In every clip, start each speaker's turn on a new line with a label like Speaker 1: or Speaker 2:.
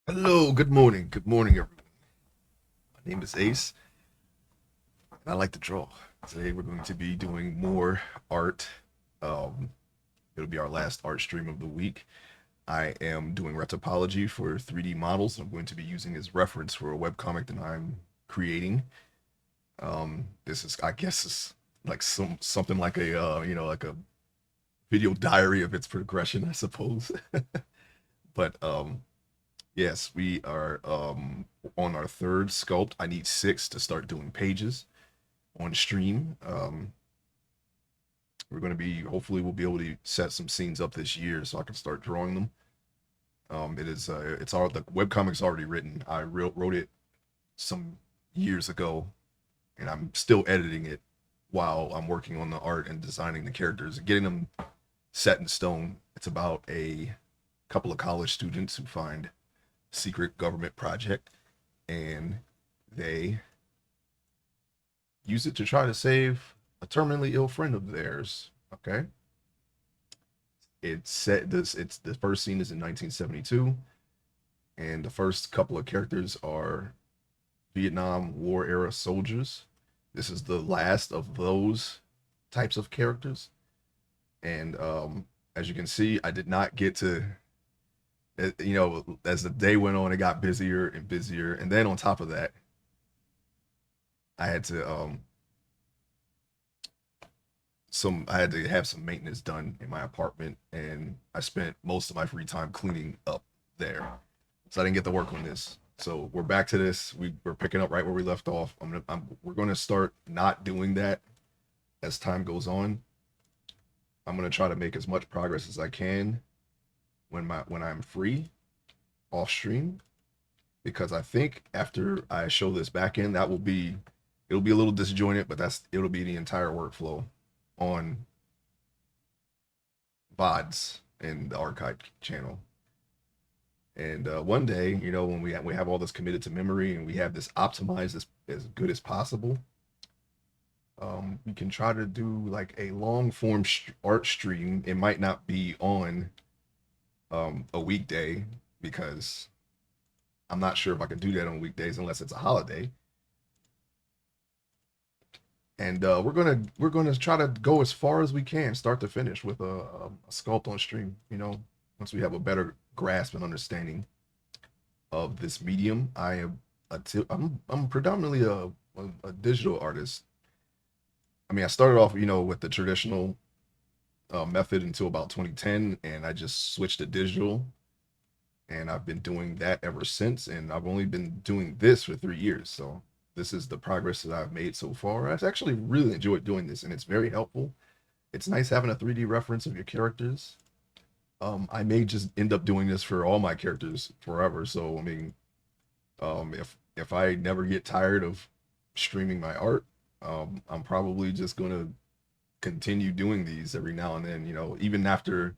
Speaker 1: Hello, good morning. Good morning, everyone. My name is Ace, and I like to draw. Today we're going to be doing more art. Um, it'll be our last art stream of the week. I am doing retopology for 3D models. I'm going to be using as reference for a webcomic that I'm creating. This is, I guess, is like something like a like a video diary of its progression, I suppose. But yes, we are on our third sculpt. I need six to start doing pages on stream. We're going to be hopefully we'll be able to set some scenes up this year so I can start drawing them. It's all the webcomic's already written. I wrote it some years ago, and I'm still editing it while I'm working on the art and designing the characters and getting them set in stone. It's about a couple of college students who find secret government project, and they use it to try to save a terminally ill friend of theirs. Okay, it's set this. It's the first scene is in 1972, and the first couple of characters are Vietnam War era soldiers. This is the last of those types of characters, and as you can see, I did not get to. As the day went on, it got busier and busier, and then on top of that, I had to I had to have some maintenance done in my apartment, and I spent most of my free time cleaning up there. So I didn't get to work on this. So we're back to this. We're picking up right where we left off. We're gonna start not doing that as time goes on. I'm gonna try to make as much progress as I can when I'm free off stream, because I think after I show this back in, it'll be a little disjointed, but it'll be the entire workflow on VODs and the archive channel. And one day, when we have all this committed to memory and we have this optimized as good as possible, we can try to do like a long form art stream. It might not be on a weekday, because I'm not sure if I can do that on weekdays unless it's a holiday. And we're gonna try to go as far as we can, start to finish, with a sculpt on stream. Once we have a better grasp and understanding of this medium. I'm predominantly a digital artist. I mean, I started off, with the traditional method until about 2010, and I just switched to digital, and I've been doing that ever since. And I've only been doing this for 3 years, so this is the progress that I've made so far. I've actually really enjoyed doing this, and it's very helpful. It's nice having a 3D reference of your characters. I may just end up doing this for all my characters forever. So I mean, if I never get tired of streaming my art, I'm probably just gonna continue doing these every now and then. Even after,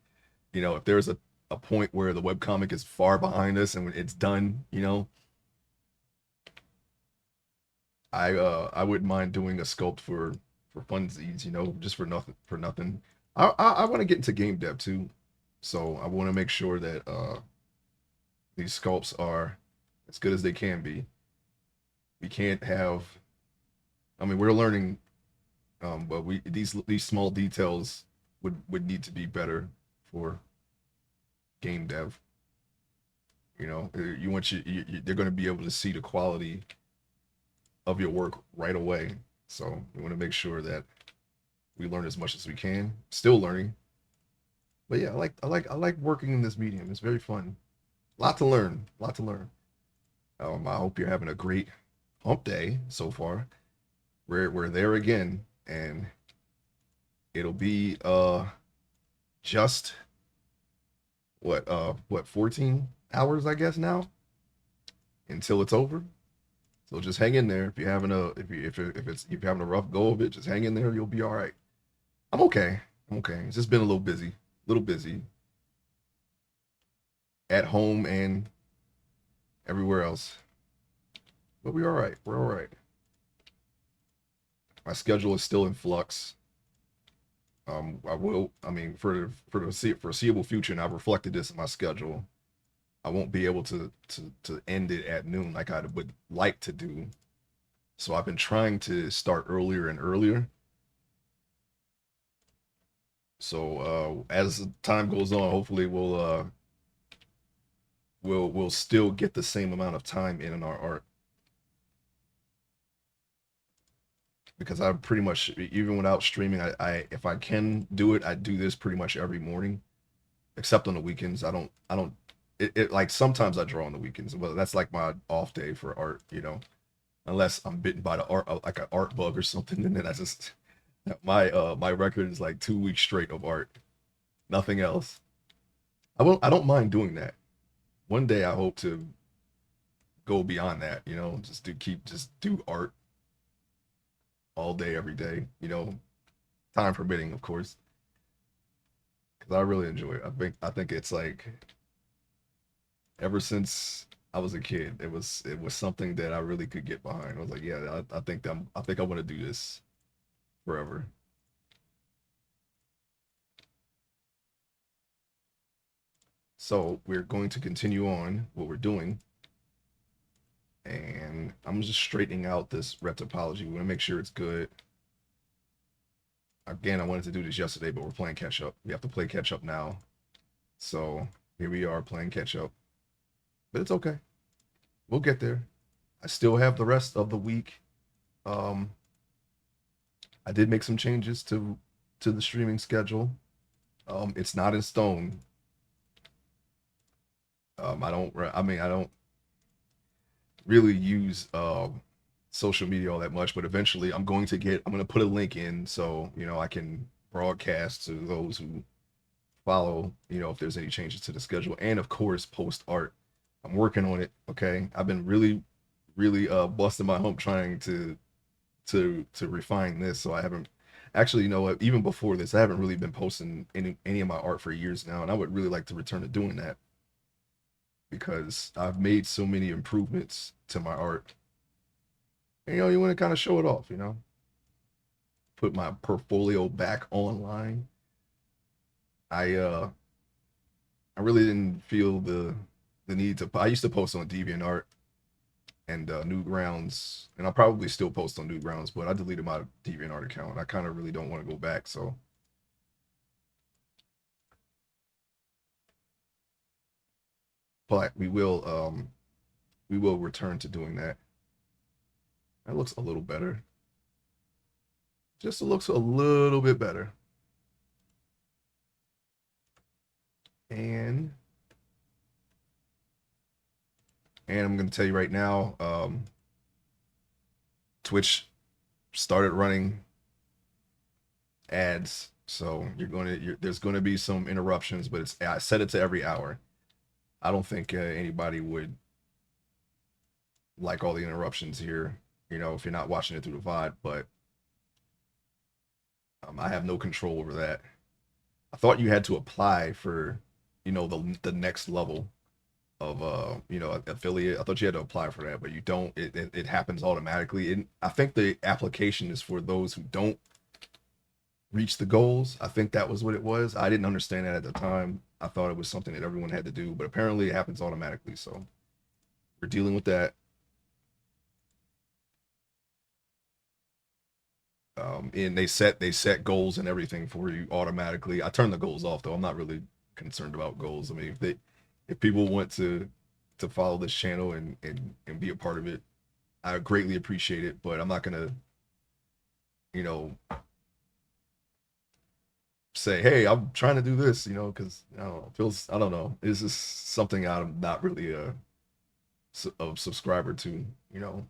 Speaker 1: if there's a point where the webcomic is far behind us and it's done, I wouldn't mind doing a sculpt for funsies, just for nothing. I want to get into game dev too, so I want to make sure that these sculpts are as good as they can be. We can't have. I mean, we're learning, but we these small details would need to be better for game dev. You want they're going to be able to see the quality of your work right away. So we want to make sure that we learn as much as we can. Still learning, but yeah, I like working in this medium. It's very fun. Lot to learn. Lot to learn. I hope you're having a great hump day so far. We're there again, and it'll be just what 14 hours, I guess, now, until it's over. So just hang in there. If you're having a if you're having a rough go of it, just hang in there. You'll be all right. I'm okay. I'm okay. It's just been a little busy at home and everywhere else. But we're all right. We're all right. My schedule is still in flux. I mean, for the foreseeable future, and I've reflected this in my schedule. I won't be able to end it at noon like I would like to do. So I've been trying to start earlier and earlier. So as time goes on, hopefully we'll still get the same amount of time in our art. Because I pretty much, even without streaming, I if I can do it, I do this pretty much every morning, except on the weekends. I don't it like sometimes I draw on the weekends, but that's like my off day for art, unless I'm bitten by the art like an art bug or something, and then I just my record is like 2 weeks straight of art, nothing else. I don't mind doing that. One day I hope to go beyond that, just just do art all day every day, time permitting, of course, because I really enjoy it. I think it's like ever since I was a kid, it was something that I really could get behind. I was like, yeah, I think I want to do this forever. So we're going to continue on what we're doing, and I'm just straightening out this red topology. We want to make sure it's good. Again, I wanted to do this yesterday, but we're playing catch up. We have to play catch up now. So here we are playing catch up, but it's okay. We'll get there. I still have the rest of the week. Um, I did make some changes to the streaming schedule. It's not in stone. I don't really use social media all that much, but eventually I'm going to put a link in so, I can broadcast to those who follow, if there's any changes to the schedule, and of course post art. I'm working on it. Okay. I've been really busting my hump trying to refine this. So I haven't actually, even before this, I haven't really been posting any of my art for years now, and I would really like to return to doing that because I've made so many improvements to my art. And, you want to kind of show it off, put my portfolio back online. I I really didn't feel the need to. I used to post on DeviantArt and Newgrounds, and I'll probably still post on Newgrounds, but I deleted my DeviantArt account. I kind of really don't want to go back, so. But we will return to doing that. That looks a little better. Just looks a little bit better. And I'm going to tell you right now, Twitch started running ads, so there's going to be some interruptions, but I set it to every hour. I don't think anybody would like all the interruptions here, if you're not watching it through the VOD, but I have no control over that. I thought you had to apply for, the next level of affiliate. I thought you had to apply for that, but you don't. It happens automatically. And I think the application is for those who don't reach the goals. I think that was what it was. I didn't understand that at the time. I thought it was something that everyone had to do, but apparently it happens automatically. So we're dealing with that. And they set goals and everything for you automatically. I turn the goals off though. I'm not really concerned about goals. I mean, if people want to follow this channel and be a part of it, I greatly appreciate it. But I'm not gonna, you know, say, hey, I'm trying to do this, because I don't know, it feels, I don't know, it's just something I'm not really a subscriber to, you know.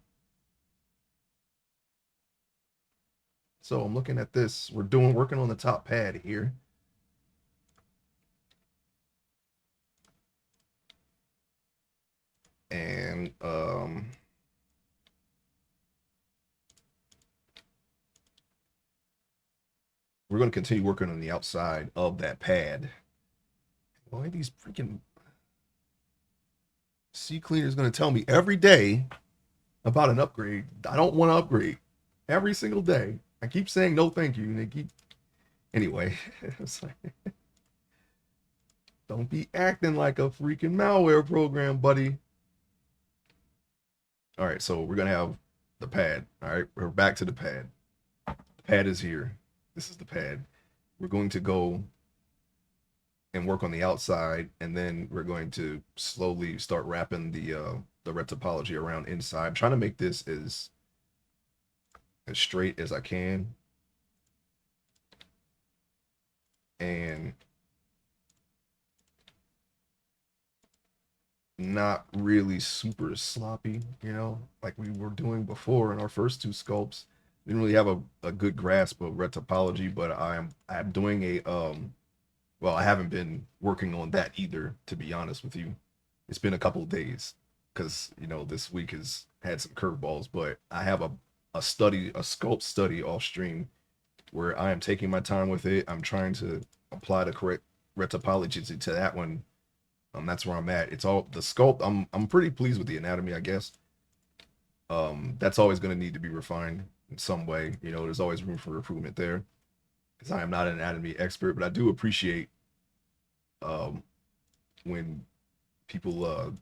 Speaker 1: So I'm looking at this. Working on the top pad here. And we're going to continue working on the outside of that pad. Why these freaking CCleaner is going to tell me every day about an upgrade? I don't want to upgrade every single day. I keep saying no, thank you, and they keep. Anyway, it's like Don't be acting like a freaking malware program, buddy. All right, so we're gonna have the pad. All right, we're back to the pad. The pad is here. This is the pad. We're going to go and work on the outside, and then we're going to slowly start wrapping the red topology around inside. I'm trying to make this as straight as I can, and not really super sloppy, you know, like we were doing before in our first two sculpts. Didn't really have a good grasp of red topology, but I'm doing a well, I haven't been working on that either, to be honest with you. It's been a couple of days because you know this week has had some curveballs, but I have a study, a sculpt study off stream where I am taking my time with it. I'm trying to apply the correct red topology to that one. That's where I'm at. It's all the sculpt. I'm pretty pleased with the anatomy, I guess. That's always going to need to be refined in some way. You know, there's always room for improvement there because I am not an anatomy expert, but I do appreciate um, when people,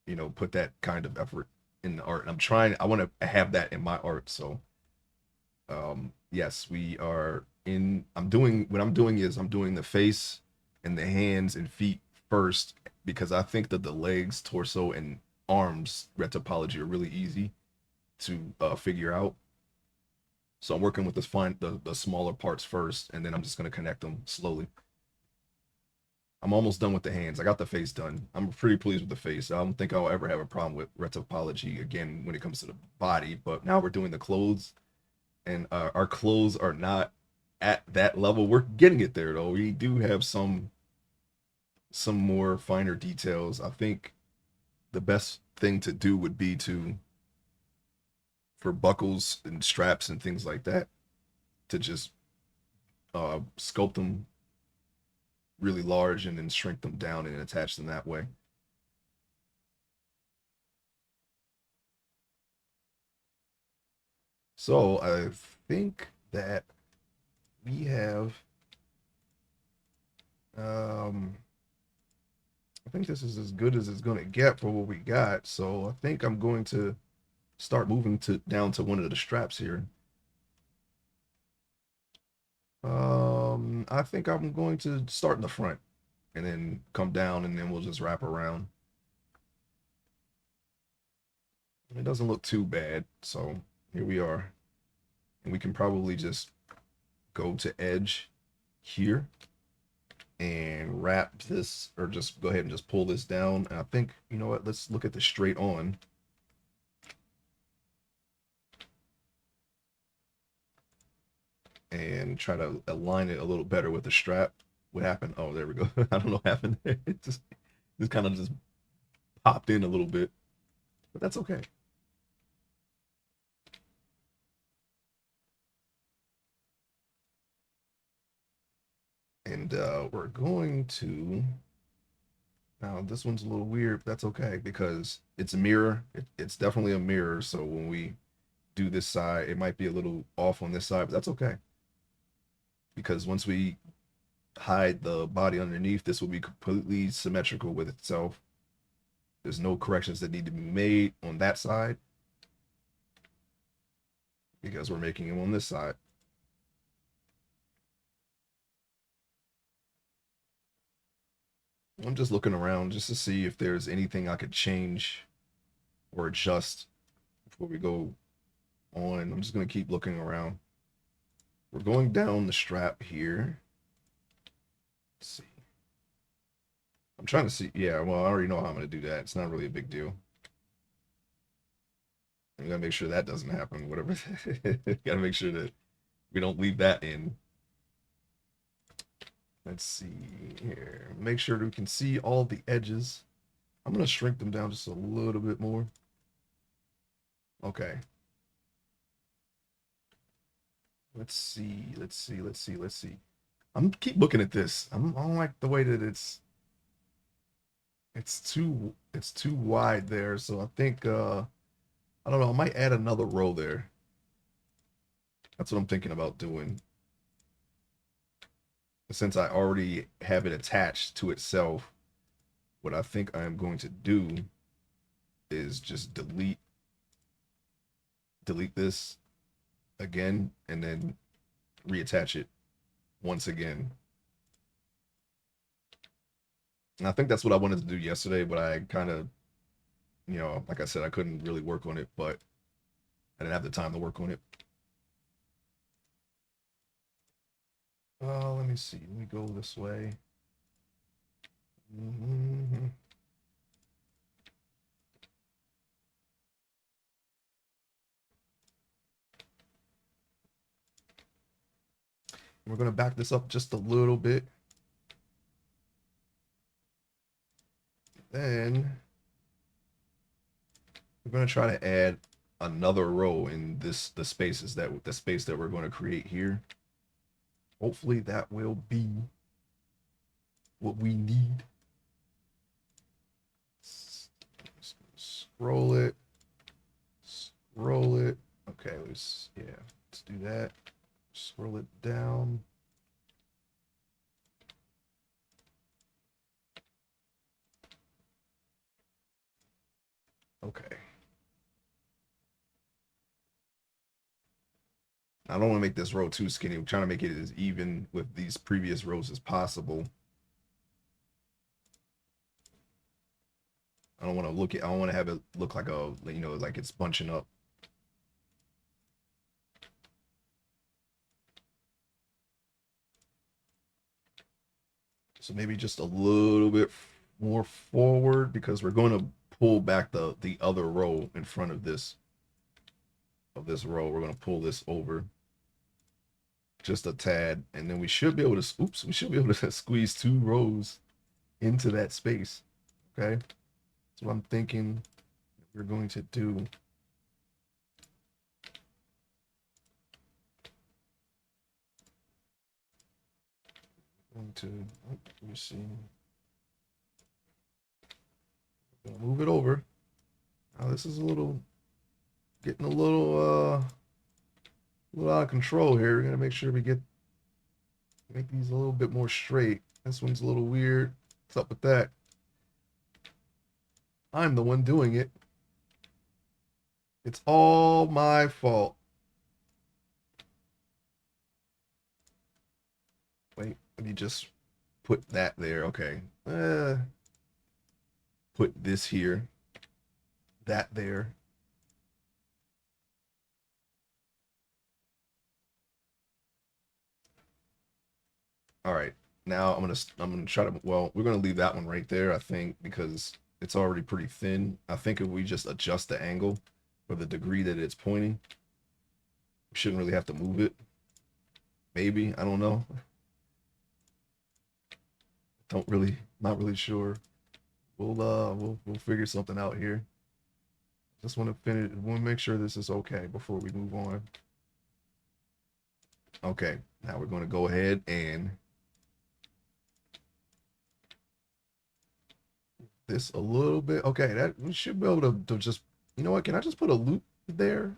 Speaker 1: you know, put that kind of effort in the art. And I'm trying. I want to have that in my art. So, yes, we are in. I'm doing what I'm doing is I'm doing the face and the hands and feet first because I think that the legs, torso, and arms red topology are really easy to figure out. So I'm working with the smaller parts first, and then I'm just gonna connect them slowly. I'm almost done with the hands. I got the face done. I'm pretty pleased with the face. I don't think I'll ever have a problem with red topology again when it comes to the body. But now we're doing the clothes, and our clothes are not at that level. We're getting it there though. We do have some more finer details. I think the best thing to do would be to for buckles and straps and things like that to just sculpt them really large and then shrink them down and attach them that way. So I think that we have I think this is as good as it's going to get for what we got. So I think I'm going to start moving to down to one of the straps here. I think I'm going to start in the front and then come down and then we'll just wrap around. It doesn't look too bad. So here we are. And we can probably just go to edge here and wrap this or just go ahead and just pull this down. And I think, you know what, let's look at the straight on. And try to align it a little better with the strap. What happened? Oh, there we go. I don't know what happened there. It just kind of just popped in a little bit, but that's okay. And we're going to now this one's a little weird, but that's okay because it's a mirror. It's definitely a mirror. So when we do this side, it might be a little off on this side, but that's okay. Because once we hide the body underneath, this will be completely symmetrical with itself. There's no corrections that need to be made on that side because we're making them on this side. I'm just looking around just to see if there's anything I could change or adjust before we go on. I'm just going to keep looking around. We're going down the strap here. Let's see. I'm trying to see. Yeah, well, I already know how I'm going to do that. It's not really a big deal. I'm going to make sure that doesn't happen. Whatever. Got to make sure that we don't leave that in. Let's see here. Make sure that we can see all the edges. I'm going to shrink them down just a little bit more. Okay. Let's see. Let's see. I'm keep looking at this. I don't like the way that it's too wide there. So I think I don't know, I might add another row there. That's what I'm thinking about doing. since I already have it attached to itself, what I think I am going to do is just delete this again and then reattach it once again. And I think that's what I wanted to do yesterday, but I kind of, like I said, I couldn't really work on it, but I didn't have the time to work on it. Let me see. Let me go this way. Mm-hmm. We're going to back this up just a little bit. Then we're going to try to add another row in the space that we're going to create here. Hopefully that will be what we need. Scroll it. Okay, let's do that. Scroll it down. Okay. I don't want to make this row too skinny. I'm trying to make it as even with these previous rows as possible. I don't want to have it look like like it's bunching up. So maybe just a little bit more forward because we're going to pull back the other row in front of this row. We're going to pull this over just a tad, and then we should be able to squeeze 2 rows into that space. Okay, that's what I'm thinking we're going to do. Let me see. Move it over. Now this is getting a little out of control here. We're gonna make sure we make these a little bit more straight. This one's a little weird. What's up with that? I'm the one doing it. It's all my fault. Wait, let me just put that there. Okay. Put this here. That there. All right. Now I'm gonna try to. Well, we're gonna leave that one right there, I think, because it's already pretty thin. I think if we just adjust the angle or the degree that it's pointing, we shouldn't really have to move it. Maybe, I don't know. Not really sure. We'll figure something out here. Just want to finish. Want to make sure this is okay before we move on. Okay, now we're going to go ahead and this a little bit. Okay, that we should be able to just, you know what? Can I just put a loop there?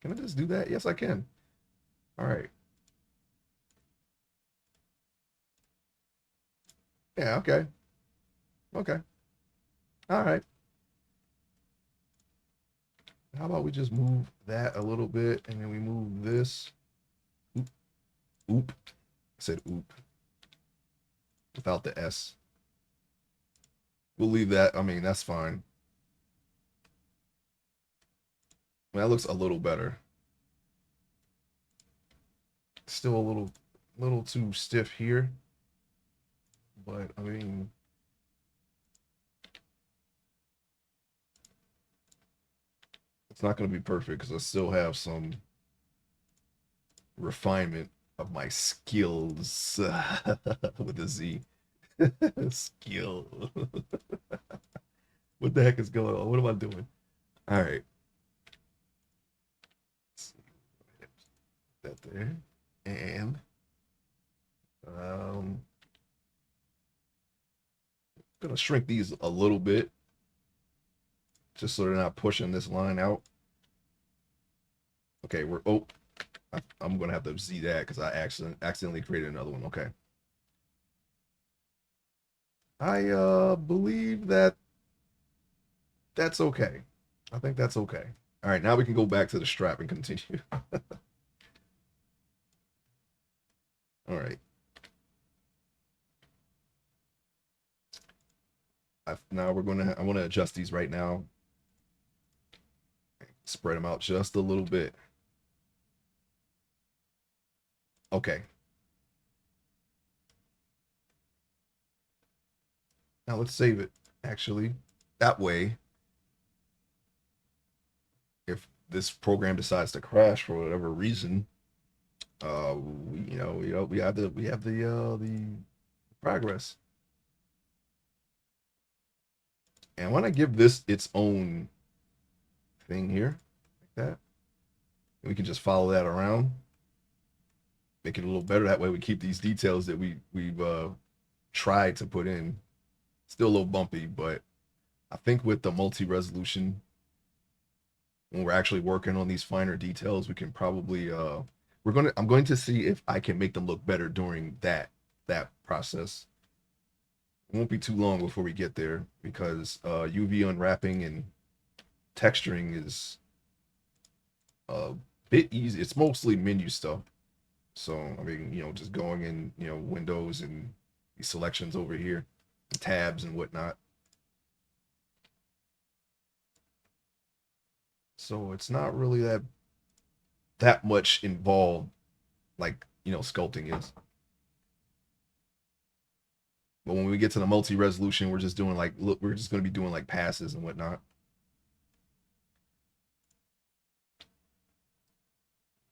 Speaker 1: Can I just do that? Yes, I can. All right. Yeah, okay. Okay. All right. How about we just move that a little bit and then we move this. Oop. Oop. I said oop. Without the S. We'll leave that. I mean, that's fine. That looks a little better. Still a little too stiff here. But I mean, it's not going to be perfect because I still have some refinement of my skills with a Z. Skill. What the heck is going on? What am I doing? All right. That there. And I'm gonna shrink these a little bit just so they're not pushing this line out. Okay, we're I'm gonna have to see that because I accidentally created another one. Okay. I believe that that's okay. I think that's okay. All right, now we can go back to the strap and continue. All right. Now I want to adjust these right now. Spread them out just a little bit. Okay. Now let's save it. Actually, that way, if this program decides to crash for whatever reason, we have the progress. And I want to give this its own thing here, like that. And we can just follow that around, make it a little better. That way, we keep these details that we've tried to put in. Still a little bumpy, but I think with the multi-resolution, when we're actually working on these finer details, we can probably I'm going to see if I can make them look better during that process. It won't be too long before we get there because UV unwrapping and texturing is a bit easy. It's mostly menu stuff. So I mean, just going in, windows and these selections over here, and tabs and whatnot. So it's not really that much involved like sculpting is. But when we get to the multi-resolution, we're just doing like look, we're just going to be doing like passes and whatnot.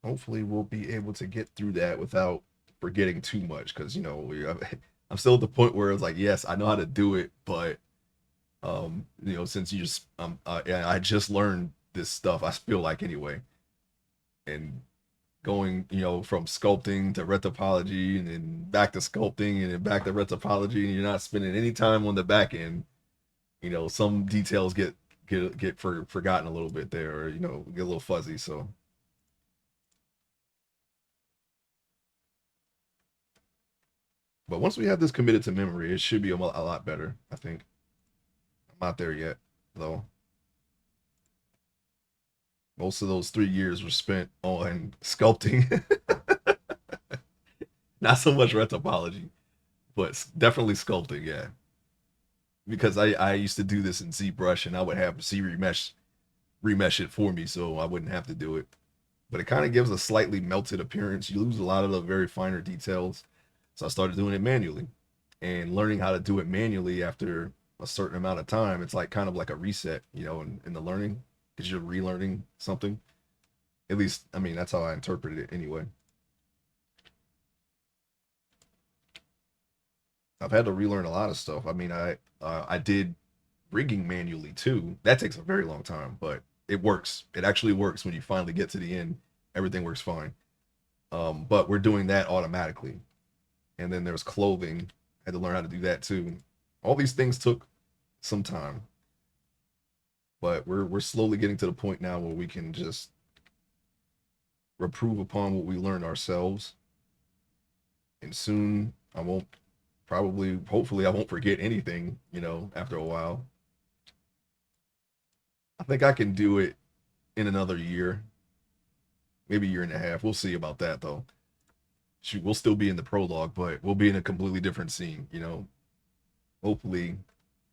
Speaker 1: Hopefully, we'll be able to get through that without forgetting too much, because I'm still at the point where it's like, yes, I know how to do it, but since I just learned this stuff, I feel like anyway, and going, from sculpting to retopology and then back to sculpting and then back to retopology, and you're not spending any time on the back end, some details get forgotten a little bit there, or get a little fuzzy. So but once we have this committed to memory, it should be a lot better, I think. I'm not there yet, though. Most of those 3 years were spent on sculpting, not so much retopology, but definitely sculpting, yeah. Because I used to do this in ZBrush, and I would have Z remesh it for me, so I wouldn't have to do it. But it kind of gives a slightly melted appearance. You lose a lot of the very finer details, so I started doing it manually, and learning how to do it manually after a certain amount of time, it's like kind of like a reset, in the learning, because you're relearning something. At least, I mean, that's how I interpreted it anyway. I've had to relearn a lot of stuff. I mean, I did rigging manually too. That takes a very long time, but it works. It actually works when you finally get to the end. Everything works fine. But we're doing that automatically. And then there's clothing. I had to learn how to do that too. All these things took some time, but we're slowly getting to the point now where we can just reprove upon what we learned ourselves. And soon I won't hopefully I won't forget anything, after a while. I think I can do it in another year, maybe a year and a half. We'll see about that though. Shoot, we'll still be in the prologue, but we'll be in a completely different scene. Hopefully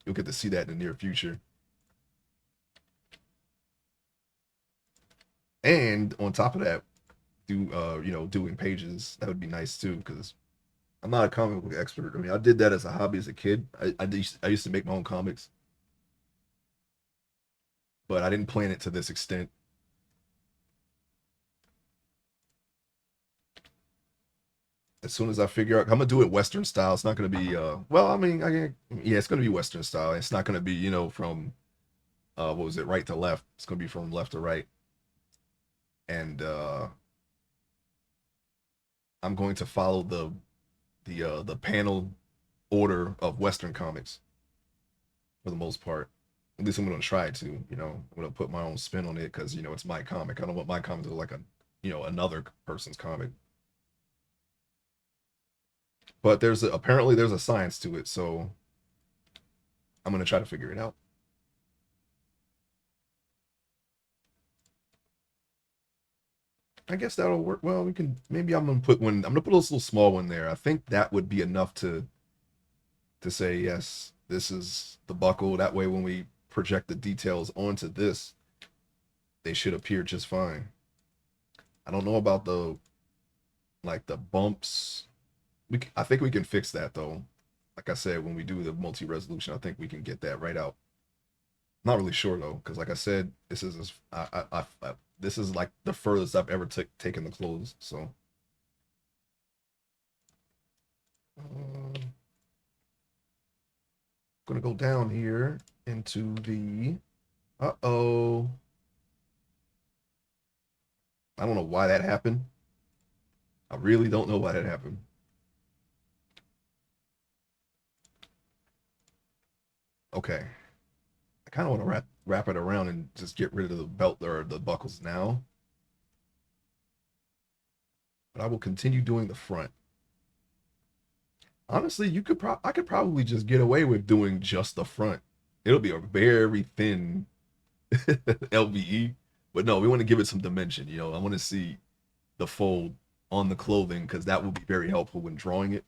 Speaker 1: you'll get to see that in the near future. And on top of that, doing pages, that would be nice too, because I'm not a comic book expert. I mean, I did that as a hobby as a kid. I used to make my own comics, but I didn't plan it to this extent. As soon as I figure out, I'm gonna do it Western style. It's not gonna be well, I mean, yeah, it's gonna be Western style. It's not gonna be, from what was it, right to left. It's gonna be from left to right. And I'm going to follow the panel order of Western comics for the most part. At least I'm gonna try to. I'm gonna put my own spin on it because it's my comic. I don't want my comic to look like another person's comic. But apparently there's a science to it, so I'm gonna try to figure it out. I guess that'll work. Well, we can maybe I'm gonna put a little small one there. I think that would be enough to say yes, this is the buckle. That way when we project the details onto this, they should appear just fine. I don't know about the bumps. I think we can fix that though. Like I said, when we do the multi-resolution, I think we can get that right out. Not really sure though, because like I said, this is like the furthest I've ever taken the clothes. So I'm gonna go down here into the. Uh-oh. I don't know why that happened. I really don't know why that happened. Okay. I kind of want to wrap it around and just get rid of the belt or the buckles now. But I will continue doing the front. Honestly, I could probably just get away with doing just the front. It'll be a very thin LVE, but no, we want to give it some dimension. I want to see the fold on the clothing because that will be very helpful when drawing it,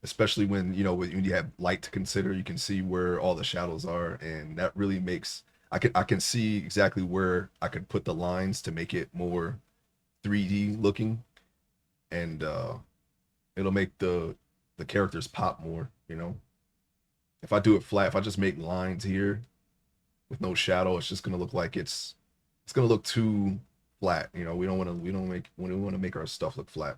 Speaker 1: especially when you have light to consider. You can see where all the shadows are, and that really makes I can see exactly where I could put the lines to make it more 3D looking, and it'll make the characters pop more. If I do it flat, if I just make lines here with no shadow, it's just gonna look like it's gonna look too flat. We want to make our stuff look flat.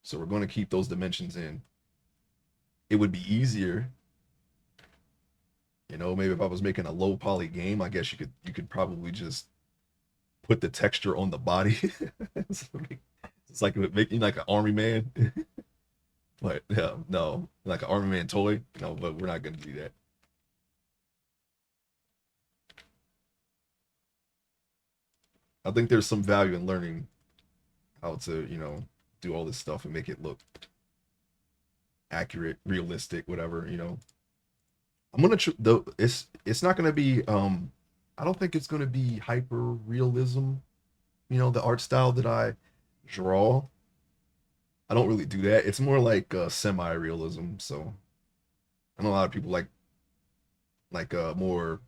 Speaker 1: So we're going to keep those dimensions in. It would be easier, maybe if I was making a low poly game, I guess you could probably just put the texture on the body. It's like making like an army man. But yeah, no, like an army man toy. No, but we're not gonna do that. I think there's some value in learning how to do all this stuff and make it look accurate, realistic, whatever. I'm gonna though it's not gonna be I don't think it's gonna be hyper realism. The art style that I draw. I don't really do that. It's more like semi realism. So I know a lot of people like more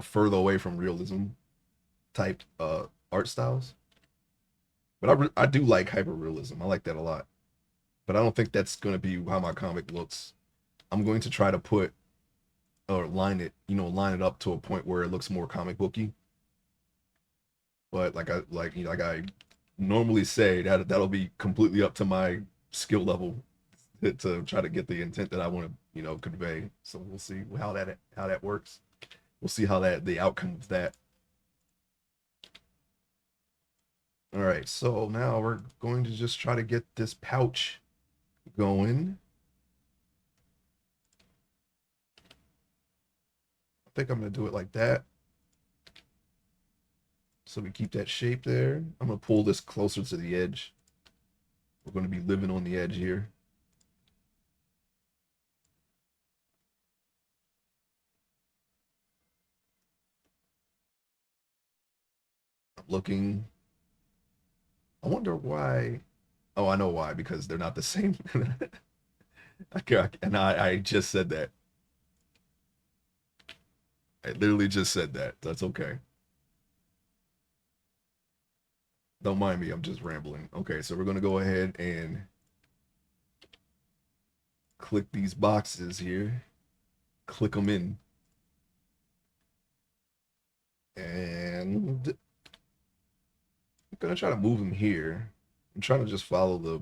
Speaker 1: further away from realism type art styles. But I do like hyper realism. I like that a lot. But I don't think that's gonna be how my comic looks. I'm going to try to put or line it up to a point where it looks more comic booky. But like I normally say, that'll be completely up to my skill level to try to get the intent that I want to convey. So we'll see how that works. We'll see how the outcome of that. All right, so now we're going to just try to get this pouch going. I think I'm gonna do it like that. So we keep that shape there. I'm gonna pull this closer to the edge. We're gonna be living on the edge here. I'm looking. I wonder why. Oh, I know why, because they're not the same. I just said that. I literally just said that. That's okay. Don't mind me. I'm just rambling. Okay, so we're gonna go ahead and click these boxes here. Click them in. And I'm gonna try to move them here. I'm trying to just follow the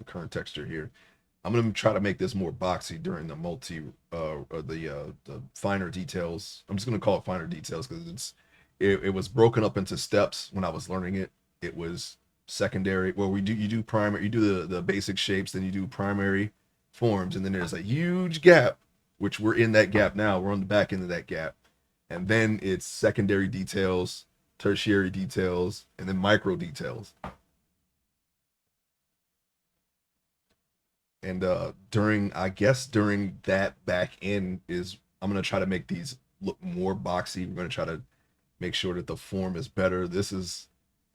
Speaker 1: current texture here. I'm gonna try to make this more boxy during the or the finer details. I'm just gonna call it finer details because it was broken up into steps when I was learning it. It was secondary. Well, you do primary, you do the basic shapes, then you do primary forms, and then there's a huge gap, which we're in that gap now. We're on the back end of that gap, and then it's secondary details, tertiary details, and then micro details. And I guess during that back end is I'm gonna try to make these look more boxy. We're gonna try to make sure that the form is better. This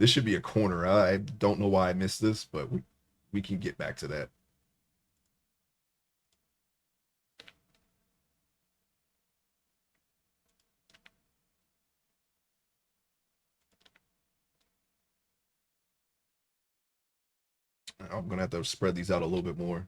Speaker 1: should be a corner. I don't know why I missed this, but we can get back to that. I'm gonna have to spread these out a little bit more.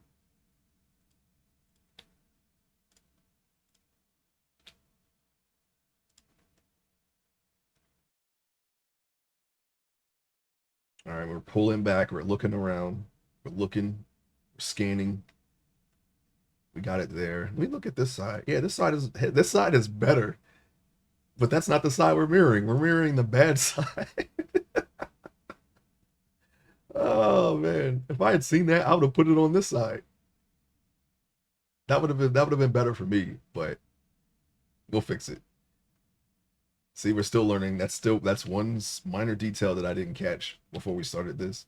Speaker 1: All right, we're pulling back, we're looking around, we're looking, we're scanning. We got it there. Let me look at this side. Yeah, this side is better. But that's not the side we're mirroring. We're mirroring the bad side. Oh man. If I had seen that, I would have put it on this side. That would have been better for me, but we'll fix it. See, we're still learning. That's one minor detail that I didn't catch before we started this.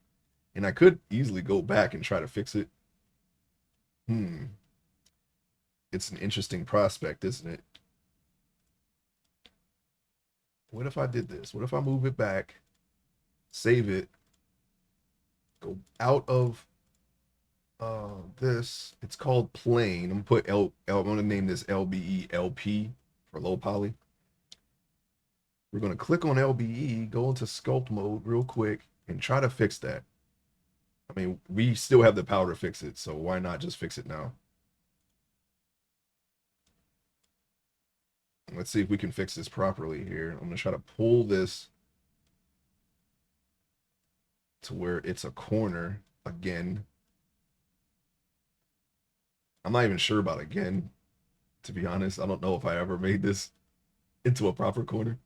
Speaker 1: And I could easily go back and try to fix it. It's an interesting prospect, isn't it? What if I did this? What if I move it back, save it, go out of this? It's called plane. I'm gonna put I'm gonna name this LBE LP for low poly. We're gonna click on LBE, go into sculpt mode real quick, and try to fix that. I mean, we still have the power to fix it, so why not just fix it now? Let's see if we can fix this properly here. I'm gonna try to pull this to where it's a corner again. I'm not even sure about again, to be honest. I don't know if I ever made this into a proper corner.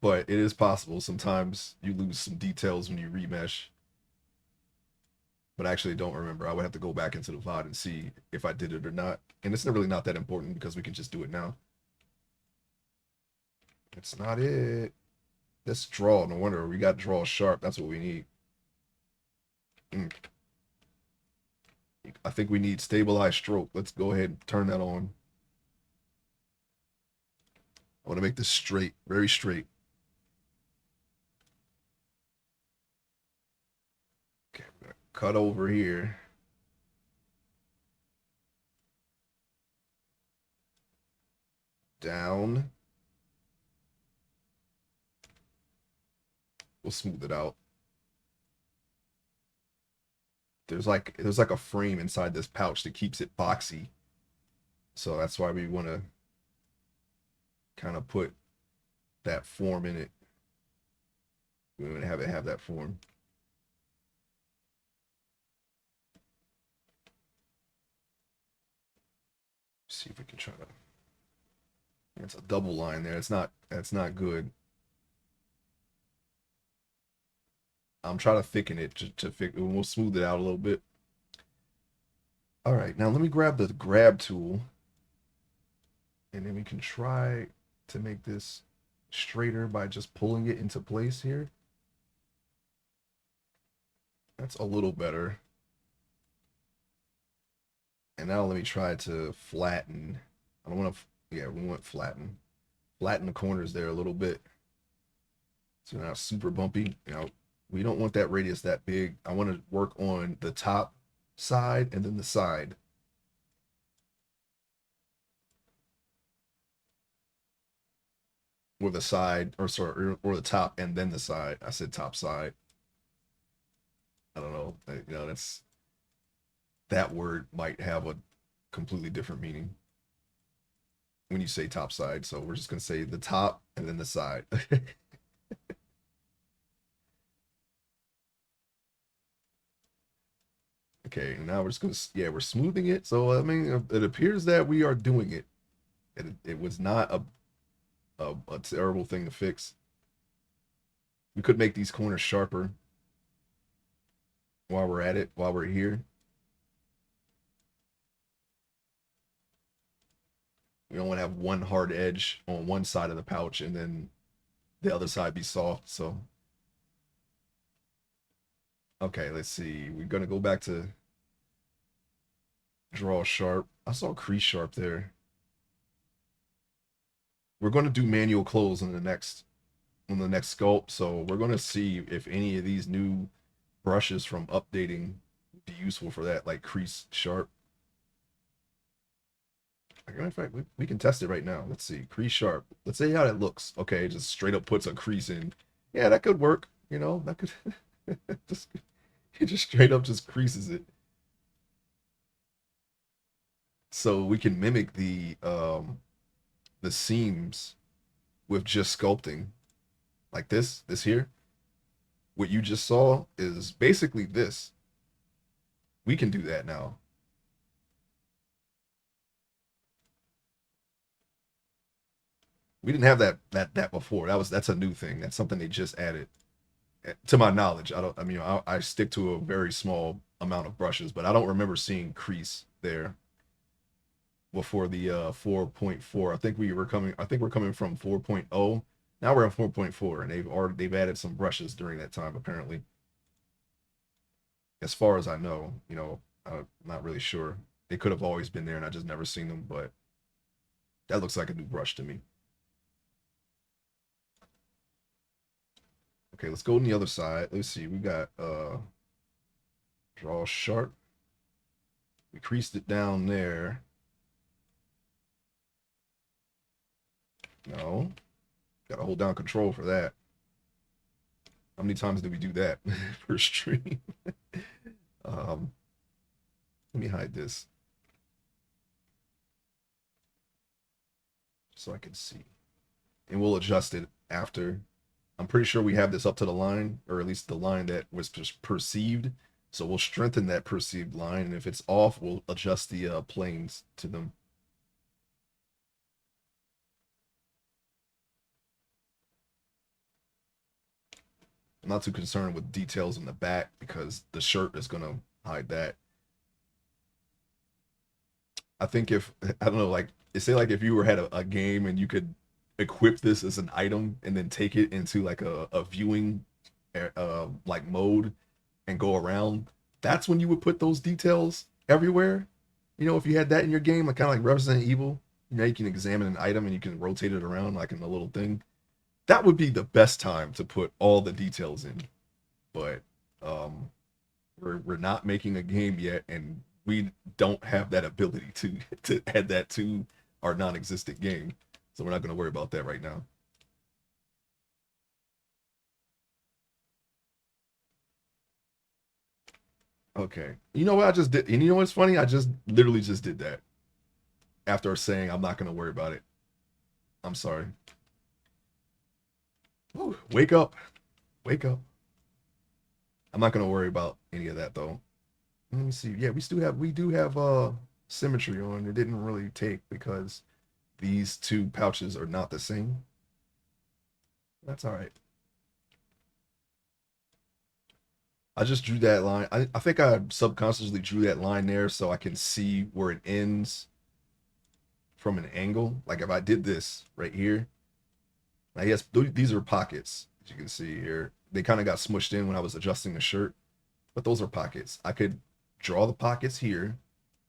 Speaker 1: But it is possible. Sometimes you lose some details when you remesh. But I actually don't remember. I would have to go back into the VOD and see if I did it or not. And it's really not that important because we can just do it now. It's not it. Let's draw. No wonder we got draw sharp. That's what we need. I think we need stabilized stroke. Let's go ahead and turn that on. I want to make this straight, very straight. Okay, I'm gonna cut over here. Down. We'll smooth it out. There's like a frame inside this pouch that keeps it boxy. So that's why we want to kind of put that form in it. We want to have it have that form. See if we can try to. It's a double line there. That's not good. I'm trying to thicken it to fix. We'll smooth it out a little bit. All right, now let me grab the grab tool, and then we can try to make this straighter by just pulling it into place here. That's a little better. And now let me try to flatten. I don't want to, yeah, we want flatten. Flatten the corners there a little bit. So now super bumpy. You know, we don't want that radius that big. I want to work on the top side and then the side. Or the side, or sorry, or the top and then the side. I said top side. I don't know. You know, that word might have a completely different meaning when you say top side. So we're just gonna say the top and then the side. Okay, now we're just gonna, yeah, we're smoothing it. So I mean, it appears that we are doing it. It was not a terrible thing to fix. We could make these corners sharper while we're at it, while we're here. We don't want to have one hard edge on one side of the pouch and then the other side be soft. So, okay, let's see. We're gonna go back to draw sharp. I saw crease sharp there. We're going to do manual close in the next sculpt. So we're going to see if any of these new brushes from updating would be useful for that, like crease sharp. In fact, we can test it right now. Let's see, crease sharp. Let's see how that looks. Okay, it just straight up puts a crease in. Yeah, that could work. You know, that could just it just straight up just creases it. So we can mimic the seams with just sculpting like this here. What you just saw is basically this. We can do that now. We didn't have that before. That's a new thing. That's something they just added. To my knowledge, I don't. I mean, I stick to a very small amount of brushes, but I don't remember seeing crease there before the 4.4. I think we were coming. I think we're coming from 4.0. Now we're at 4.4, and they've added some brushes during that time apparently. As far as I know, I'm not really sure. They could have always been there, and I just never seen them. But that looks like a new brush to me. Okay, let's go on the other side. Let's see. We got draw sharp. We creased it down there. No. Gotta hold down control for that. How many times did we do that per stream? Let me hide this so I can see. And we'll adjust it after. I'm pretty sure we have this up to the line, or at least the line that was just perceived. So we'll strengthen that perceived line, and if it's off, we'll adjust the planes to them. I'm not too concerned with details in the back because the shirt is gonna hide that. I think if I don't know, like say like if you were had a game and you could equip this as an item and then take it into like a viewing like mode and go around, that's when you would put those details everywhere. If you had that in your game, like kind of like Resident Evil, you can examine an item and you can rotate it around like in the little thing. That would be the best time to put all the details in. But um we're not making a game yet, and we don't have that ability to add that to our non-existent game. So we're not going to worry about that right now. Okay. You know what I just did? And you know what's funny? I just literally just did that after saying I'm not going to worry about it. I'm sorry. Woo, wake up. Wake up. I'm not going to worry about any of that though. Let me see. Yeah, we do have symmetry on. It didn't really take because these two pouches are not the same. That's all right. I just drew that line. I think I subconsciously drew that line there so I can see where it ends from an angle. Like if I did this right here, I guess these are pockets, as you can see here. They kind of got smushed in when I was adjusting the shirt, but those are pockets. I could draw the pockets here,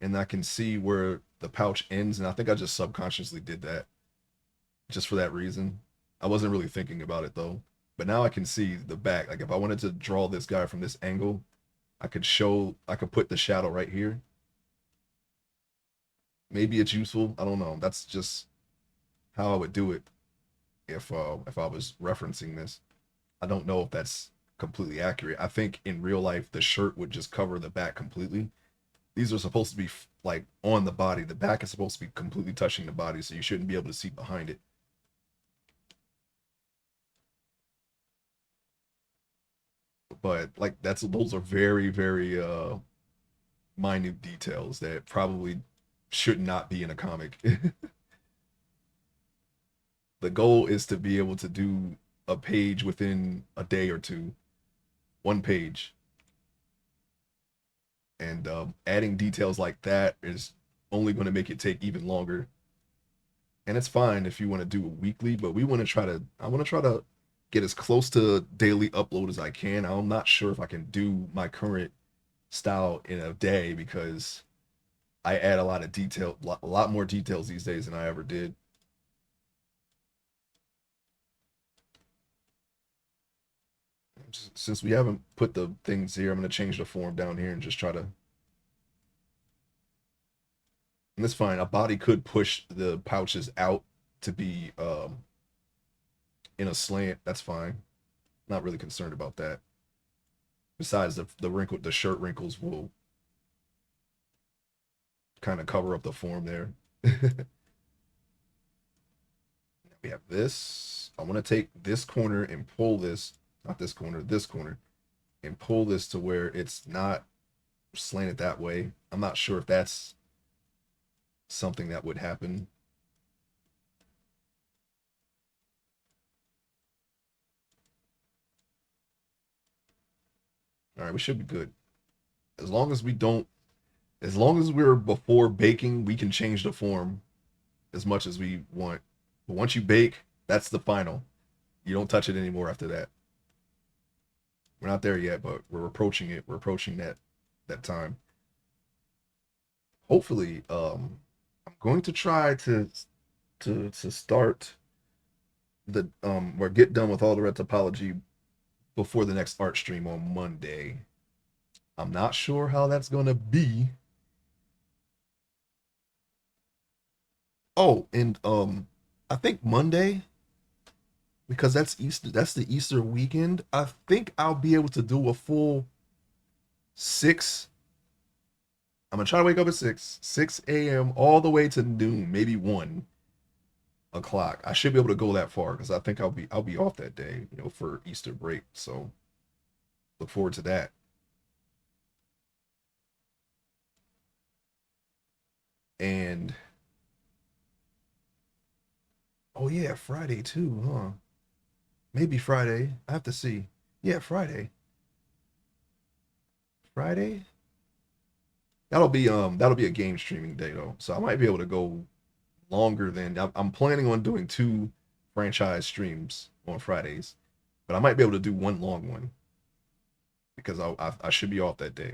Speaker 1: and I can see where the pouch ends, and I think I just subconsciously did that just for that reason. I wasn't really thinking about it though. But now I can see the back. Like if I wanted to draw this guy from this angle, I could put the shadow right here. Maybe it's useful. I don't know. That's just how I would do it if I was referencing this. I don't know if that's completely accurate. I think in real life the shirt would just cover the back completely. These are supposed to be like on the body. The back is supposed to be completely touching the body, so you shouldn't be able to see behind it. But like those are very, very minute details that probably should not be in a comic. The goal is to be able to do a page within a day or two, one page. And adding details like that is only going to make it take even longer. And it's fine if you want to do it weekly, but I want to try to get as close to daily upload as I can. I'm not sure if I can do my current style in a day because I add a lot of detail, a lot more details these days than I ever did. Since we haven't put the things here, I'm going to change the form down here and just try to. And that's fine. A body could push the pouches out to be in a slant. That's fine. Not really concerned about that. Besides, the shirt wrinkles will kind of cover up the form there. We have this. I want to take this corner and pull this, not this corner, and pull this to where it's not slanted that way. I'm not sure if that's something that would happen. All right, we should be good. As long as we don't, as long as we're before baking, we can change the form as much as we want. But once you bake, that's the final. You don't touch it anymore after that. We're not there yet, but we're approaching it. We're approaching that time. Hopefully, I'm going to try to start the or get done with all the red topology before the next art stream on Monday. I'm not sure how that's gonna be. Oh, and I think Monday, because that's Easter, that's the Easter weekend. I think I'll be able to do a full 6. I'm gonna try to wake up at 6 a.m. all the way to noon, maybe 1 o'clock. I should be able to go that far because I think I'll be off that day, for Easter break. So look forward to that. And oh yeah, Friday too, huh? Maybe Friday. I have to see. Yeah, Friday. Friday. That'll be a game streaming day though, so I might be able to go longer than I'm planning on doing 2 franchise streams on Fridays, but I might be able to do one long one because I should be off that day.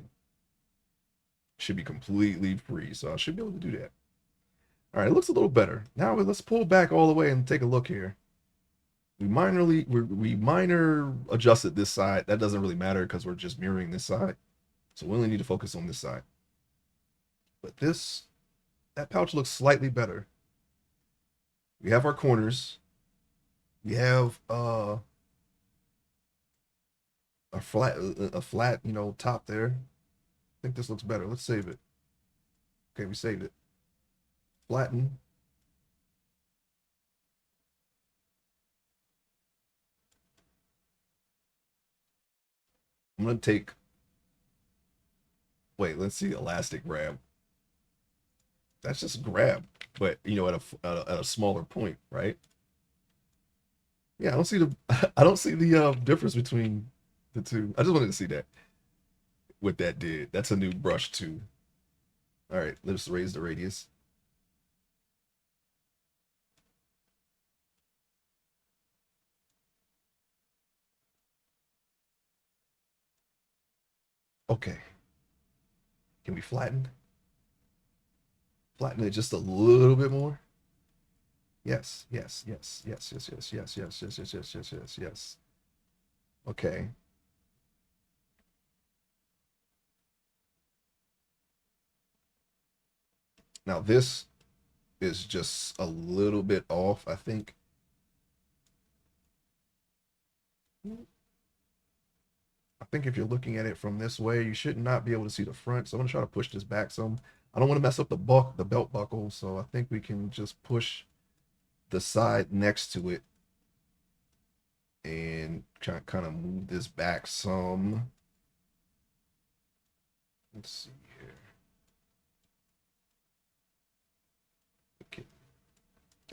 Speaker 1: Should be completely free, so I should be able to do that. All right, it looks a little better. Now let's pull back all the way and take a look here. We minor adjusted this side. That doesn't really matter because we're just mirroring this side. So we only need to focus on this side. But that pouch looks slightly better. We have our corners. We have a flat, top there. I think this looks better. Let's save it. Okay, we saved it. Flatten. I'm gonna take. Wait, let's see. Elastic grab. That's just grab, but at a smaller point, right? Yeah, I don't see the I don't see the difference between the two. I just wanted to see that what that did. That's a new brush too. All right, let's raise the radius. Okay, can we flatten it just a little bit more? Yes, yes, yes, yes, yes, yes, yes, yes, yes, yes, yes, yes, yes, yes. Okay. Now this is just a little bit off, I think. I think if you're looking at it from this way, you should not be able to see the front. So I'm gonna try to push this back some. I don't want to mess up the belt buckle, so I think we can just push the side next to it and kind of move this back some. Let's see here. Okay.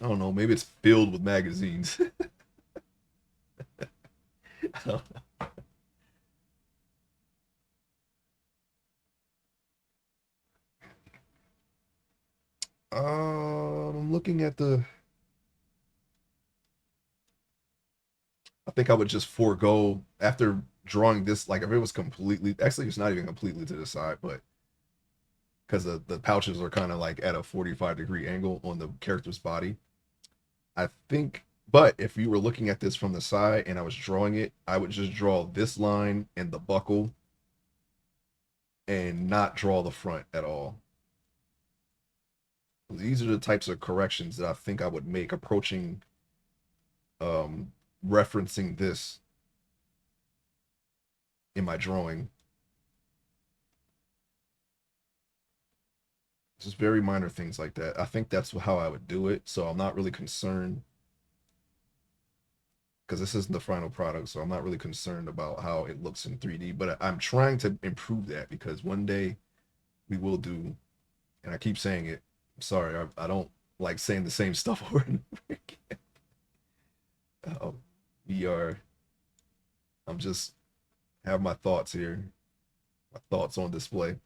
Speaker 1: I don't know. Maybe it's filled with magazines. I don't I'm looking at the I think I would just forego after drawing this. Like if it was completely, actually, it's not even completely to the side, but because the pouches are kind of like at a 45-degree angle on the character's body. I think, but if you were looking at this from the side and I was drawing it, I would just draw this line and the buckle and not draw the front at all. These are the types of corrections that I think I would make approaching um referencing this in my drawing. Just very minor things like that. I think that's how I would do it. So I'm not really concerned because this isn't the final product. So I'm not really concerned about how it looks in 3D, but I'm trying to improve that because one day we will do, and I keep saying it. I'm sorry, I don't like saying the same stuff over and over again. Um, we are, I'm just have my thoughts here, my thoughts on display.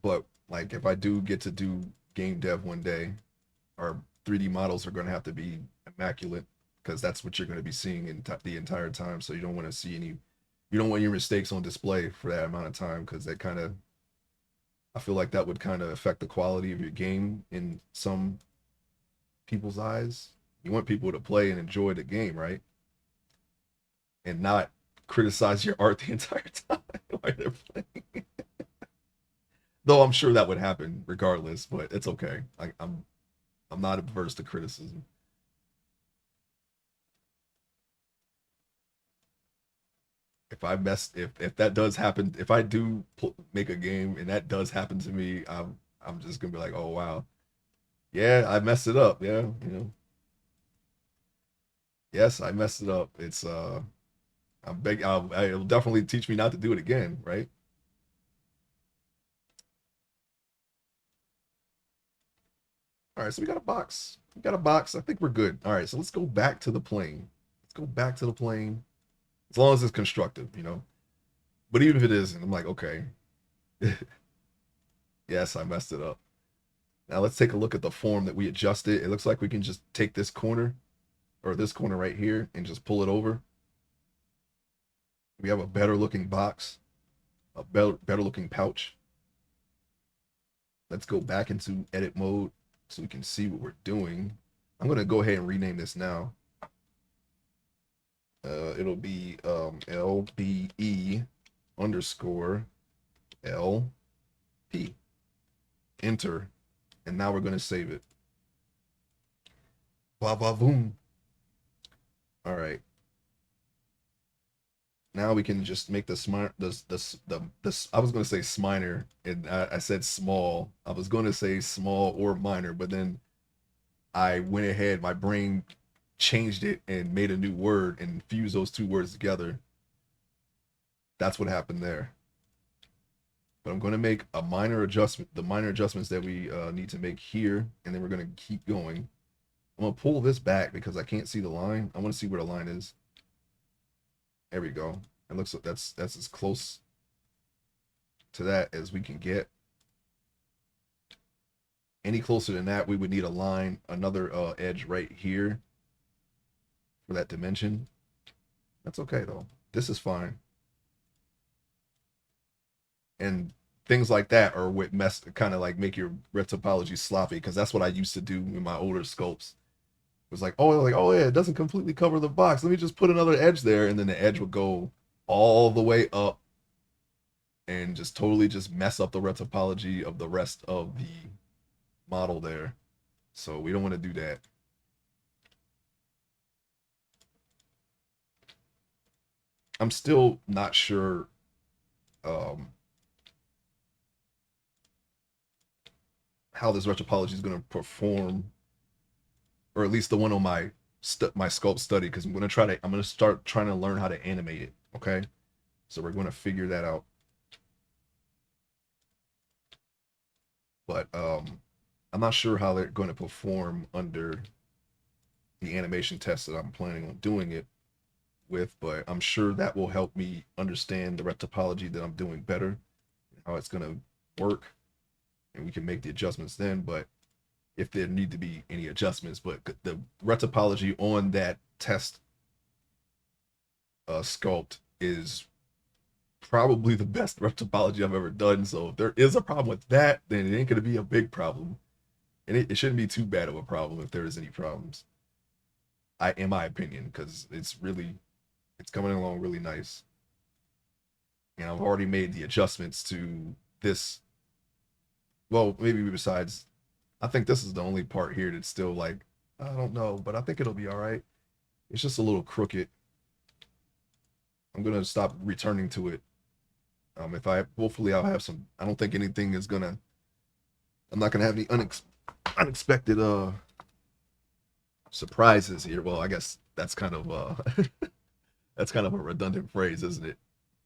Speaker 1: But like if I do get to do game dev one day, our 3D models are going to have to be immaculate because that's what you're going to be seeing in the entire time. So you don't want to see any, you don't want your mistakes on display for that amount of time because that kind of, I feel like that would kind of affect the quality of your game in some people's eyes. You want people to play and enjoy the game, right? And not criticize your art the entire time while they're playing. Though I'm sure that would happen regardless, but it's okay. I'm not averse to criticism. If I mess if that does happen, if I do make a game and that does happen to me, I'm just gonna be like, oh wow, yeah, I messed it up. Yeah, you know, yes, I messed it up. It's I'm beg. It'll definitely teach me not to do it again, right? All right, so we got a box. We got a box. I think we're good. All right, so let's go back to the plane. Let's go back to the plane. As long as it's constructive, you know. But even if it isn't, I'm like, okay, yes, I messed it up. Now let's take a look at the form that we adjusted. It looks like we can just take this corner or this corner right here and just pull it over. We have a better looking box, a better looking pouch. Let's go back into edit mode so we can see what we're doing. I'm going to go ahead and rename this now. It'll be LBE underscore LP. Enter. And now we're going to save it. Blah, blah, boom. All right. Now we can just make the smart this I was going to say sminer and I said small. I was going to say small or minor, but then I went ahead, my brain changed it and made a new word and fused those two words together. That's what happened there. But I'm going to make a minor adjustment, the minor adjustments that we need to make here, and then we're going to keep going. I'm going to pull this back because I can't see the line. I want to see where the line is. There we go. It looks like that's as close to that as we can get. Any closer than that, we would need a line, another edge right here for that dimension. That's okay though. This is fine. And things like that are what mess kind of like make your red topology sloppy because that's what I used to do in my older sculpts. It was like, oh yeah, it doesn't completely cover the box. Let me just put another edge there, and then the edge would go all the way up and just totally just mess up the red topology of the rest of the model there. So we don't want to do that. I'm still not sure how this retropology is going to perform, or at least the one on my my sculpt study, because I'm going to start trying to learn how to animate it. Okay, so we're going to figure that out. But I'm not sure how they're going to perform under the animation test that I'm planning on doing it with, but I'm sure that will help me understand the retopology that I'm doing better, how it's going to work, and we can make the adjustments then. But if there need to be any adjustments. But the retopology on that test sculpt is probably the best retopology I've ever done. So if there is a problem with that, then it ain't gonna be a big problem, and it shouldn't be too bad of a problem if there is any problems. In my opinion, because it's coming along really nice, and I've already made the adjustments to this. Well, maybe besides, I think this is the only part here that's still like, I don't know, but I think it'll be all right. It's just a little crooked. I'm gonna stop returning to it. If I hopefully I'll have some. I don't think anything is gonna. I'm not gonna have any unexpected surprises here. Well, I guess that's kind of that's kind of a redundant phrase, isn't it?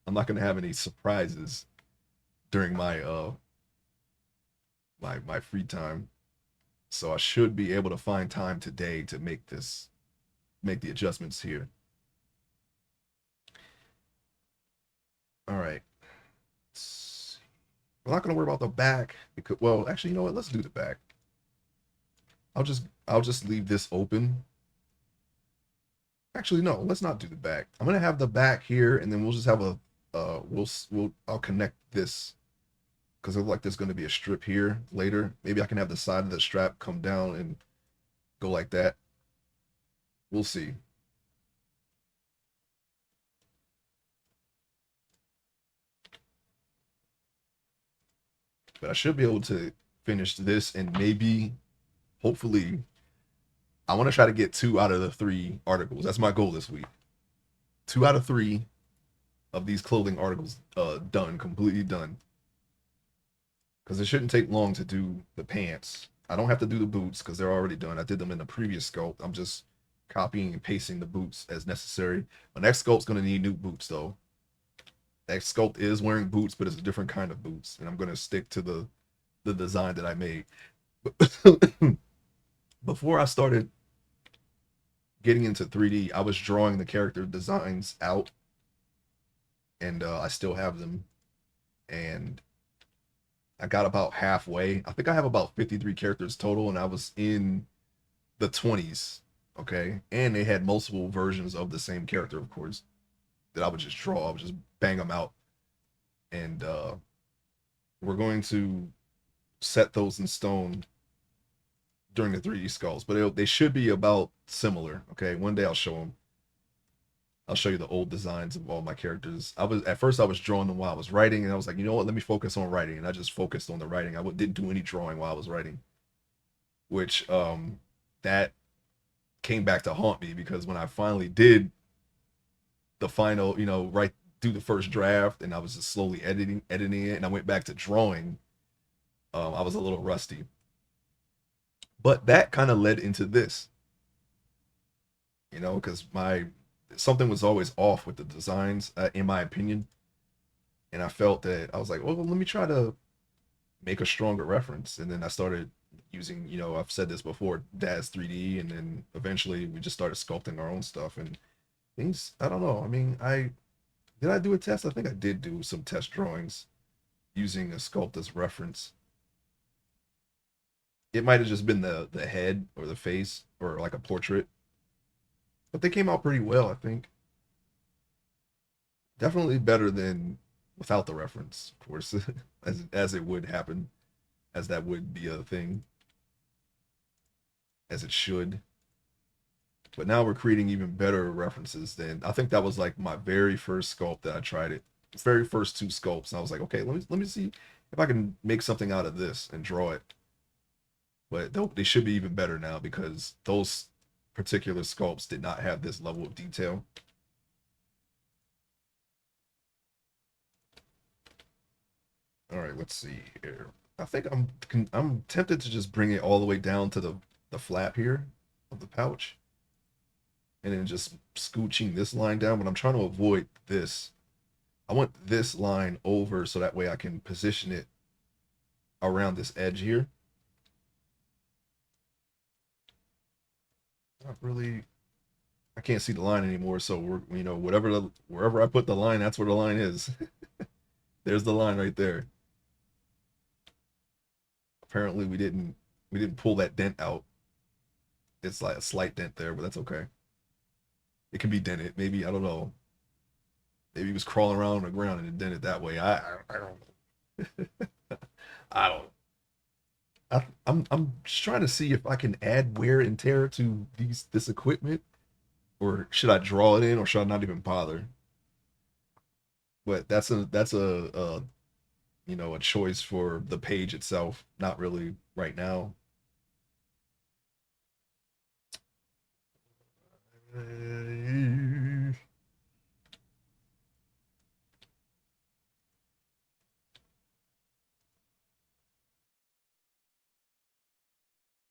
Speaker 1: I'm not gonna have any surprises during my free time. So I should be able to find time today to make the adjustments here. All right. I'm not gonna worry about the back because, well, actually, you know what? Let's do the back. I'll just leave this open. Actually, no, let's not do the back. I'm gonna have the back here, and then we'll just have a I'll connect this because it looks like there's gonna be a strip here later. Maybe I can have the side of the strap come down and go like that. We'll see. But I should be able to finish this and maybe, hopefully, I want to try to get 2 out of the 3 articles. That's my goal this week. 2 out of 3 of these clothing articles done, completely done. Because it shouldn't take long to do the pants. I don't have to do the boots because they're already done. I did them in the previous sculpt. I'm just copying and pasting the boots as necessary. My next sculpt's going to need new boots though. Next sculpt is wearing boots, but it's a different kind of boots. And I'm going to stick to the design that I made. Before I started getting into 3D, I was drawing the character designs out, and I still have them. And I got about halfway. I think I have about 53 characters total, and I was in the 20s. Okay, and they had multiple versions of the same character, of course, that I would just draw. I would just bang them out, and we're going to set those in stone during the 3D sculpts, but they should be about similar. Okay, one day I'll show them. I'll show you the old designs of all my characters. At first I was drawing them while I was writing, and I was like, you know what? Let me focus on writing, and I just focused on the writing. Didn't do any drawing while I was writing, which that came back to haunt me because when I finally did the final, do the first draft, and I was just slowly editing it, and I went back to drawing. I was a little rusty, but that kind of led into this, because something was always off with the designs, in my opinion, and I felt that I was like, well, let me try to make a stronger reference, and then I started using, I've said this before, Daz 3D, and then eventually we just started sculpting our own stuff, and things, I don't know. I mean, did I do a test? I think I did do some test drawings using a sculpt as reference. It might have just been the head or the face or like a portrait, but they came out pretty well, I think. Definitely better than without the reference, of course, as it would happen, as that would be a thing, as it should. But now we're creating even better references than I think that was like my very first sculpt that I tried it. Very first 2 sculpts, and I was like, okay, let me see if I can make something out of this and draw it. But they should be even better now because those particular sculpts did not have this level of detail. All right, let's see here. I think I'm tempted to just bring it all the way down to the flap here of the pouch, and then just scooching this line down, but I'm trying to avoid this. I want this line over so that way I can position it around this edge here. Not really, I can't see the line anymore, so wherever I put the line, that's where the line is. There's the line right there. Apparently we didn't We didn't pull that dent out. It's like a slight dent there, but that's okay. It can be dented. Maybe, I don't know. Maybe he was crawling around on the ground and it dented that way. I don't know. I don't. I'm just trying to see if I can add wear and tear to this equipment, or should I draw it in, or should I not even bother? But that's a you know, a choice for the page itself. Not really right now.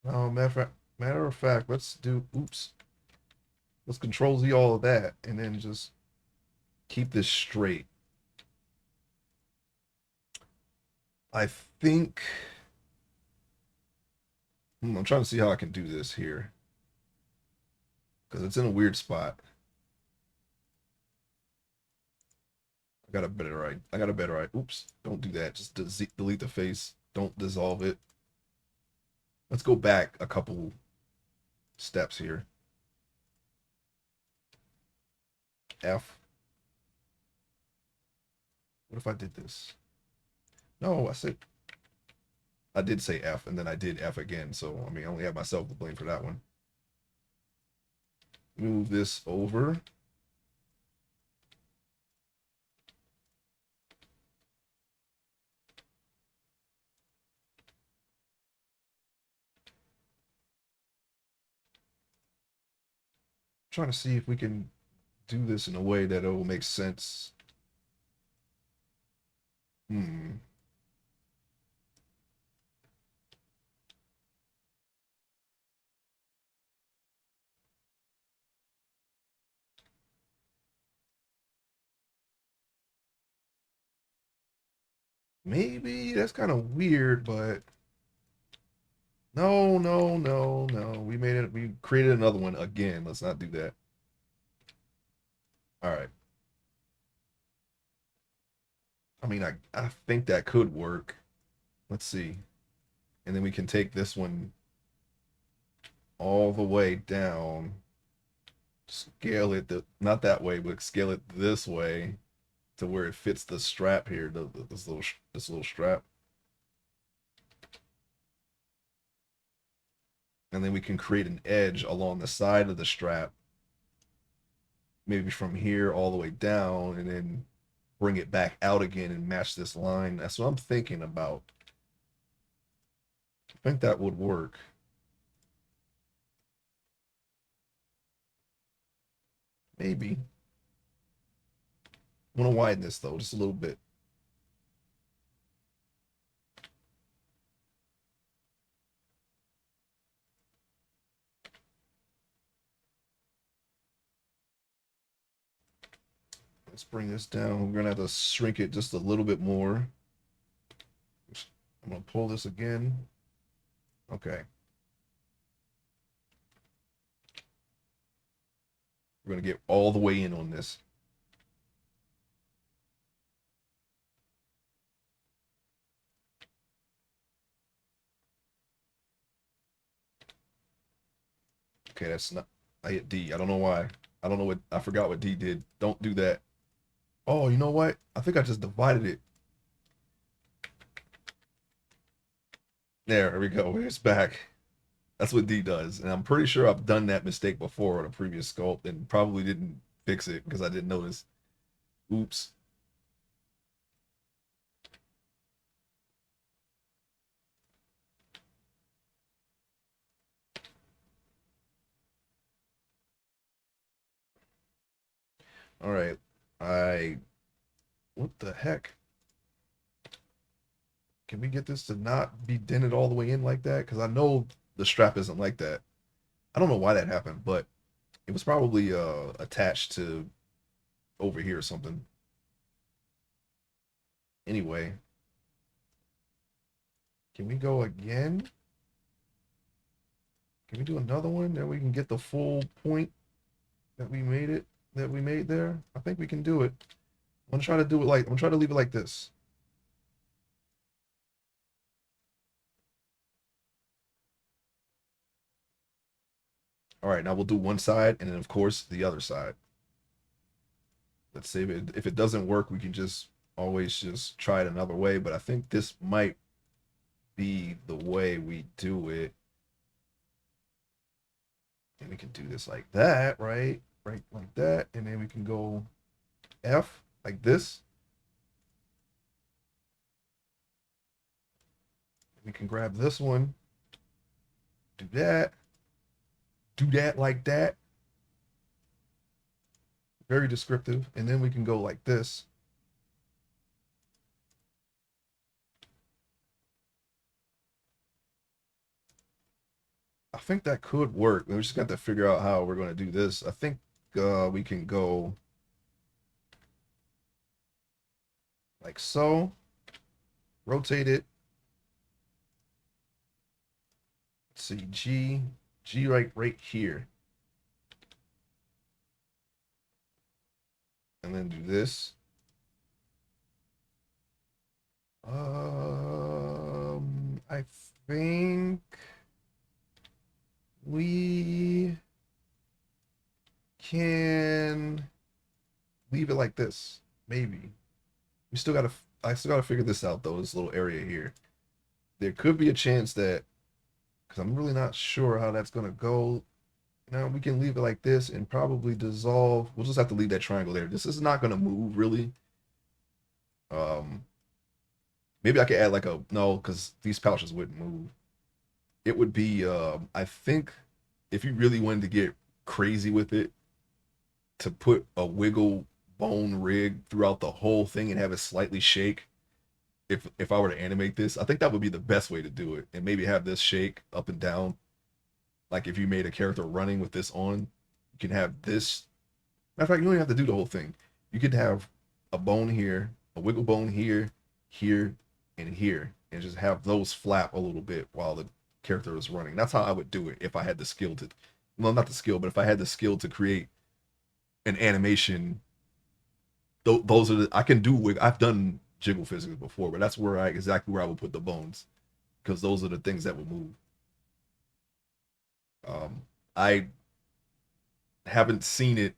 Speaker 1: Oh, matter of fact, let's do. Oops. Let's control Z all of that, and then just keep this straight. I think. I'm trying to see how I can do this here because it's in a weird spot. I got a better idea. Oops. Don't do that. Just delete the face. Don't dissolve it. Let's go back a couple steps here. F. What if I did this? No, I did say F, and then I did F again. So, I mean, I only have myself to blame for that one. Move this over. Trying to see if we can do this in a way that it will make sense. Hmm. Maybe that's kind of weird, but no, no, no, no. We made it. We created another one again. Let's not do that. All right. I mean, I think that could work. Let's see. And then we can take this one all the way down, scale it not that way, but scale it this way to where it fits the strap here, this little strap. And then we can create an edge along the side of the strap, maybe from here all the way down, and then bring it back out again and match this line. That's what I'm thinking about. I think that would work. Maybe. I want to widen this though, just a little bit. Let's bring this down. We're gonna have to shrink it just a little bit more. I'm gonna pull this again. Okay. We're gonna get all the way in on this. Okay, that's not. I hit D. I don't know why. I don't know what. I forgot what D did. Don't do that. Oh, you know what? I think I just divided it. There we go. It's back. That's what D does. And I'm pretty sure I've done that mistake before on a previous sculpt and probably didn't fix it because I didn't notice. Oops. All right. I. What the heck? Can we get this to not be dented all the way in like that? Because I know the strap isn't like that. I don't know why that happened, but it was probably attached to over here or something. Anyway, can we go again? Can we do another one that we can get the full point that we made there? I think we can do it. I'm gonna try to do it like I'm gonna try to leave it like this. All right, now we'll do one side and then of course the other side. Let's say if it doesn't work, we can just always just try it another way. But I think this might be the way we do it. And we can do this like that, right? Right like that. And then we can go F like this. We can grab this one, do that like that. Very descriptive. And then we can go like this. I think that could work. We just got to figure out how we're going to do this. I think we can go like so, rotate it. Let's see, G right here. And then do this. I think we can leave it like this. Maybe. I still gotta figure this out though, this little area here. There could be a chance that, because I'm really not sure how that's gonna go. Now we can leave it like this and probably dissolve. We'll just have to leave that triangle there. This is not gonna move really. Um, Maybe I could add like a no, because these pouches wouldn't move. It would be I think if you really wanted to get crazy with it, to put a wiggle bone rig throughout the whole thing and have it slightly shake. If I were to animate this, I think that would be the best way to do it. And maybe have this shake up and down. Like if you made a character running with this on, you can have this. Matter of fact, you don't even have to do the whole thing. You could have a bone here, a wiggle bone here, here, and here, and just have those flap a little bit while the character is running. That's how I would do it if I had the skill to, well, not the skill, but if I had the skill to create an animation. Those are the, I can do wig. I've done jiggle physics before, but that's where I exactly where I would put the bones, because those are the things that would move. I haven't seen it.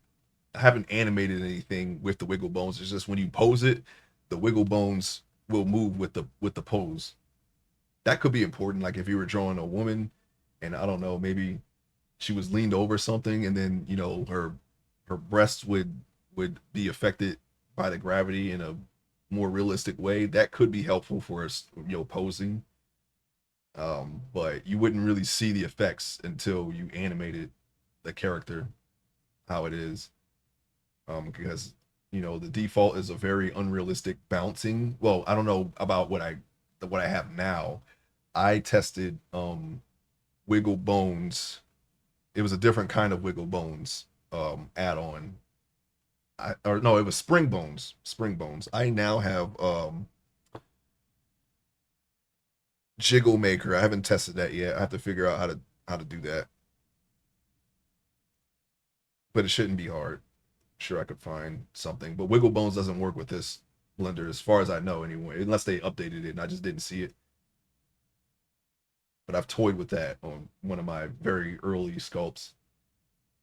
Speaker 1: I haven't animated anything with the wiggle bones. It's just when you pose it, the wiggle bones will move with the pose. That could be important. Like if you were drawing a woman, and I don't know, maybe she was leaned over something, and then her breasts would be affected by the gravity in a more realistic way. That could be helpful for us, posing. But you wouldn't really see the effects until you animated the character how it is. Because the default is a very unrealistic bouncing. Well, I don't know about what I have now. I tested Wiggle Bones. It was a different kind of Wiggle Bones add-on. Or no, it was Spring Bones. Spring Bones. I now have Jiggle Maker. I haven't tested that yet. I have to figure out how to do that. But it shouldn't be hard. Sure, I could find something. But Wiggle Bones doesn't work with this blender, as far as I know, anyway. Unless they updated it and I just didn't see it. But I've toyed with that on one of my very early sculpts.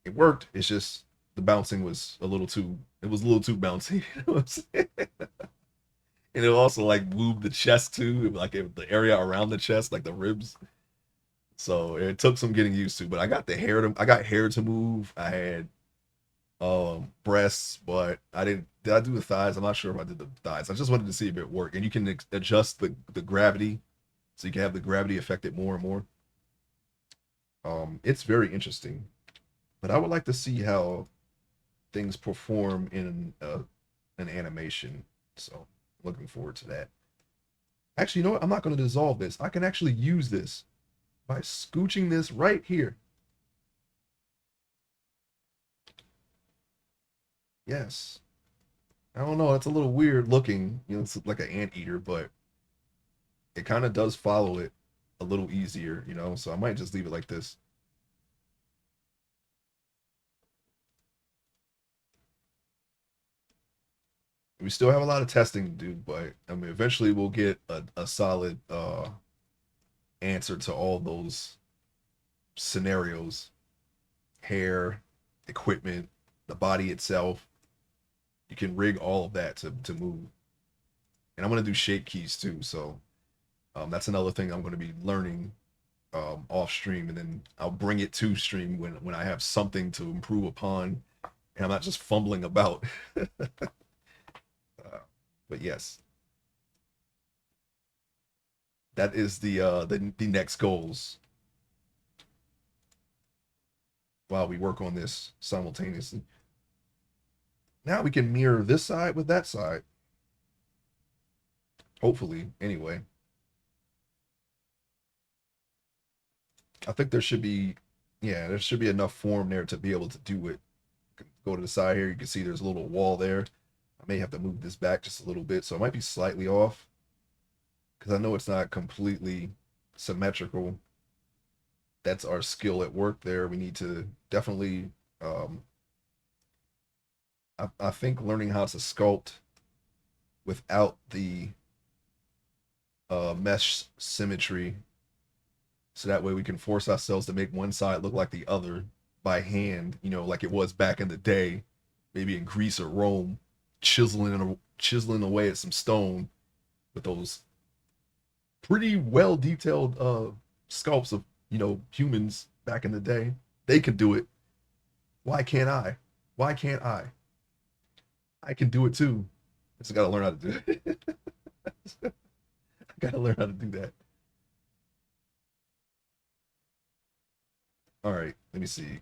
Speaker 1: It worked. It's just the bouncing was a little too. It was a little too bouncy. You know what I'm saying? And it also like moved the chest too, like the area around the chest, like the ribs. So it took some getting used to. But I got hair to move. I had breasts, but I didn't. Did I do the thighs? I'm not sure if I did the thighs. I just wanted to see if it worked. And you can adjust the gravity, so you can have the gravity affected more and more. It's very interesting, but I would like to see how things perform in an animation. So looking forward to that. Actually, you know what? I'm not going to dissolve this. I can actually use this by scooching this right here. Yes. I don't know. It's a little weird looking. It's like an anteater, but it kind of does follow it a little easier. So I might just leave it like this. We still have a lot of testing to do, but I mean, eventually we'll get a solid answer to all those scenarios. hair, equipment, the body itself. You can rig all of that to move. And I'm gonna do shape keys too, so that's another thing I'm gonna be learning off stream, and then I'll bring it to stream when I have something to improve upon, and I'm not just fumbling about. But yes, that is the next goals while we work on this simultaneously. Now we can mirror this side with that side. Hopefully, anyway. I think there should be, yeah, there should be enough form there to be able to do it. Go to the side here. You can see there's a little wall there. I may have to move this back just a little bit, so it might be slightly off because I know it's not completely symmetrical. That's our skill at work there. We need to definitely, I think learning how to sculpt without the mesh symmetry, so that way we can force ourselves to make one side look like the other by hand, you know, like it was back in the day, maybe in Greece or Rome, chiseling away at some stone with those pretty well detailed sculpts of, you know, humans back in the day. They could do it. Why can't I? Why can't I? I can do it too. I just gotta learn how to do it. I gotta learn how to do that. All right, let me see.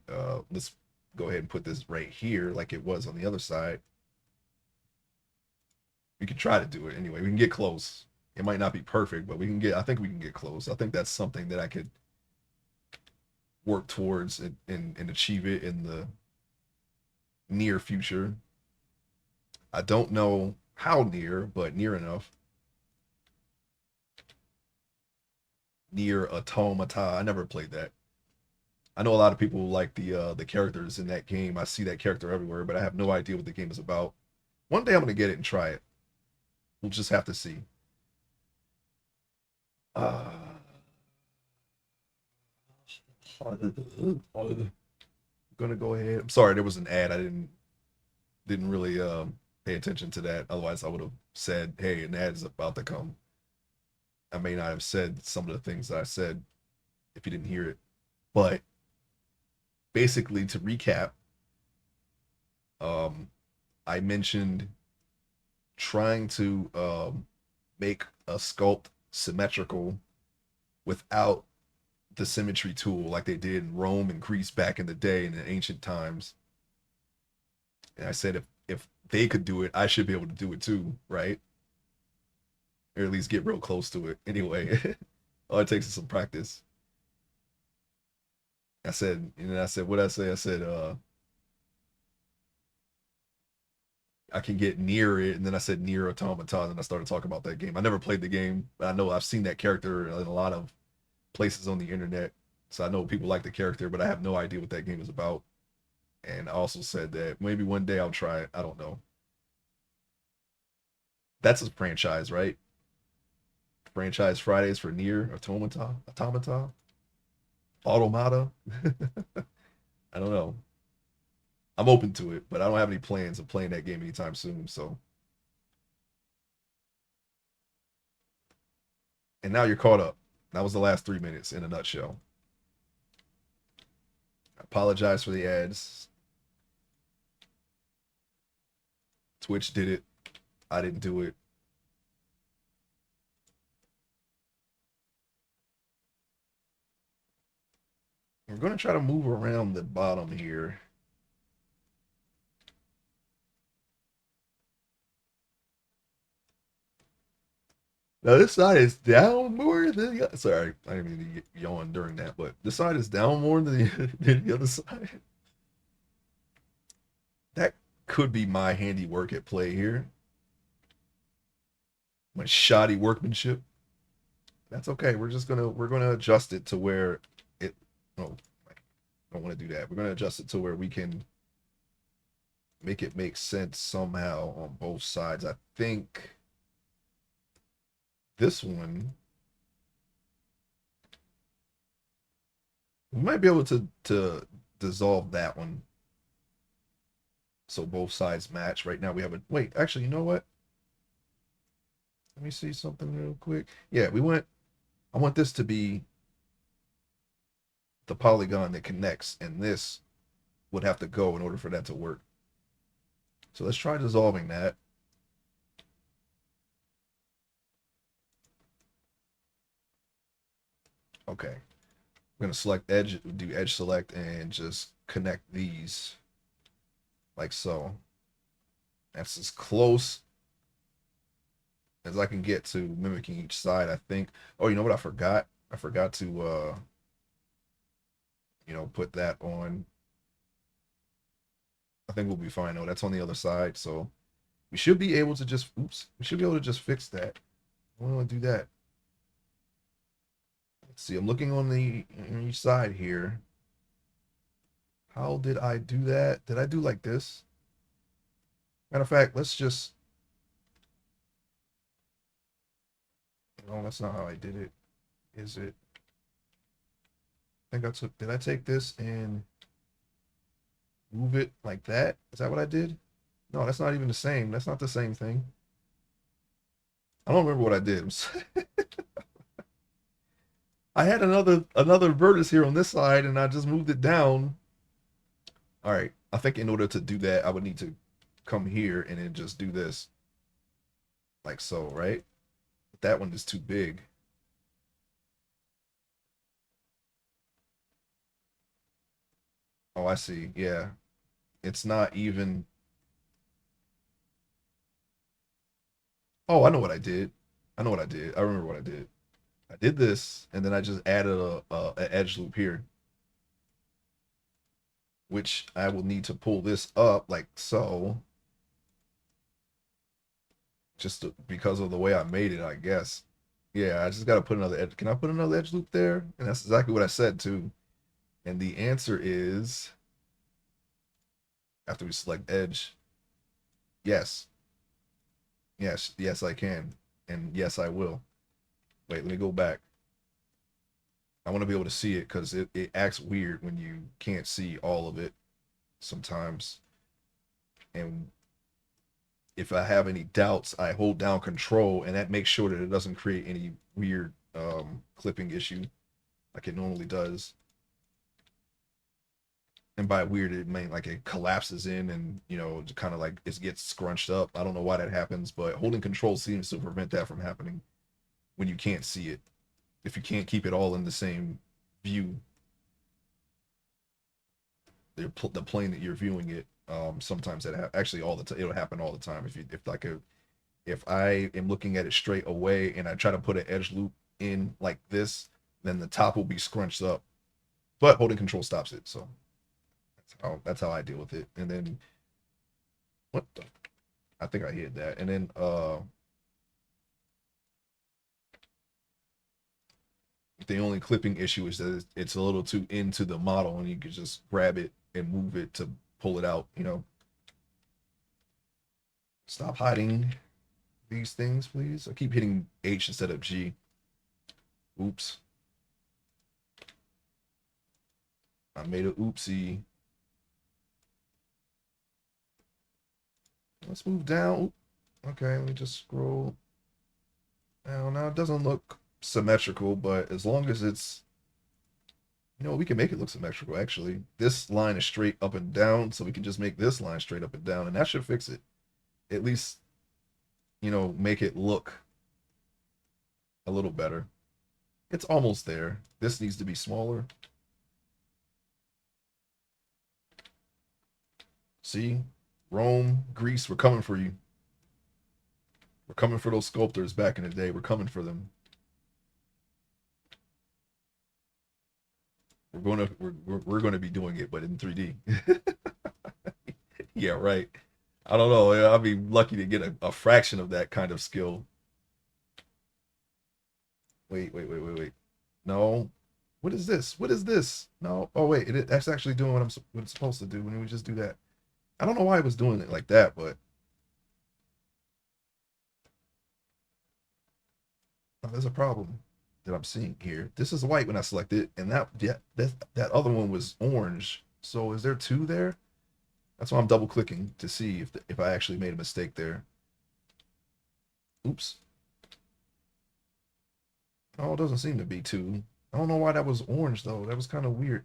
Speaker 1: Let's go ahead and put this right here like it was on the other side. We can try to do it anyway. We can get close. It might not be perfect, but we can get, I think we can get close. I think that's something that I could work towards and achieve it in the near future. I don't know how near, but near enough. Near Automata. I never played that. I know a lot of people like the characters in that game. I see that character everywhere, but I have no idea what the game is about. One day I'm gonna get it and try it. We'll just have to see. Uh, I'm gonna go ahead. I'm sorry, there was an ad. I didn't really pay attention to that. Otherwise, I would have said, "Hey, an ad is about to come." I may not have said some of the things that I said if you didn't hear it, but basically, to recap, um, I mentioned trying to make a sculpt symmetrical without the symmetry tool like they did in Rome and Greece back in the day in the ancient times. And I said if they could do it, I should be able to do it too, right? Or at least get real close to it. Anyway, all it takes is some practice. I said, and then I said, what I say? I said, I can get near it, and then I said near Automaton, and I started talking about that game. I never played the game, but I know I've seen that character in a lot of places on the internet, so I know people like the character, but I have no idea what that game is about. And I also said that maybe one day I'll try it. I don't know. That's a franchise, right? Franchise Fridays for Near Automata. I don't know. I'm open to it, but I don't have any plans of playing that game anytime soon. So, and now you're caught up. That was the last 3 minutes in a nutshell. I apologize for the ads. Twitch did it. I didn't do it. We're going to try to move around the bottom here. Now this side is down more than the other. Sorry, I didn't mean to yawn during that, but this side is down more than than the other side. That could be my handiwork at play here. My shoddy workmanship. That's okay. We're gonna adjust it to where it. Oh, I don't want to do that. We're gonna adjust it to where we can make it make sense somehow on both sides. I think this one we might be able to dissolve that one so both sides match. Right now we have a, wait, actually, you know what? Let me see something real quick. Yeah, I want this to be the polygon that connects, and this would have to go in order for that to work. So let's try dissolving that. Okay. I'm going to select edge, do edge select, and just connect these like so. That's as close as I can get to mimicking each side, I think. Oh, you know what I forgot? I forgot to put that on. I think we'll be fine though. That's on the other side, so we should be able to just we should be able to just fix that. I want to do that. Let's see, I'm looking on each side here. How did I do that? Did I do like this? Matter of fact, let's just, no, that's not how I did it. Is it? I think I took, did I take this and move it like that? Is that what I did? No, that's not even the same. That's not the same thing. I don't remember what I did. I had another vertex here on this side and I just moved it down. All right. I think in order to do that, I would need to come here and then just do this. Like so, right? That one is too big. Oh, I see. Yeah. It's not even. Oh, I know what I did. I know what I did. I remember what I did. I did this, and then I just added an edge loop here, which I will need to pull this up like so, just because of the way I made it, I guess. Yeah, I just got to put another edge. Can I put another edge loop there? And that's exactly what I said too. And the answer is, after we select edge, yes. Yes, yes, I can. And yes, I will. Wait, let me go back. I want to be able to see it because it acts weird when you can't see all of it sometimes. And if I have any doubts, I hold down control and that makes sure that it doesn't create any weird clipping issue like it normally does. And by weird, it may like it collapses in and kind of like it gets scrunched up. I don't know why that happens, but holding control seems to prevent that from happening when you can't see it. If you can't keep it all in the same view, the plane that you're viewing it, sometimes actually all the time it'll happen all the time. If I am looking at it straight away and I try to put an edge loop in like this, then the top will be scrunched up, but holding control stops it. So that's how I deal with it. And then what the, I think I hit that. And then the only clipping issue is that it's a little too into the model and you could just grab it and move it to pull it out. Stop hiding these things, please. I keep hitting H instead of G. Oops. I made a oopsie. Let's move down. Okay, let me just scroll. Now it doesn't look symmetrical, but as long as it's, we can make it look symmetrical, actually. This line is straight up and down, so we can just make this line straight up and down, and that should fix it. At least, make it look a little better. It's almost there. This needs to be smaller. See? Rome, Greece, we're coming for you. We're coming for those sculptors back in the day. We're coming for them. We're going to be doing it, but in 3D. Yeah, right. I don't know. I'll be lucky to get a fraction of that kind of skill. Wait. No. What is this? What is this? No. Oh wait, that's actually doing what it's supposed to do when we just do that. I don't know why it was doing it like that, but there's a problem that I'm seeing here. This is white when I select it, and that other one was orange So is there two there? That's why I'm double clicking to see if I actually made a mistake there. Oops. Oh, it doesn't seem to be two. I don't know why that was orange though. That was kind of weird.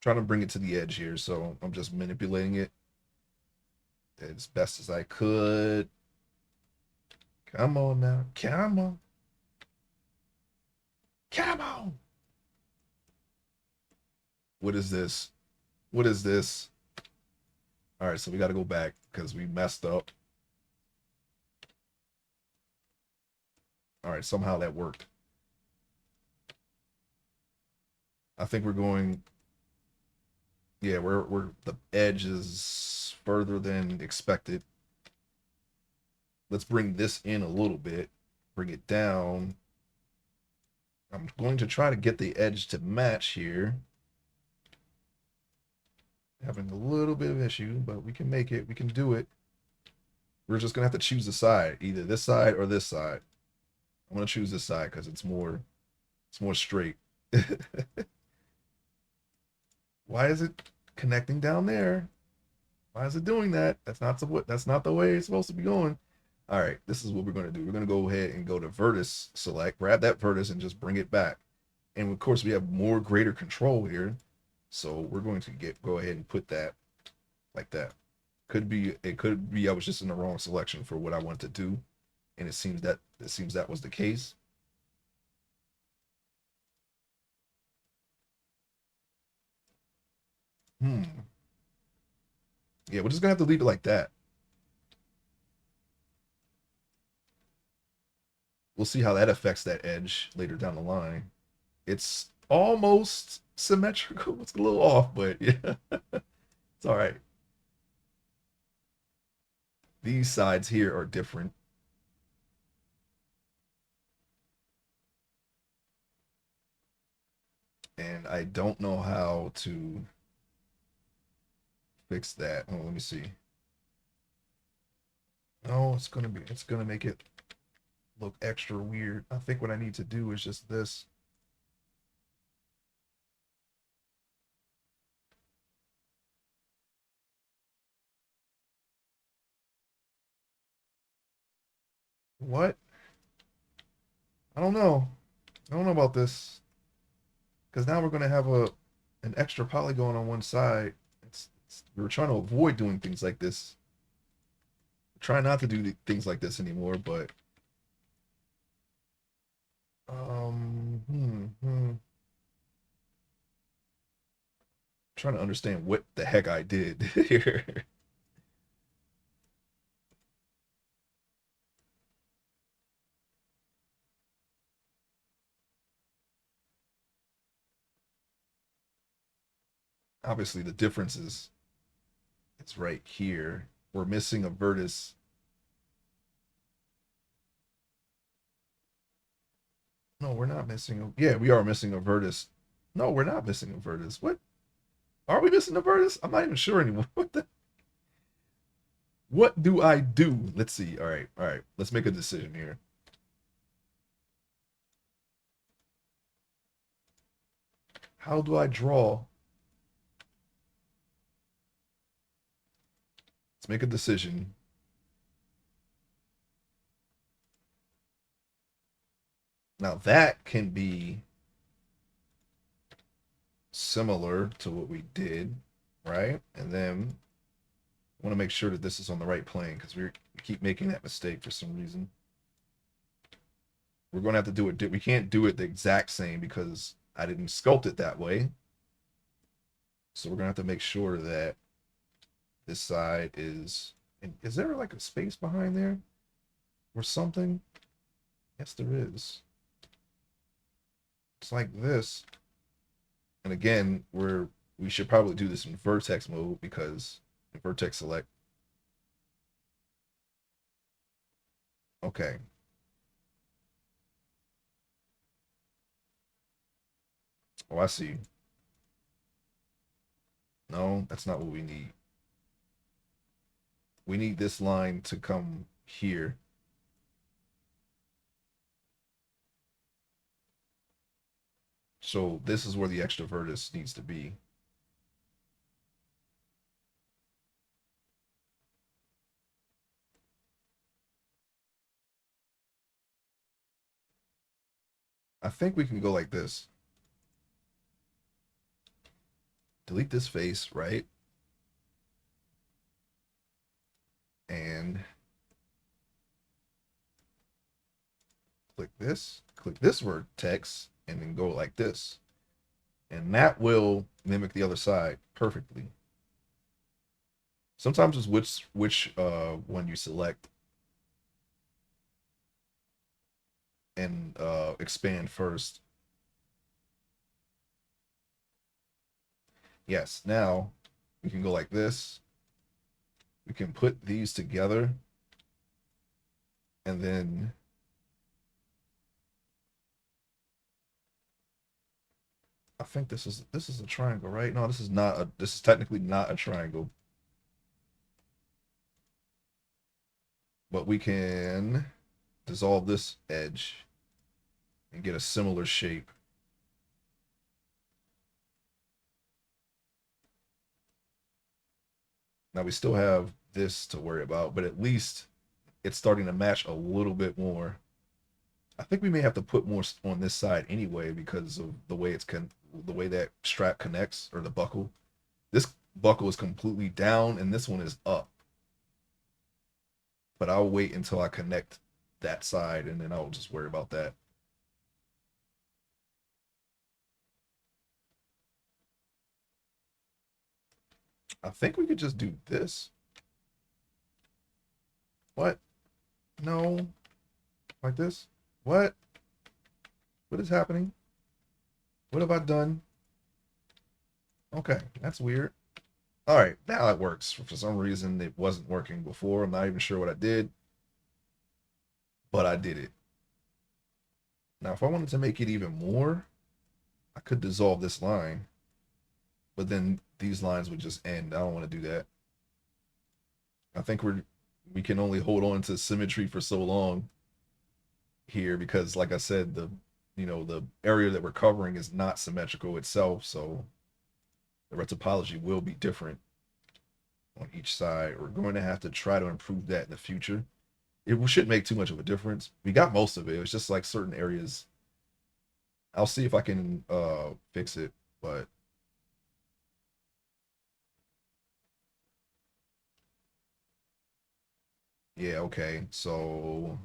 Speaker 1: Trying to bring it to the edge here, so I'm just manipulating it as best as I could. Come on now. Come on. Come on. What is this? What is this? All right, so we got to go back because we messed up. All right, somehow that worked. I think we're going. Yeah, we're the edge is further than expected. Let's bring this in a little bit. Bring it down. I'm going to try to get the edge to match here. Having a little bit of issue, but we can make it. We can do it. We're just gonna have to choose a side, either this side or this side. I'm gonna choose this side because it's more straight. Why is it connecting down there? Why is it doing that? That's not the way it's supposed to be going. All right, this is what we're gonna do. We're gonna go ahead and go to vertex select, grab that vertex and just bring it back. And of course we have more greater control here. So we're going to go ahead and put that like that. Could be I was just in the wrong selection for what I want to do. And it seems that was the case. Hmm. Yeah, we're just gonna have to leave it like that. We'll see how that affects that edge later down the line. It's almost symmetrical. It's a little off, but yeah, it's all right. These sides here are different. And I don't know how to fix that. Oh, let me see. Oh, it's gonna make it look extra weird. I think what I need to do is just this. What? I don't know. I don't know about this. Because now we're gonna have an extra polygon on one side. We were trying to avoid doing things like this. Try not to do things like this anymore, but trying to understand what the heck I did here. Obviously, the difference is it's right here. We're missing a vertex. No, we're not missing a. Yeah, we are missing a vertex. No, we're not missing a vertex. What? Are we missing a vertex? I'm not even sure anymore. What do I do? Let's see. All right, all right. Let's make a decision here. How do I draw? Let's make a decision. Now that can be similar to what we did, right? And then I want to make sure that this is on the right plane because we keep making that mistake for some reason. We're going to have to do it. We can't do it the exact same because I didn't sculpt it that way. So we're going to have to make sure that this side is. And is there like a space behind there or something? Yes, there is. It's like this. And again, we should probably do this in vertex mode because vertex select. Okay. Oh, I see. No, that's not what we need. We need this line to come here. So this is where the extra vertex needs to be. I think we can go like this. Delete this face, right? And click this vertex, and then go like this. And that will mimic the other side perfectly. Sometimes it's which one you select and expand first. Yes, now we can go like this. We can put these together, and then I think this is a triangle, right? No, this is technically not a triangle. But we can dissolve this edge and get a similar shape. Now we still have this to worry about, but at least it's starting to match a little bit more. I think we may have to put more on this side anyway because of the way the way that strap connects, or the buckle. This buckle is completely down and this one is up. But I'll wait until I connect that side and then I'll just worry about that. I think we could just do this. What? No. Like this? What? What is happening? What have I done? Okay, that's weird. All right, now it works. For some reason, it wasn't working before. I'm not even sure what I did, but I did it. Now, if I wanted to make it even more, I could dissolve this line, but then these lines would just end. I don't want to do that. I think we can only hold on to symmetry for so long here because, like I said, the area that we're covering is not symmetrical itself, so the retopology will be different on each side. We're going to have to try to improve that in the future. It shouldn't make too much of a difference. We got most of it. It's just like certain areas. I'll see if I can fix it, but yeah, okay. So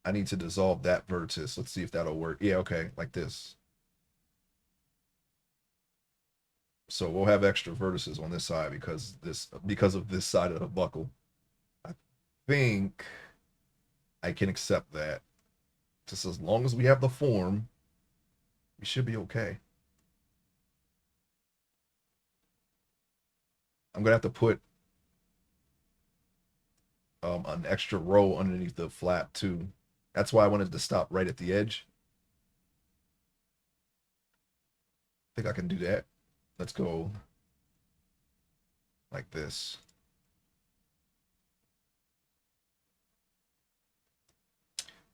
Speaker 1: I need to dissolve that vertex. Let's see if that'll work. Yeah, okay, like this. So we'll have extra vertices on this side because of this side of the buckle. I think I can accept that. Just as long as we have the form, we should be okay. I'm gonna have to put an extra row underneath the flap too. That's why I wanted to stop right at the edge. I think I can do that. Let's go like this.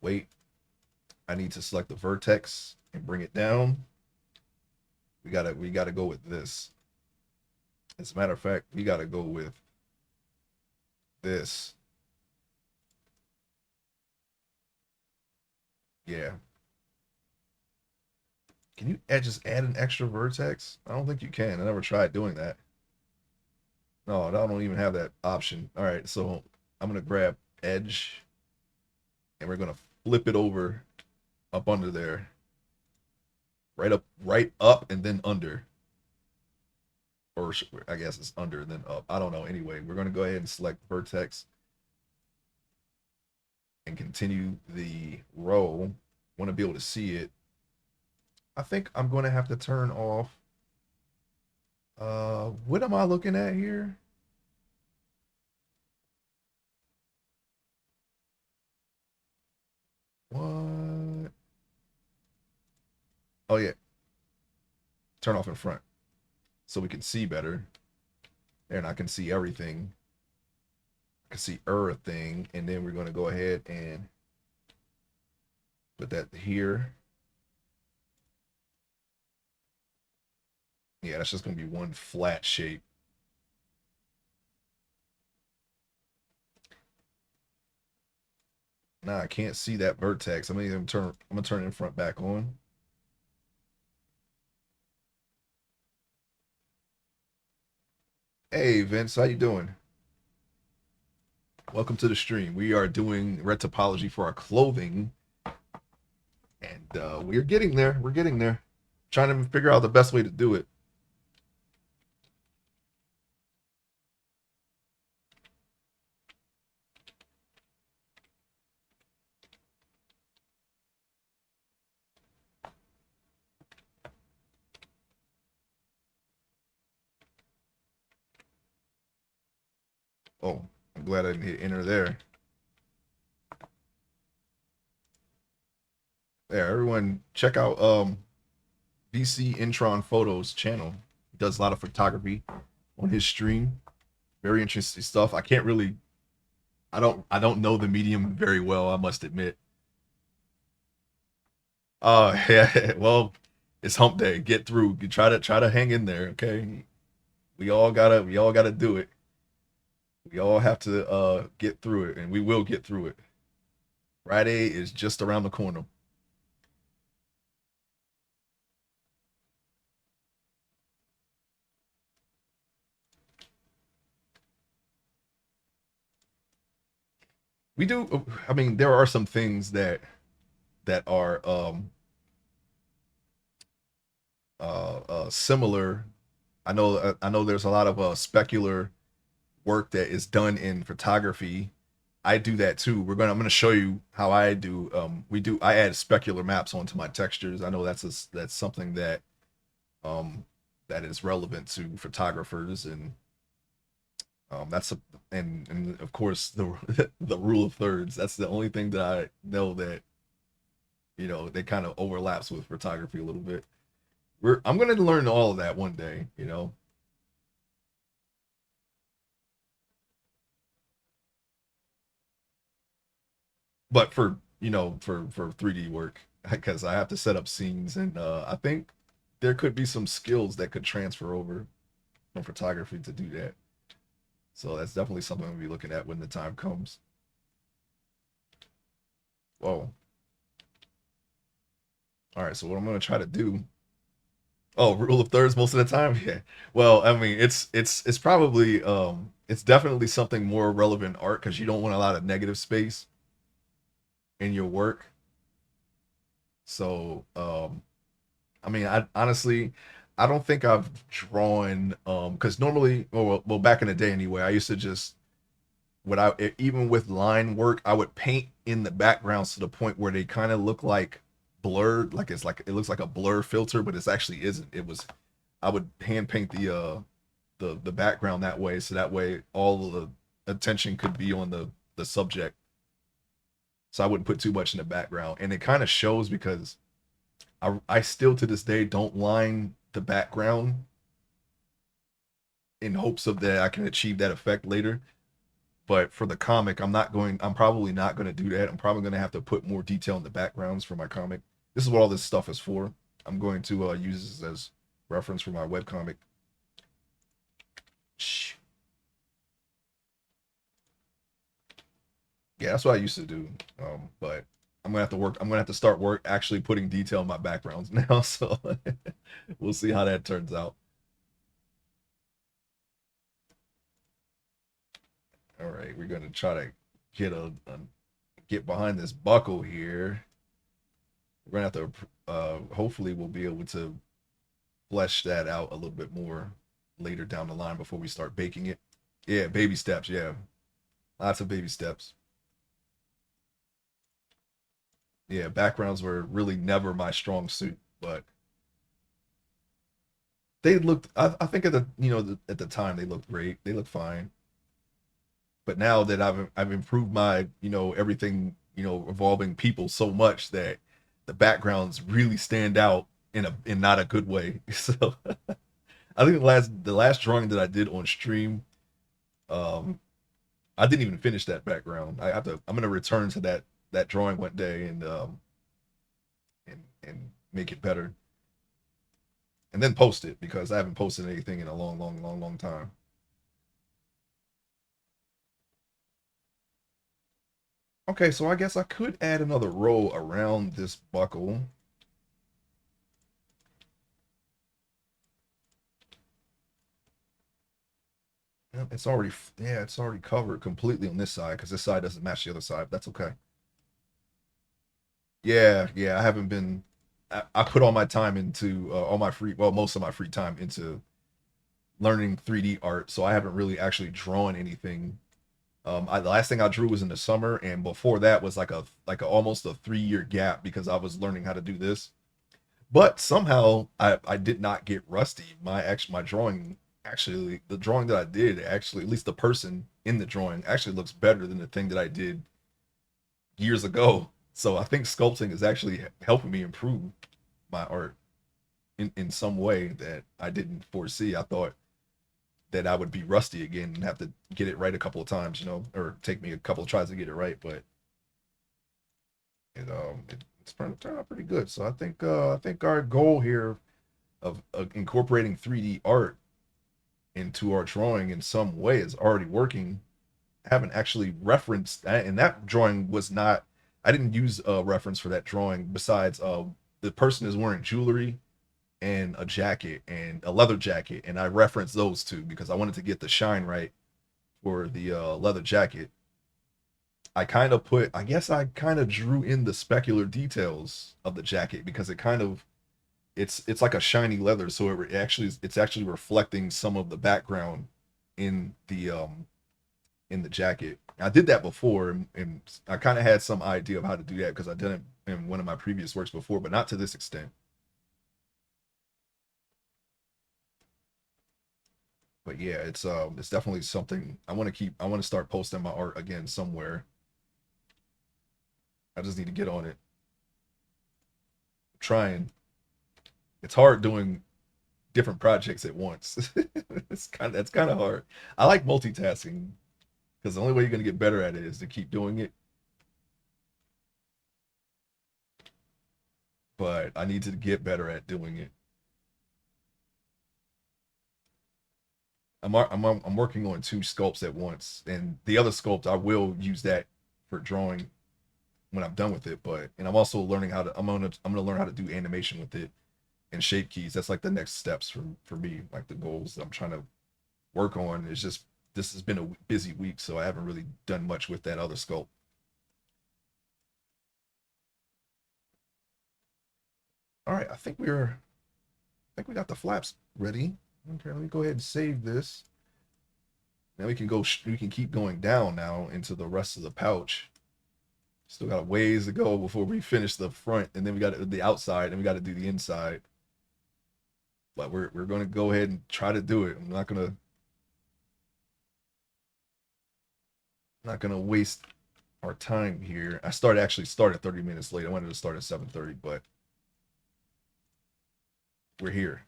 Speaker 1: Wait, I need to select the vertex and bring it down. We gotta go with this. As a matter of fact, we gotta go with this. Yeah. Can you just add an extra vertex? I don't think you can. I never tried doing that. No, I don't even have that option. All right, so I'm gonna grab edge and we're gonna flip it over up under there. Right up, and then under. Or I guess it's under and then up. I don't know. Anyway, we're gonna go ahead and select vertex and continue the row. Want to be able to see it. I think I'm going to have to turn off. What am I looking at here? What? Oh yeah, turn off in front so we can see better, and I can see everything. I can see thing, and then we're going to go ahead and put that here. Yeah, that's just going to be one flat shape. Now I can't see that vertex. I'm gonna turn in front back on. Hey Vince, how you doing? Welcome to the stream. We are doing red topology for our clothing, and we're getting there. We're getting there. Trying to figure out the best way to do it. Oh, I'm glad I didn't hit enter there. There, everyone, check out VC Intron Photos channel. He does a lot of photography on his stream. Very interesting stuff. I can't really, I don't know the medium very well. I must admit. Yeah. Well, it's hump day. Get through. You try to hang in there. Okay. We all gotta do it. We all have to get through it, and we will get through it. Friday is just around the corner. We do. I mean, there are some things that are similar. I know there's a lot of specular work that is done in photography. I do that too. I'm gonna show you how I do. I add specular maps onto my textures. I know that's something um that is relevant to photographers, and that's a and of course the the rule of thirds. That's the only thing that I know that they kind of overlaps with photography a little bit. I'm gonna learn all of that one day. But for 3D work, because I have to set up scenes, and I think there could be some skills that could transfer over from photography to do that. So that's definitely something we'll be looking at when the time comes. Whoa. All right, so what I'm gonna try to do. Oh, rule of thirds most of the time. Yeah. Well, I mean, it's probably it's definitely something more relevant art because you don't want a lot of negative space in your work. So I mean, I honestly, I don't think I've drawn because normally, well, back in the day anyway, I used to just even with line work, I would paint in the backgrounds to the point where they kind of look like blurred, like it looks like a blur filter, but it's actually isn't. I would hand paint the background that way, so that way all of the attention could be on the subject. So I wouldn't put too much in the background, and it kind of shows because I still to this day don't line the background in hopes of that I can achieve that effect later. But for the comic, I'm probably not going to do that. I'm probably going to have to put more detail in the backgrounds for my comic. This is what all this stuff is for. I'm going to use this as reference for my webcomic. Yeah, that's what I used to do. But I'm gonna have to start work actually putting detail in my backgrounds now. So we'll see how that turns out. All right, we're gonna try to get behind this buckle here. We're gonna have to hopefully we'll be able to flesh that out a little bit more later down the line before we start baking it. Yeah, baby steps. Yeah, lots of baby steps. Yeah, backgrounds were really never my strong suit, but they looked. I think at the time they looked great. They looked fine. But now that I've improved my everything involving people so much that the backgrounds really stand out in not a good way. So I think the last drawing that I did on stream, um, I didn't even finish that background. I'm gonna return to that drawing one day and make it better, and then post it because I haven't posted anything in a long time. Okay, so I guess I could add another row around this buckle. It's already, yeah, it's already covered completely on this side because this side doesn't match the other side. That's okay. Yeah, yeah, I haven't been. I put all my time into all my free, well, most of my free time into learning 3D art, so I haven't really actually drawn anything. The last thing I drew was in the summer, and before that was almost a 3 year gap because I was learning how to do this. But somehow I did not get rusty. My drawing, actually, the drawing that I did, actually, at least the person in the drawing actually looks better than the thing that I did years ago. So I think sculpting is actually helping me improve my art in some way that I didn't foresee. I thought that I would be rusty again and have to get it right a couple of times, or take me a couple of tries to get it right. But it's turned out pretty good. So I think our goal here of incorporating 3D art into our drawing in some way is already working. I haven't actually referenced that, and that drawing was not. I didn't use a reference for that drawing besides the person is wearing jewelry and a jacket and a leather jacket, and I referenced those two because I wanted to get the shine right for the leather jacket. I guess I kind of drew in the specular details of the jacket because it kind of it's like a shiny leather, so it's actually reflecting some of the background in the jacket. I did that before, and I kind of had some idea of how to do that because I did it in one of my previous works before, but not to this extent. But yeah, it's definitely something I want to keep. I want to start posting my art again somewhere. I just need to get on it. I'm trying. It's hard doing different projects at once. That's kind of hard. I like multitasking because the only way you're gonna get better at it is to keep doing it. But I need to get better at doing it. I'm working on two sculpts at once, and the other sculpt I will use that for drawing when I'm done with it. But and I'm also learning how to I'm gonna learn how to do animation with it and shape keys. That's like the next steps for me, like the goals that I'm trying to work on. It's just this has been a busy week, so I haven't really done much with that other sculpt. All right, I think we got the flaps ready. Okay, let me go ahead and save this. Now we can keep going down now into the rest of the pouch. Still got a ways to go before we finish the front, and then we got the outside, and we got to do the inside. But we're gonna go ahead and try to do it. I'm not gonna waste our time here. Actually started 30 minutes late. I wanted to start at 7:30, but we're here.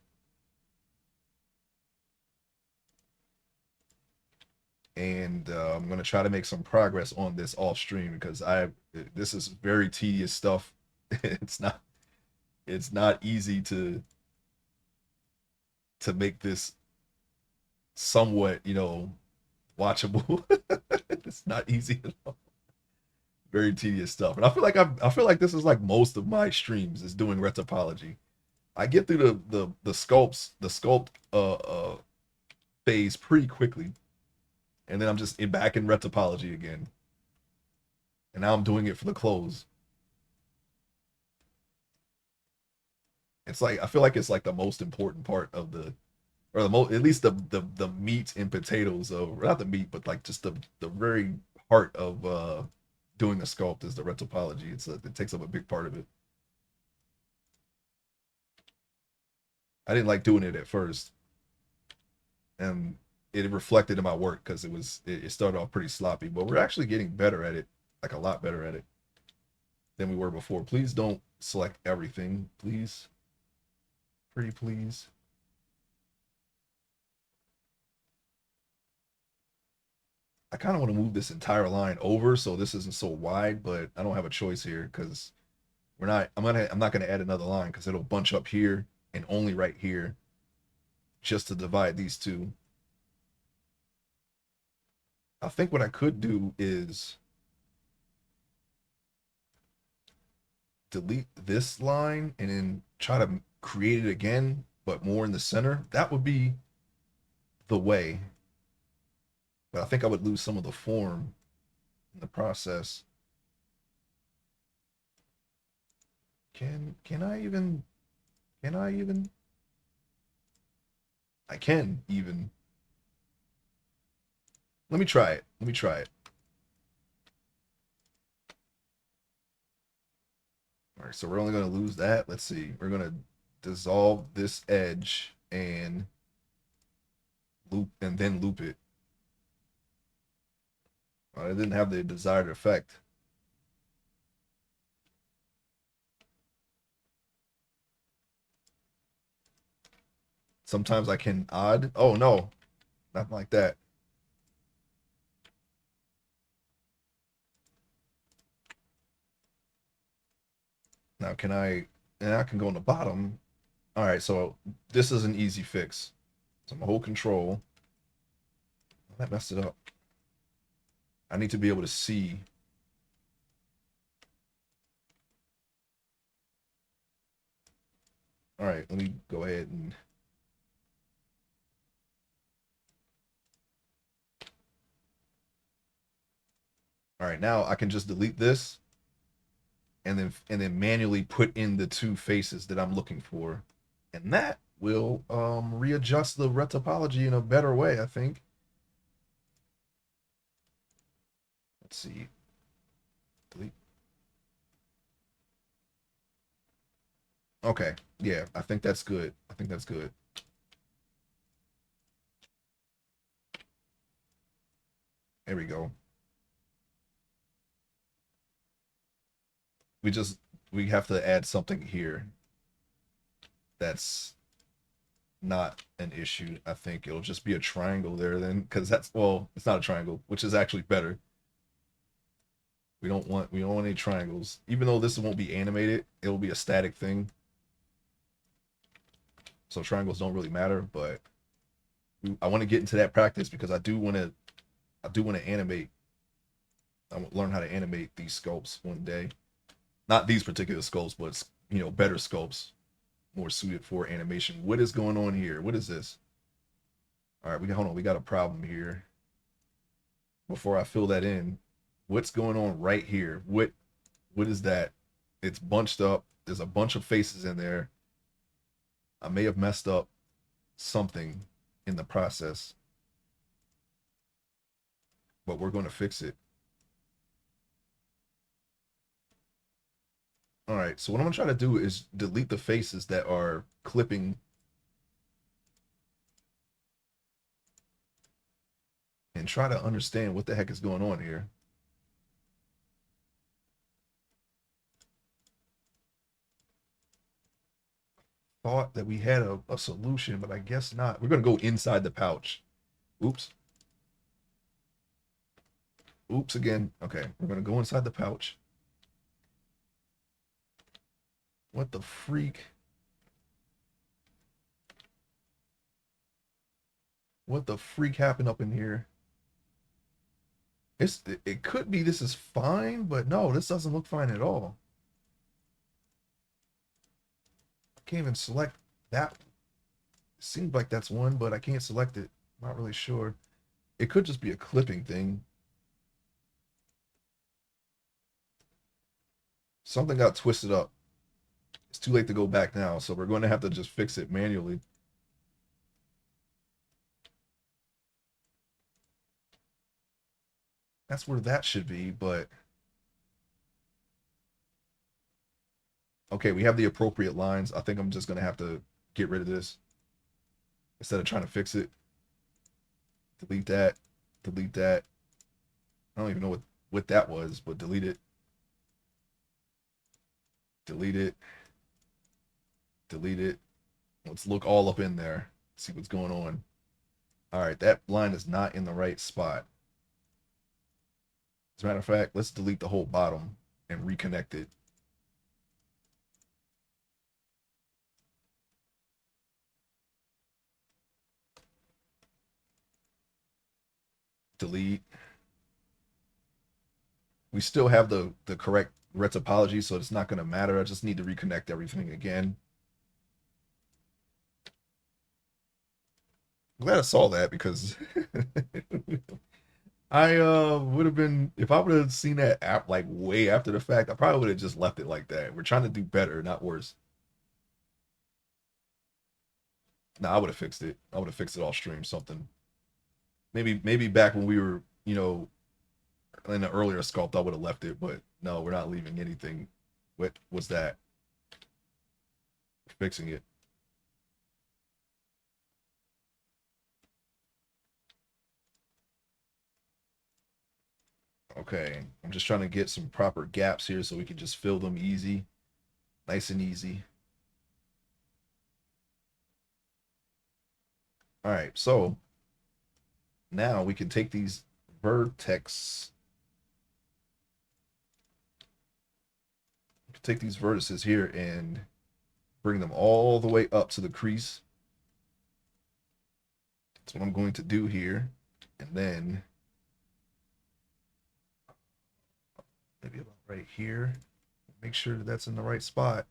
Speaker 1: And I'm gonna try to make some progress on this off stream because I this is very tedious stuff. it's not it's not easy to make this somewhat watchable. It's not easy at all. Very tedious stuff, and I feel like this is like most of my streams is doing retopology. I get through the sculpt phase pretty quickly, and then I'm just back in retopology again, and now I'm doing it for the clothes. It's like I feel like it's like the most important part of or the most, at least the meat and potatoes of, or not the meat, but like just the very heart of doing a sculpt is the retopology. It takes up a big part of it. I didn't like doing it at first, and it reflected in my work because it started off pretty sloppy, but we're actually getting better at it, like a lot better at it than we were before. Please don't select everything, please, pretty please. I kind of want to move this entire line over so this isn't so wide, but I don't have a choice here because I'm not gonna add another line because it'll bunch up here and only right here just to divide these two. I think what I could do is delete this line and then try to create it again, but more in the center. That would be the way. But I think I would lose some of the form in the process. Can I even can I even I can even let me try it. Let me try it. All right, so we're only going to lose that. Let's see. We're going to dissolve this edge and loop and then loop it. It didn't have the desired effect. Sometimes I can odd. Oh no, nothing like that. Now can I, and I can go on the bottom. All right, so this is an easy fix. So I'm gonna hold control. That messed it up. I need to be able to see. All right, let me go ahead and all right, now I can just delete this and then manually put in the two faces that I'm looking for. And that will readjust the retopology in a better way, I think. Let's see. Delete. Okay. Yeah, I think that's good. I think that's good. There we go. We just we have to add something here that's not an issue. I think it'll just be a triangle there then, because that's well, it's not a triangle, which is actually better. We don't want any triangles. Even though this won't be animated, it'll be a static thing. So triangles don't really matter, but I want to get into that practice because I do want to animate. I want to learn how to animate these sculpts one day. Not these particular sculpts, but better sculpts, more suited for animation. What is going on here? What is this? All right, hold on. We got a problem here. Before I fill that in, what's going on right here? What is that? It's bunched up. There's a bunch of faces in there. I may have messed up something in the process, but we're going to fix it. All right, so what I'm gonna try to do is delete the faces that are clipping and try to understand what the heck is going on here. Thought that we had a solution, but I guess not. We're gonna go inside the pouch. Oops. Oops again. Okay, we're gonna go inside the pouch. What the freak? What the freak happened up in here? It could be this is fine, but no, this doesn't look fine at all. I can't even select that. It seems like that's one, but I can't select it. Not really sure. It could just be a clipping thing. Something got twisted up. It's too late to go back now, so we're going to have to just fix it manually. That's where that should be, but okay, we have the appropriate lines. I think I'm just going to have to get rid of this instead of trying to fix it. Delete that. Delete that. I don't even know what that was, but delete it. Delete it. Delete it. Let's look all up in there. See what's going on. All right, that line is not in the right spot. As a matter of fact, let's delete the whole bottom and reconnect it. Delete. We still have the correct retopology, so it's not going to matter. I just need to reconnect everything again. I'm glad I saw that because I would have been, if I would have seen that app like way after the fact, I probably would have just left it like that. We're trying to do better, not worse. No, I would have fixed it. I would have fixed it off stream, something. Maybe back when we were, in the earlier sculpt, I would have left it, but no, we're not leaving anything. What was that? Fixing it. Okay, I'm just trying to get some proper gaps here so we can just fill them easy, nice and easy. All right, so now we can take these vertex, take these vertices here and bring them all the way up to the crease. That's what I'm going to do here. And then maybe about right here. Make sure that's in the right spot.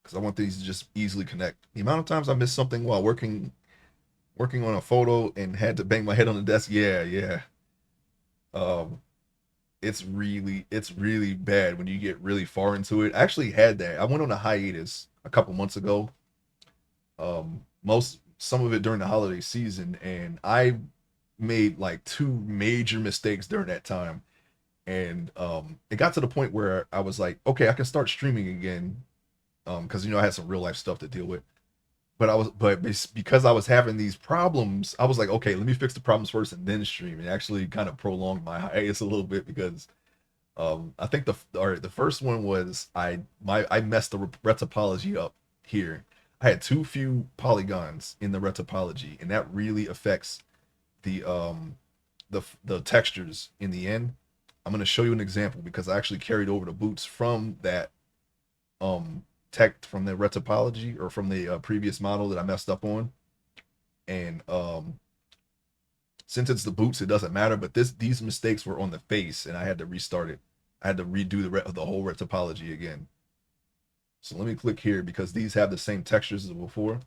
Speaker 1: Because I want these to just easily connect. The amount of times I missed something while working on a photo and had to bang my head on the desk. Yeah. Um, it's really bad when you get really far into it. I actually had that. I went on a hiatus a couple months ago. Some of it during the holiday season, and I made like two major mistakes during that time. And it got to the point where I was like, okay, I can start streaming again. Because I had some real life stuff to deal with. But because I was having these problems, I was like, okay, let me fix the problems first and then stream. It actually kind of prolonged my hiatus a little bit because I think the first one was I messed the retopology up here. I had too few polygons in the retopology, and that really affects the textures in the end. I'm going to show you an example because I actually carried over the boots from that tech from the retopology or from the previous model that I messed up on. And since it's the boots, it doesn't matter. But these mistakes were on the face, and I had to restart it. I had to redo the whole retopology again. So let me click here because these have the same textures as before.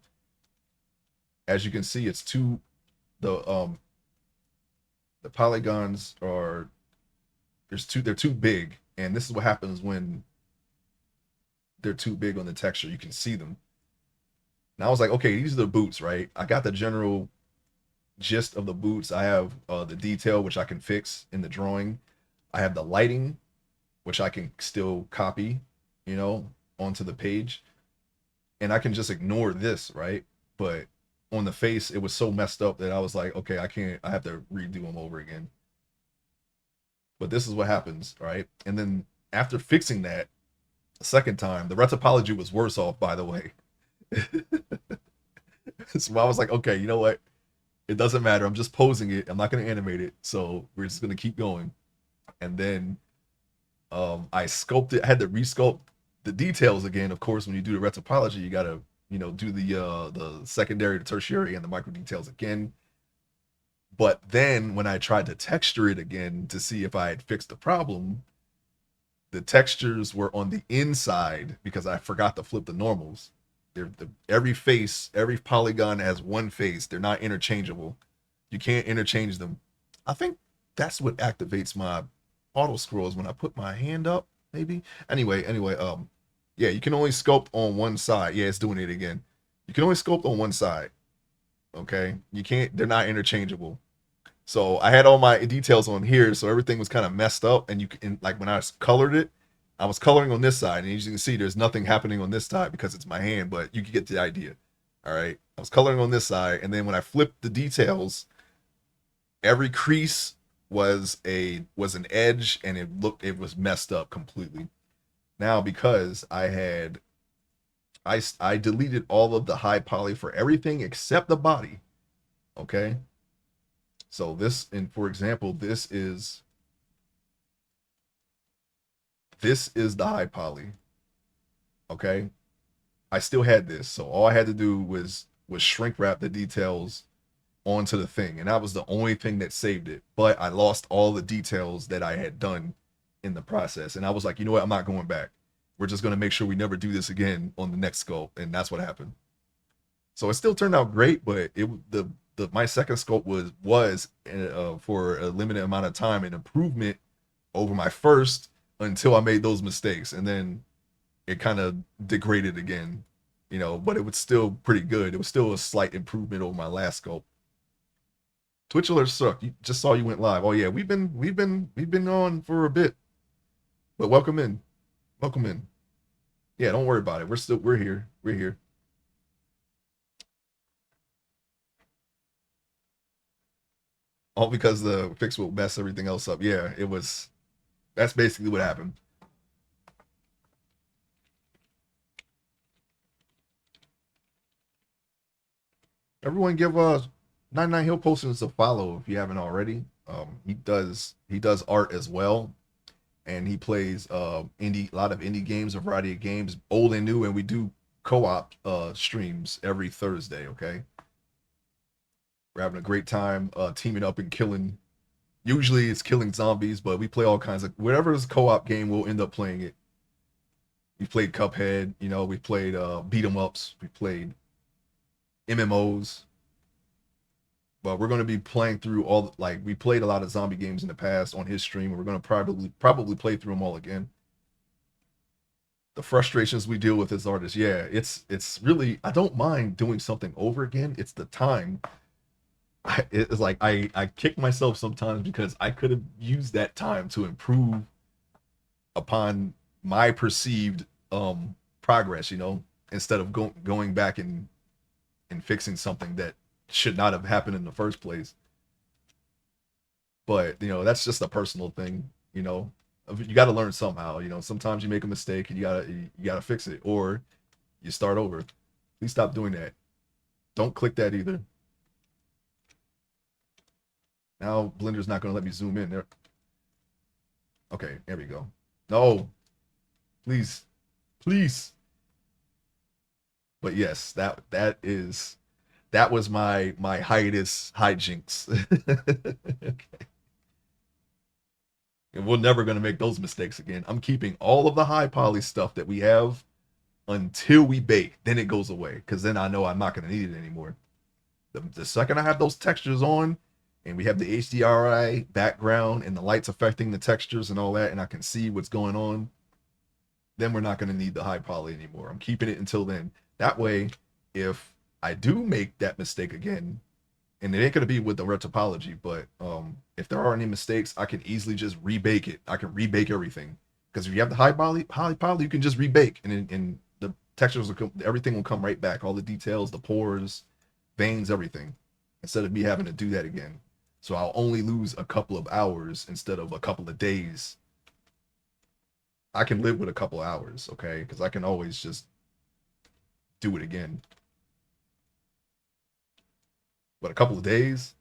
Speaker 1: As you can see, it's the polygons are they're too big, and this is what happens when they're too big on the texture. You can see them. Now I was like, okay, these are the boots, right? I got the general gist of the boots. I have the detail, which I can fix in the drawing. I have the lighting, which I can still copy, onto the page. And I can just ignore this, right? But on the face, it was so messed up that I was like, okay, I have to redo them over again. But this is what happens, right? And then after fixing that the second time, the retopology was worse off, by the way. So I was like, okay, you know what? It doesn't matter. I'm just posing it. I'm not going to animate it. So we're just going to keep going. And then I sculpted, I had to resculpt the details again. Of course, when you do the retopology, you got to, do the secondary, the tertiary, and the micro details again. But then when I tried to texture it again to see if I had fixed the problem, the textures were on the inside because I forgot to flip the normals. Every face, every polygon has one face. They're not interchangeable. You can't interchange them. I think that's what activates my auto scrolls when I put my hand up, maybe. Anyway, yeah, you can only sculpt on one side. Yeah, it's doing it again. You can only sculpt on one side. Okay, you can't. They're not interchangeable. So I had all my details on here, so everything was kind of messed up. And like when I colored it, I was coloring on this side, and as you can see, there's nothing happening on this side because it's my hand. But you can get the idea. All right, I was coloring on this side, and then when I flipped the details, every crease was an edge, and it was messed up completely. Now because I deleted all of the high poly for everything except the body. Okay, So this, and for example, this is the high poly. Okay, I still had this, so all I had to do was shrink wrap the details onto the thing, and that was the only thing that saved it. But I lost all the details that I had done in the process, and I was like, you know what, I'm not going back. We're just going to make sure we never do this again on the next sculpt, and that's what happened. So it still turned out great, but the my second sculpt was for a limited amount of time an improvement over my first until I made those mistakes, and then it kind of degraded again, but it was still pretty good. It was still a slight improvement over my last sculpt. Twitch alerts suck. You just saw you went live. Oh yeah, we've been on for a bit, but welcome in, welcome in. Yeah, don't worry about it. We're here. We're here. All because the fix will mess everything else up. Yeah, it was. That's basically what happened. Everyone give 99 Hill Posters a follow if you haven't already. He does art as well, and he plays a lot of indie games, a variety of games, old and new, and we do co-op streams every Thursday. Okay, we're having a great time teaming up and killing. Usually it's killing zombies, but we play all kinds of whatever is co-op game. We'll end up playing it. We played Cuphead, we played beat 'em ups, we played MMOs, but we're going to be playing through all, like, we played a lot of zombie games in the past on his stream, and we're going to probably play through them all again. The frustrations we deal with as artists, yeah, it's really, I don't mind doing something over again. It's the time. It's like I kick myself sometimes because I could have used that time to improve upon my perceived progress, instead of going back and fixing something that should not have happened in the first place. But that's just a personal thing. You got to learn somehow. Sometimes you make a mistake and you gotta fix it, or you start over. Please stop doing that. Don't click that either. Now Blender's not gonna let me zoom in there. Okay, there we go. No, please, please. But yes, that was my hiatus hijinks. Okay. And we're never gonna make those mistakes again. I'm keeping all of the high poly stuff that we have until we bake. Then it goes away because then I know I'm not gonna need it anymore. The second I have those textures on, and we have the HDRI background and the lights affecting the textures and all that, and I can see what's going on, then we're not going to need the high poly anymore. I'm keeping it until then. That way, if I do make that mistake again, and it ain't going to be with the retopology, but if there are any mistakes, I can easily just rebake it. I can rebake everything, because if you have the high poly, you can just rebake, and the textures will come, everything will come right back. All the details, the pores, veins, everything, instead of me having to do that again. So I'll only lose a couple of hours instead of a couple of days. I can live with a couple of hours, okay? Because I can always just do it again. But a couple of days,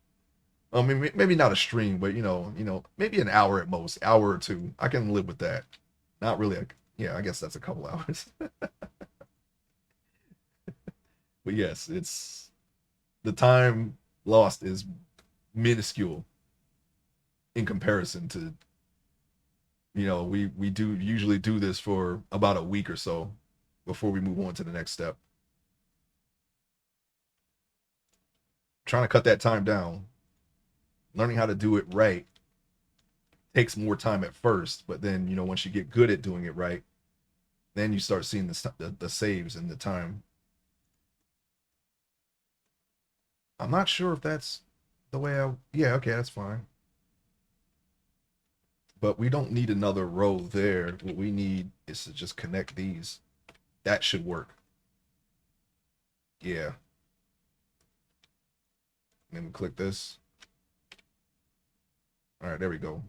Speaker 1: I mean, maybe not a stream, but maybe an hour at most, hour or two. I can live with that. Not really. Yeah, I guess that's a couple hours. But yes, it's the time lost is minuscule in comparison to, we do usually do this for about a week or so before we move on to the next step. Trying to cut that time down. Learning how to do it right takes more time at first, but then once you get good at doing it right, then you start seeing the saves and the time. I'm not sure if that's the way yeah, okay, that's fine. But we don't need another row there. What we need is to just connect these. That should work. Yeah. And then we click this. All right, there we go.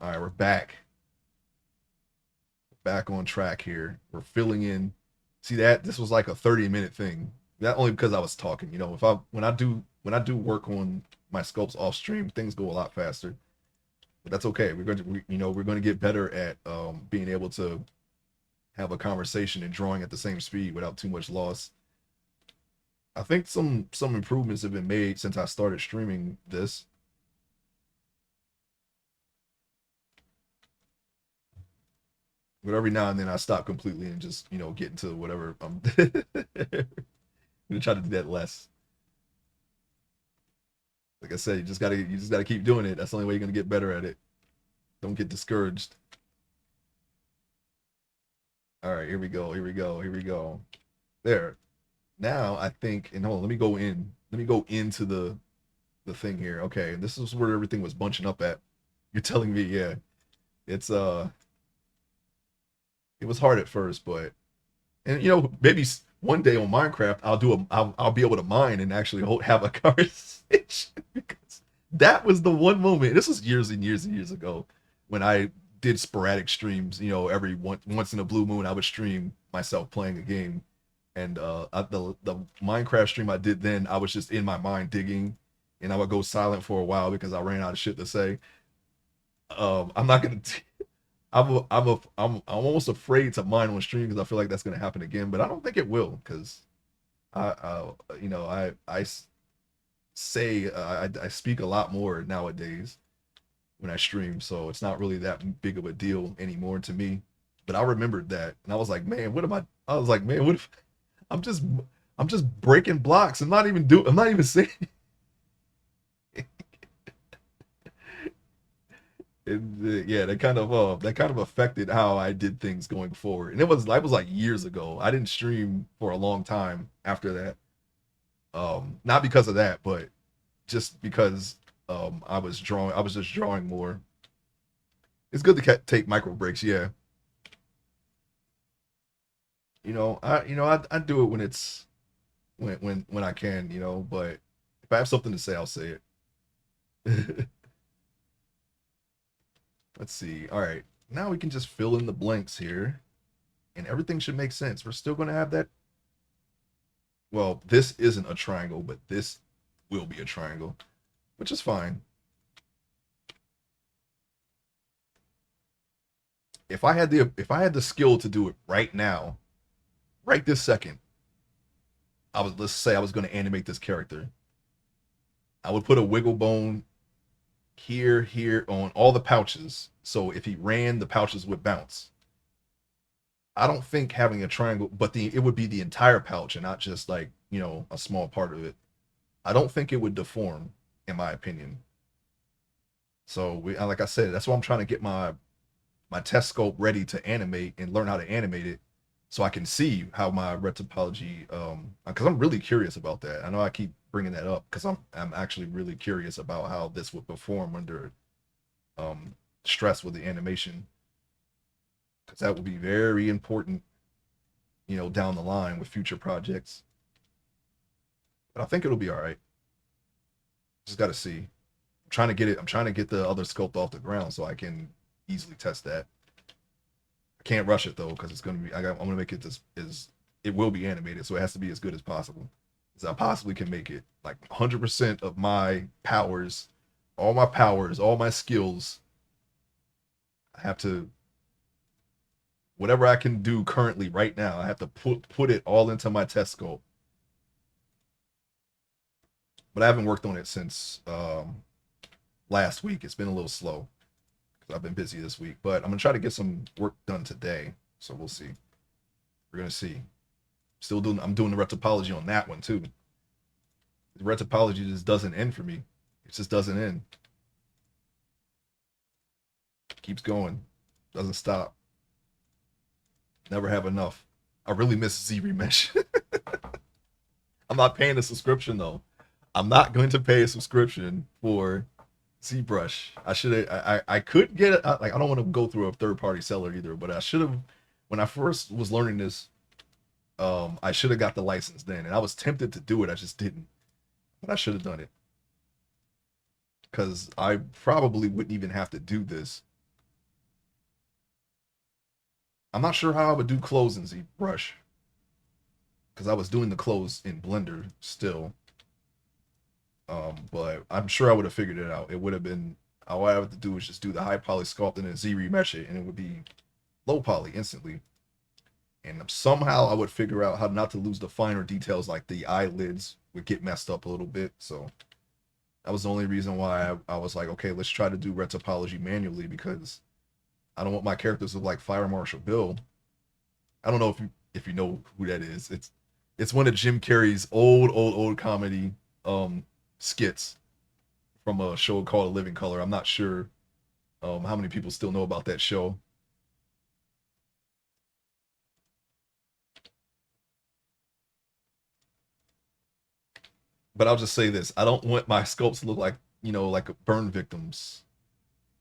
Speaker 1: All right, we're back. Back on track here. We're filling in. See that? This was like a 30-minute thing. Not only because I was talking, you know, if I when I do work on my sculpts off stream, things go a lot faster. But that's okay. You know, we're going to get better at being able to have a conversation and drawing at the same speed without too much loss. I think some improvements have been made since I started streaming this. But every now and then I stop completely and just, you know, get into whatever I'm gonna try to do that less. Like I said, you just gotta keep doing it. That's the only way you're gonna get better at it. Don't get discouraged. All right, here we go. Here we go. Here we go. There. Now I think, and hold on, let me go in. Let me go into the thing here. Okay, this is where everything was bunching up at. You're telling me, yeah. It's it was hard at first, but and you know, maybe one day on Minecraft I'll be able to mine and actually have a conversation because that was the one moment. This was years and years and years ago when I did sporadic streams. You know, every once in a blue moon I would stream myself playing a game, and the Minecraft stream I did then I was just in my mind digging, and I would go silent for a while because I ran out of shit to say. I'm not gonna I'm almost afraid to mine on stream because I feel like that's gonna happen again, but I don't think it will because you know say I speak a lot more nowadays when I stream, so it's not really that big of a deal anymore to me. But I remembered that, and I was like, man, what am I? I was like, man, what if I'm just I'm just breaking blocks? I'm not even saying. Yeah, that kind of affected how I did things going forward. And it was like years ago. I didn't stream for a long time after that. Not because of that, but just because I was just drawing more. It's good to take micro breaks, yeah. I do it when it's when I can, you know, but if I have something to say, I'll say it. Let's see. All right. Now we can just fill in the blanks here and everything should make sense. We're still going to have that. Well, this isn't a triangle, but this will be a triangle, which is fine. If I had the skill to do it right now, right this second, let's say I was going to animate this character. I would put a wiggle bone here on all the pouches. So if he ran, the pouches would bounce. I don't think having a triangle, but it would be the entire pouch and not just like, you know, a small part of it. I don't think it would deform, in my opinion. So like I said, that's why I'm trying to get my test scope ready to animate and learn how to animate it, so I can see how my retopology. Because I'm really curious about that. I know I keep bringing that up because I'm actually really curious about how this would perform under stress with the animation, because that will be very important, you know, down the line with future projects. But I think it'll be all right. Just got to see. I'm trying to get it. I'm trying to get the other sculpt off the ground so I can easily test that. I can't rush it though because it's gonna be. I'm gonna make it as it will be animated, so it has to be as good as possible as I possibly can make it. Like 100% of my powers, all my skills. I have to whatever I can do currently right now. I have to put it all into my test scope. But I haven't worked on it since last week. It's been a little slow. I've been busy this week, but I'm gonna try to get some work done today. So we'll see. We're gonna see. I'm doing the retopology on that one too. The retopology just doesn't end for me. It just doesn't end. Keeps going. Doesn't stop. Never have enough. I really miss Z Remesh. I'm not paying a subscription though. I'm not going to pay a subscription for ZBrush. I should I could get it. Like I don't want to go through a third party seller either, but I should have when I first was learning this. I should have got the license then, and I was tempted to do it. I just didn't, but I should have done it because I probably wouldn't even have to do this. I'm not sure how I would do clothes in ZBrush. because I was doing the clothes in Blender still. But I'm sure I would have figured it out. It would have been, all I have to do is just do the high poly sculpt and then Z remesh it, and it would be low poly instantly. And somehow I would figure out how not to lose the finer details, like the eyelids would get messed up a little bit. So that was the only reason why I was like, okay, let's try to do red topology manually, because I don't want my characters to look like Fire Marshal Bill. I don't know if you know who that is. It's one of Jim Carrey's old comedy skits from a show called Living Color. I'm not sure how many people still know about that show. But I'll just say this: I don't want my sculpts to look like, like burn victims.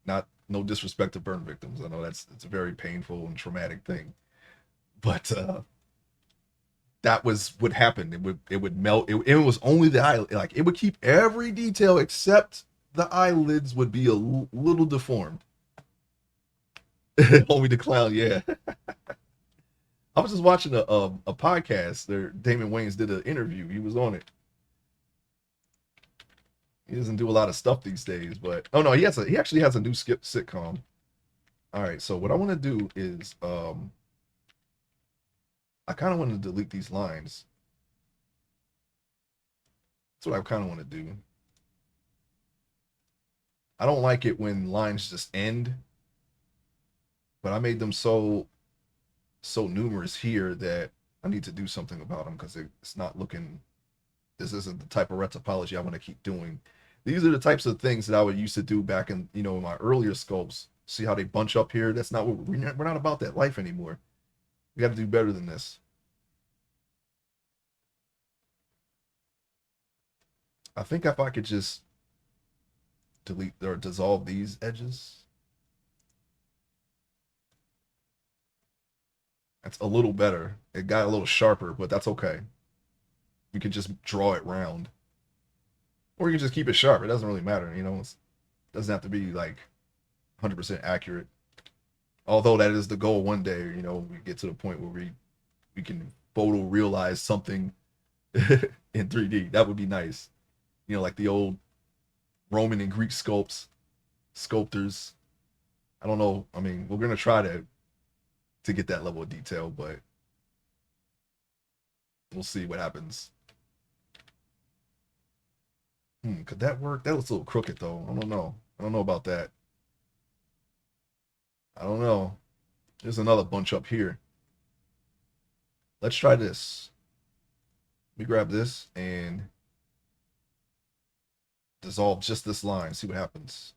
Speaker 1: Not, no disrespect to burn victims. I know it's a very painful and traumatic thing, but that was what happened. It would melt. It was only the eye. Like, it would keep every detail except the eyelids would be a little deformed. Only the clown, yeah. I was just watching a podcast. There, Damon Wayans did an interview. He was on it. He doesn't do a lot of stuff these days, but oh no, he actually has a new skip sitcom. All right, so what I want to do is I kind of want to delete these lines. That's what I kind of want to do. I don't like it when lines just end, but I made them so numerous here that I need to do something about them, because it's not looking. This isn't the type of red topology I want to keep doing. These are the types of things that I would used to do back in, in my earlier sculpts. See how they bunch up here? That's not what we're not about that life anymore. We got to do better than this. I think if I could just delete or dissolve these edges, that's a little better. It got a little sharper, but that's okay. We could just draw it round, or you can just keep it sharp. It doesn't really matter, it doesn't have to be like 100% accurate. Although that is the goal one day, we get to the point where we can photo realize something in 3D. That would be nice. Like the old Roman and Greek sculptors. I don't know. I mean, we're gonna try to get that level of detail, but we'll see what happens. Could that work? That looks a little crooked though. I don't know. I don't know about that. I don't know. There's another bunch up here. Let's try this. Let me grab this and dissolve just this line. See what happens.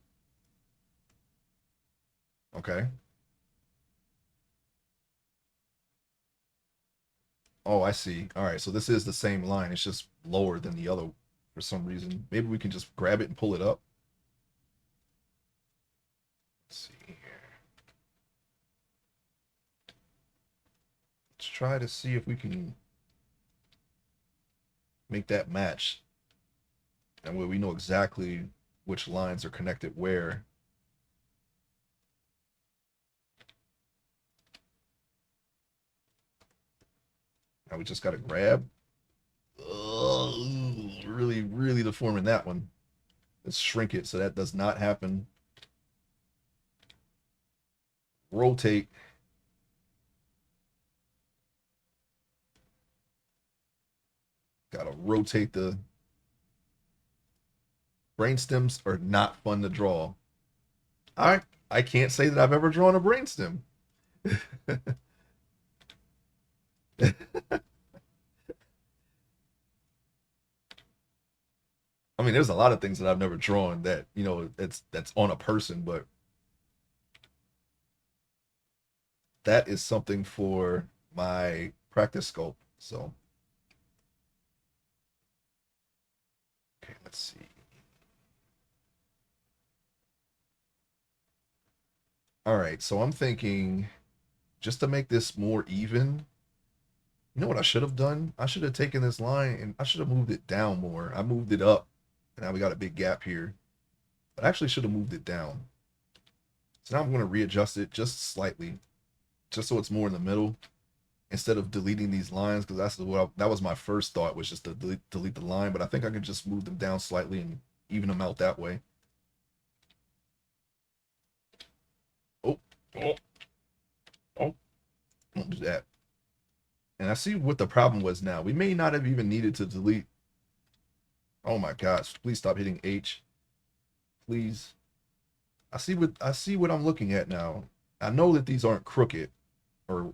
Speaker 1: Okay. Oh, I see. All right, so this is the same line. It's just lower than the other for some reason. Maybe we can just grab it and pull it up. Let's see here. Let's try to see if we can make that match. And where we know exactly which lines are connected where. Now we just got to grab. Really, really deforming that one. Let's shrink it so that does not happen. Rotate. Gotta rotate the brainstems are not fun to draw. I can't say that I've ever drawn a brainstem. I mean, there's a lot of things that I've never drawn that, that's on a person, but that is something for my practice sculpt. So, okay, let's see. All right, so I'm thinking, just to make this more even, you know what I should have done? I should have taken this line and I should have moved it down more. I moved it up, and now we got a big gap here. But I actually should have moved it down. So now I'm going to readjust it just slightly, just so it's more in the middle. instead of deleting these lines, because that was my first thought, was just to delete the line, but I think I can just move them down slightly and even them out that way. Oh, oh, oh, don't do that. And I see what the problem was now. We may not have even needed to delete. Oh my gosh, please stop hitting H. Please. I see what I'm looking at now. I know that these aren't crooked or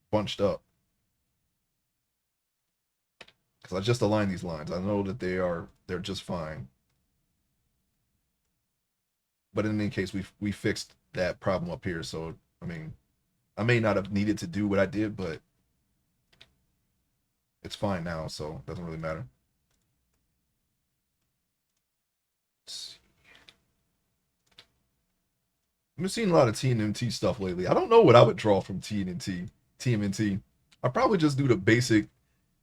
Speaker 1: bunched up, because I just aligned these lines. I know that they're just fine. But in any case, we fixed that problem up here. So I mean, I may not have needed to do what I did, but it's fine now, so it doesn't really matter. I've been seeing a lot of TMNT stuff lately. I don't know what I would draw from TMNT. I'd probably just do the basic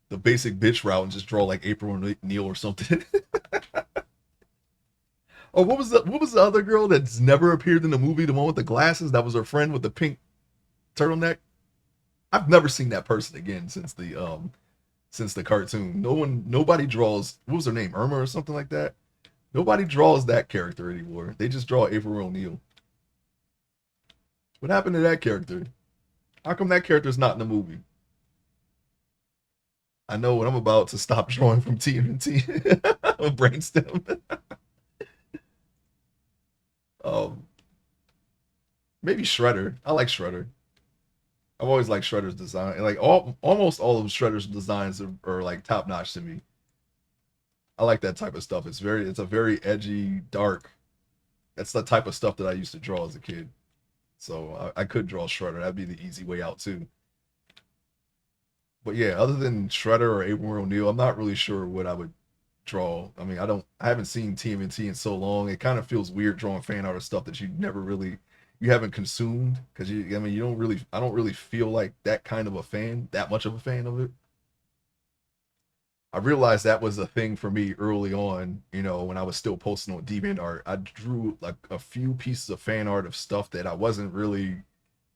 Speaker 1: bitch route and just draw like April O'Neil or something. Oh, what was the other girl that's never appeared in the movie? The one with the glasses that was her friend with the pink turtleneck. I've never seen that person again since the cartoon. Nobody draws. What was her name? Irma or something like that. Nobody draws that character anymore. They just draw April O'Neil. What happened to that character? How come that character's not in the movie? I know what I'm about to stop drawing from TMNT. Brainstem. um, maybe Shredder. I like Shredder. I've always liked Shredder's design. Like almost all of Shredder's designs are like top notch to me. I like that type of stuff. It's a very edgy, dark. That's the type of stuff that I used to draw as a kid. So I could draw Shredder. That'd be the easy way out too. But yeah, other than Shredder or April O'Neil, I'm not really sure what I would draw. I mean, I haven't seen TMNT in so long. It kind of feels weird drawing fan art of stuff that you haven't consumed, because I mean, I don't really feel like that much of a fan of it. I realized that was a thing for me early on, when I was still posting on DeviantArt. I drew like a few pieces of fan art of stuff that I wasn't really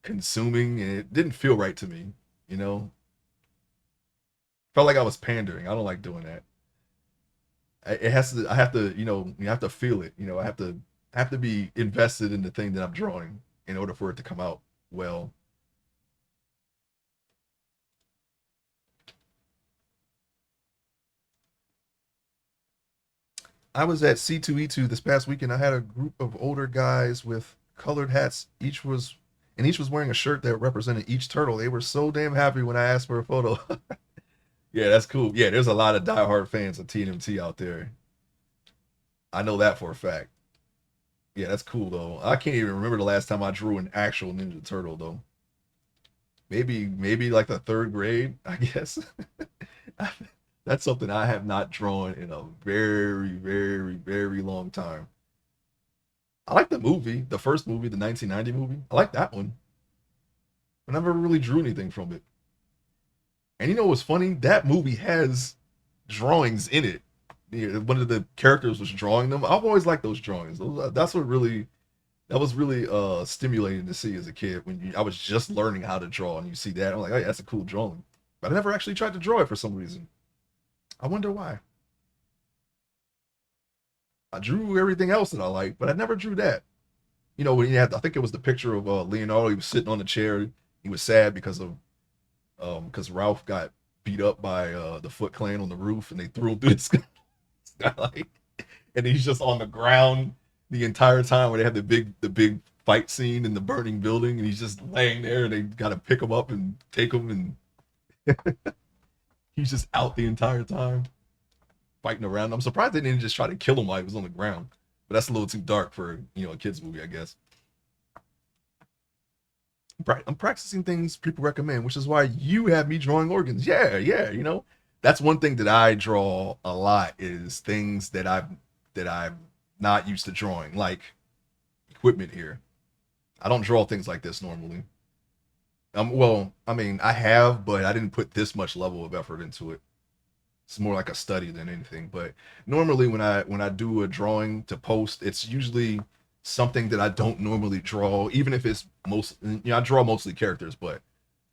Speaker 1: consuming, and it didn't feel right to me, you know? Felt like I was pandering. I don't like doing that. I have to, you have to feel it. I have to be invested in the thing that I'm drawing in order for it to come out well. I was at C2E2 this past weekend. I had a group of older guys with colored hats. Each was wearing a shirt that represented each turtle. They were so damn happy when I asked for a photo. Yeah, that's cool. Yeah, there's a lot of diehard fans of TNMT out there. I know that for a fact. Yeah, that's cool though. I can't even remember the last time I drew an actual Ninja Turtle though. Maybe like the third grade, I guess. That's something I have not drawn in a very, very, very long time. I like the movie, the first movie, the 1990 movie. I like that one. I never really drew anything from it. And you know what's funny? That movie has drawings in it. Yeah, one of the characters was drawing them. I've always liked those drawings. That was really stimulating to see as a kid when I was just learning how to draw and you see that. I'm like, oh yeah, that's a cool drawing. But I never actually tried to draw it for some reason. I wonder why. I drew everything else that I like, but I never drew that. When you had, I think it was the picture of Leonardo. He was sitting on a chair. He was sad because Ralph got beat up by the Foot Clan on the roof, and they threw him through the skylight, and he's just on the ground the entire time. Where they have the big fight scene in the burning building, and he's just laying there, and they got to pick him up and take him, and he's just out the entire time fighting around. I'm surprised they didn't just try to kill him while he was on the ground, but that's a little too dark for a kids movie, I guess. I'm practicing things people recommend, which is why you have me drawing organs. Yeah, yeah, that's one thing that I draw a lot, is things that I'm not used to drawing, like equipment here. I don't draw things like this normally. Well, I mean, I have, but I didn't put this much level of effort into it. It's more like a study than anything. But normally when I do a drawing to post, it's usually something that I don't normally draw, even if it's I draw mostly characters, but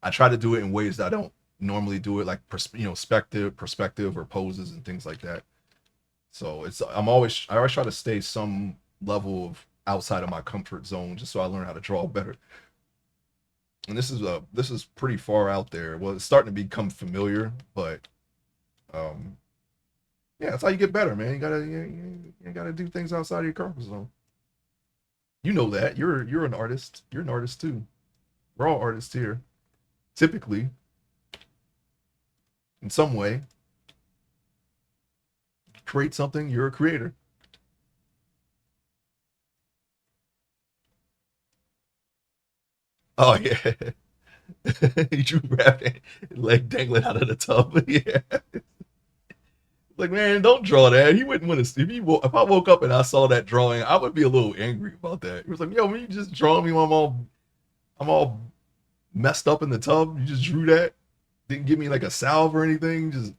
Speaker 1: I try to do it in ways that I don't normally do it, like perspective or poses and things like that. So I always try to stay some level of outside of my comfort zone just so I learn how to draw better. And this is pretty far out there. Well, it's starting to become familiar, but um yeah, that's how you get better, man. You gotta do things outside of your comfort zone. You know that. You're an artist. You're an artist too. We're all artists here. Typically, in some way, create something, you're a creator. Oh yeah. You drew rabbit leg dangling out of the tub. Yeah. Like, man, don't draw that. He wouldn't want to. If I woke up and I saw that drawing, I would be a little angry about that. He was like, "Yo, man, you just drawing me when I'm all messed up in the tub. You just drew that. Didn't give me like a salve or anything. Just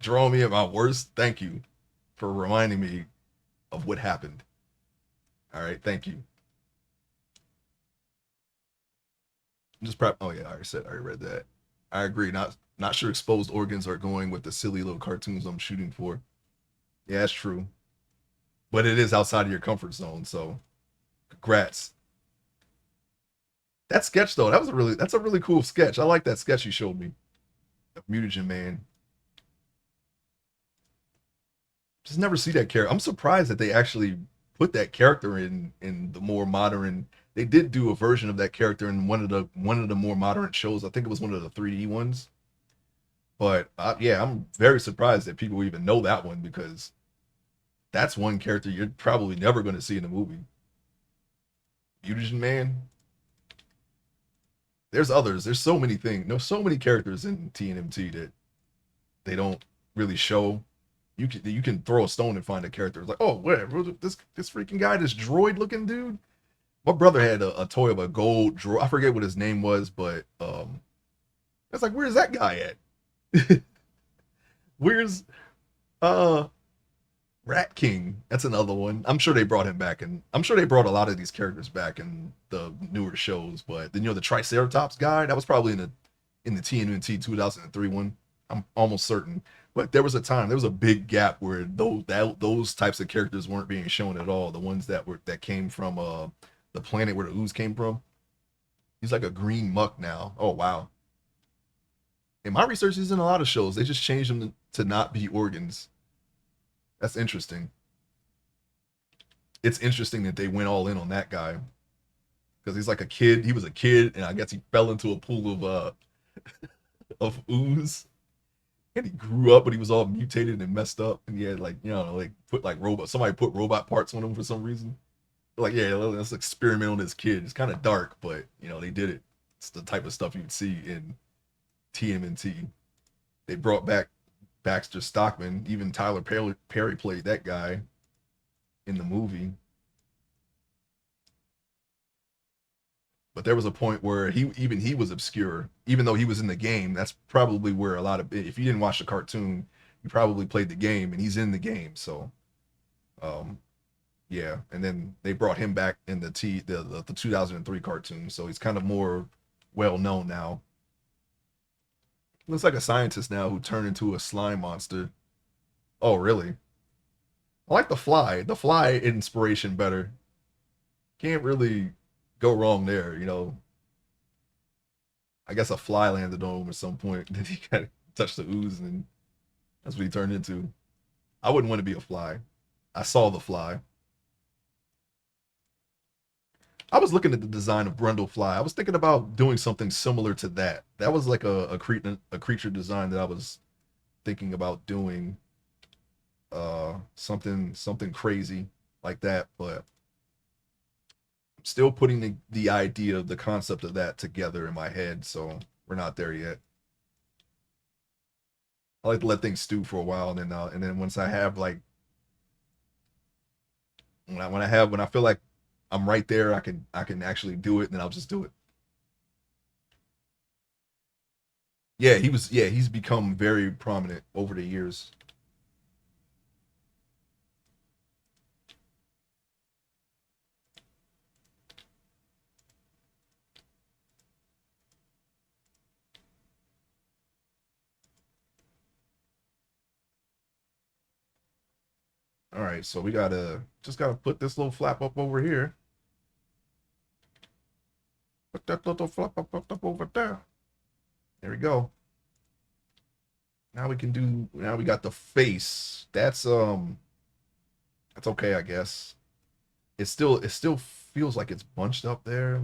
Speaker 1: drawing me at my worst. Thank you for reminding me of what happened. All right, thank you. Just prep. Oh yeah, I already read that. I agree. Not sure exposed organs are going with the silly little cartoons I'm shooting for. Yeah, that's true. But it is outside of your comfort zone, so congrats. That sketch though, that's a really cool sketch. I like that sketch you showed me of Mutagen Man. Just never see that character. I'm surprised that they actually put that character in the more modern. They did do a version of that character in one of the more modern shows. I think it was one of the 3D ones. But yeah, I'm very surprised that people even know that one because that's one character you're probably never going to see in a movie. Mutagen Man. There's others. There's so many things. No, so many characters in TNMT that they don't really show. You can throw a stone and find a character. It's like, oh, whatever. This freaking guy, this droid looking dude. My brother had a toy of a gold droid. I forget what his name was, but it's like, where's that guy at? Where's uh Rat King? That's another one. I'm sure they brought him back, and I'm sure they brought a lot of these characters back in the newer shows. But then the Triceratops guy that was probably in the TNT 2003 one. I'm almost certain. But there was a time, there was a big gap where those types of characters weren't being shown at all. The ones that came from the planet where the ooze came from. He's like a green muck now. Oh wow. In my research, he's in a lot of shows. They just changed him to not be organs. That's interesting. It's interesting that they went all in on that guy because he's like a kid. He was a kid, and I guess he fell into a pool of ooze, and he grew up, but he was all mutated and messed up, and he had like like put like robot. Somebody put robot parts on him for some reason. Like yeah, let's experiment on this kid. It's kind of dark, but they did it. It's the type of stuff you'd see in TMNT. They brought back Baxter Stockman. Even Tyler Perry played that guy in the movie. But there was a point where he was obscure, even though he was in the game. That's probably where a lot of if you didn't watch the cartoon, you probably played the game, and he's in the game. So, um, yeah. And then they brought him back in the 2003 cartoon, so he's kind of more well known now. Looks like a scientist now who turned into a slime monster. Oh, really? I like the fly. The fly inspiration better. Can't really go wrong there. I guess a fly landed on him at some point. Then he kind of touched the ooze, and that's what he turned into. I wouldn't want to be a fly. I saw the fly. I was looking at the design of Brundlefly. I was thinking about doing something similar to that. That was like a creature design that I was thinking about doing. Something crazy like that, but still putting the idea of the concept of that together in my head. So we're not there yet. I like to let things stew for a while, and then once I have like when I feel like I'm right there, I can actually do it, and then I'll just do it. Yeah, he's become very prominent over the years. All right, so we just gotta put this little flap up over here. Put that little flap up over there. There we go. Now we can do. Now we got the face. That's okay, I guess. It still feels like it's bunched up there.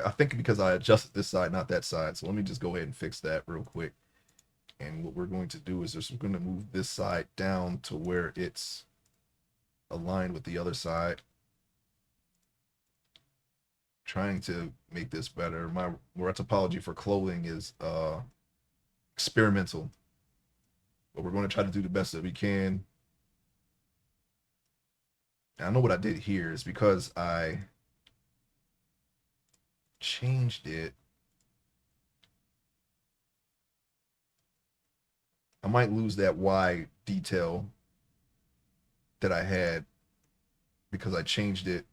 Speaker 1: I think because I adjusted this side, not that side. So let me just go ahead and fix that real quick. And what we're going to do is we're going to move this side down to where it's aligned with the other side. Trying to make this better. My topology for clothing is experimental, but we're going to try to do the best that we can. I know what I did here is because I changed it. I might lose that Y detail that I had because I changed it.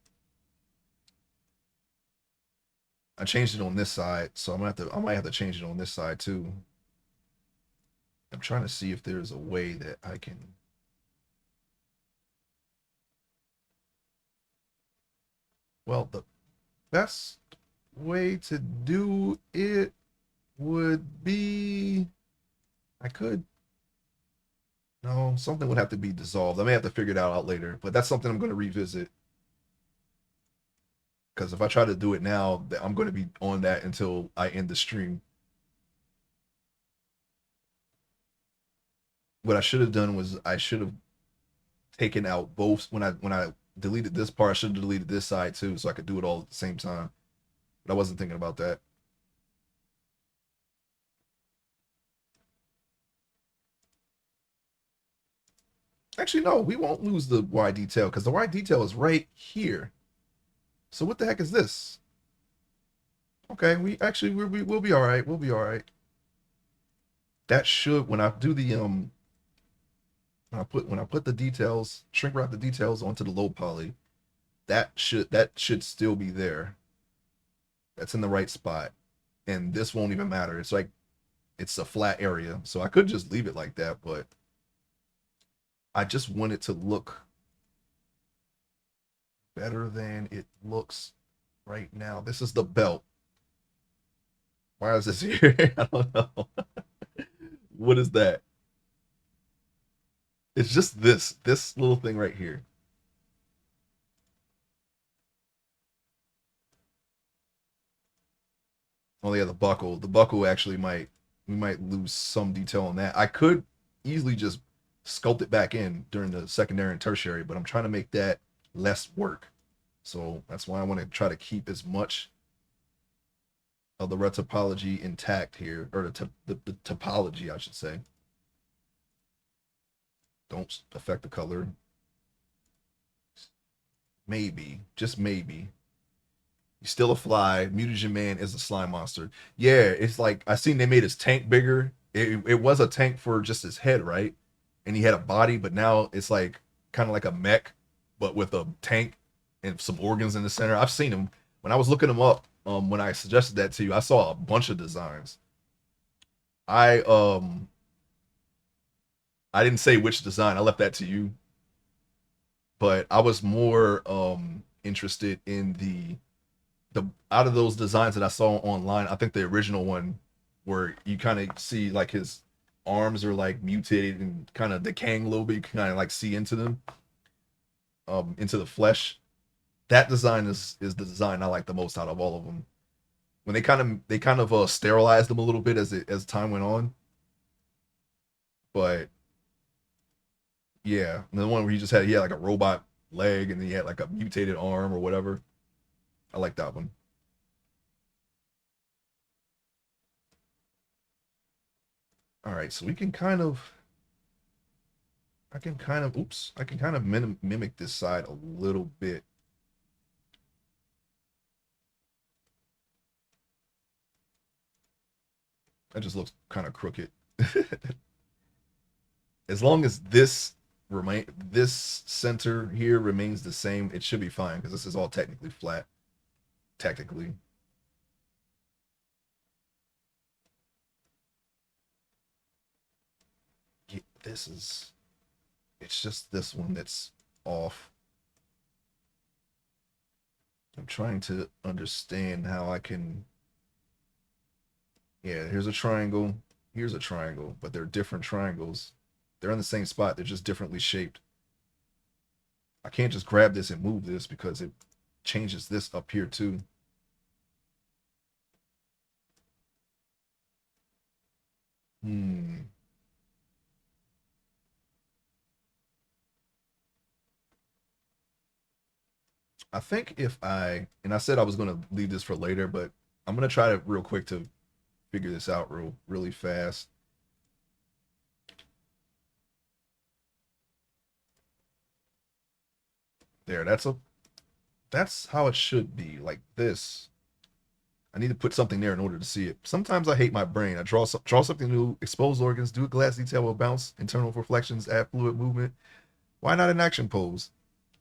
Speaker 1: I changed it on this side, so I might have to change it on this side too. I'm trying to see if there's a way that I can. Well, the best way to do it would be I could. No, something would have to be dissolved. I may have to figure it out later, but that's something I'm going to revisit. Because if I try to do it now, I'm going to be on that until I end the stream. What I should have done was I should have taken out both when I deleted this part. I should have deleted this side too, so I could do it all at the same time. But I wasn't thinking about that. Actually, no, we won't lose the Y detail because the Y detail is right here. So what the heck is this? Okay, we'll be all right. We'll be all right. That should when I do the when I put the details, shrink wrap the details onto the low poly, that should still be there. That's in the right spot. And this won't even matter. It's like it's a flat area. So I could just leave it like that, but I just want it to look better than it looks right now. This is the belt. Why is this here? I don't know. What is that? It's just this little thing right here. Oh yeah, the buckle. The buckle actually might we might lose some detail on that. I could easily just sculpt it back in during the secondary and tertiary, but I'm trying to make that less work. So that's why I want to try to keep as much of the retopology intact here, or the topology, I should say. Don't affect the color. Maybe, just maybe. He's still a fly. Mutagen Man is a slime monster. Yeah, it's like I seen they made his tank bigger. It was a tank for just his head, right? And he had a body, but now it's like kind of like a mech, but with a tank and some organs in the center. I've seen him when I was looking him up. When I suggested that to you, I saw a bunch of designs. I um I didn't say which design. I left that to you, but I was more interested in the out of those designs that I saw online. I think the original one where you kind of see like his arms are like mutated and kind of decaying a little bit. You can kind of like see into them, into the flesh. That design is the design I like the most out of all of them. When they kind of sterilized them a little bit as time went on, but yeah, and the one where he had like a robot leg and he had like a mutated arm or whatever. I like that one. All right, so we can kind of I can kind of mimic this side a little bit. That just looks kind of crooked. As long as this center here remains the same, it should be fine because this is all technically flat. Technically. Yeah, this is it's just this one that's off. I'm trying to understand how I can. Yeah, here's a triangle. Here's a triangle, but they're different triangles. They're in the same spot. They're just differently shaped. I can't just grab this and move this because it changes this up here too. Hmm. I think if and I said I was going to leave this for later, but I'm going to try to real quick to figure this out really fast. There, that's how it should be, like this. I need to put something there in order to see it. Sometimes I hate my brain. I draw something new, expose organs, do a glass detail with bounce, internal reflections, add fluid movement. Why not an action pose?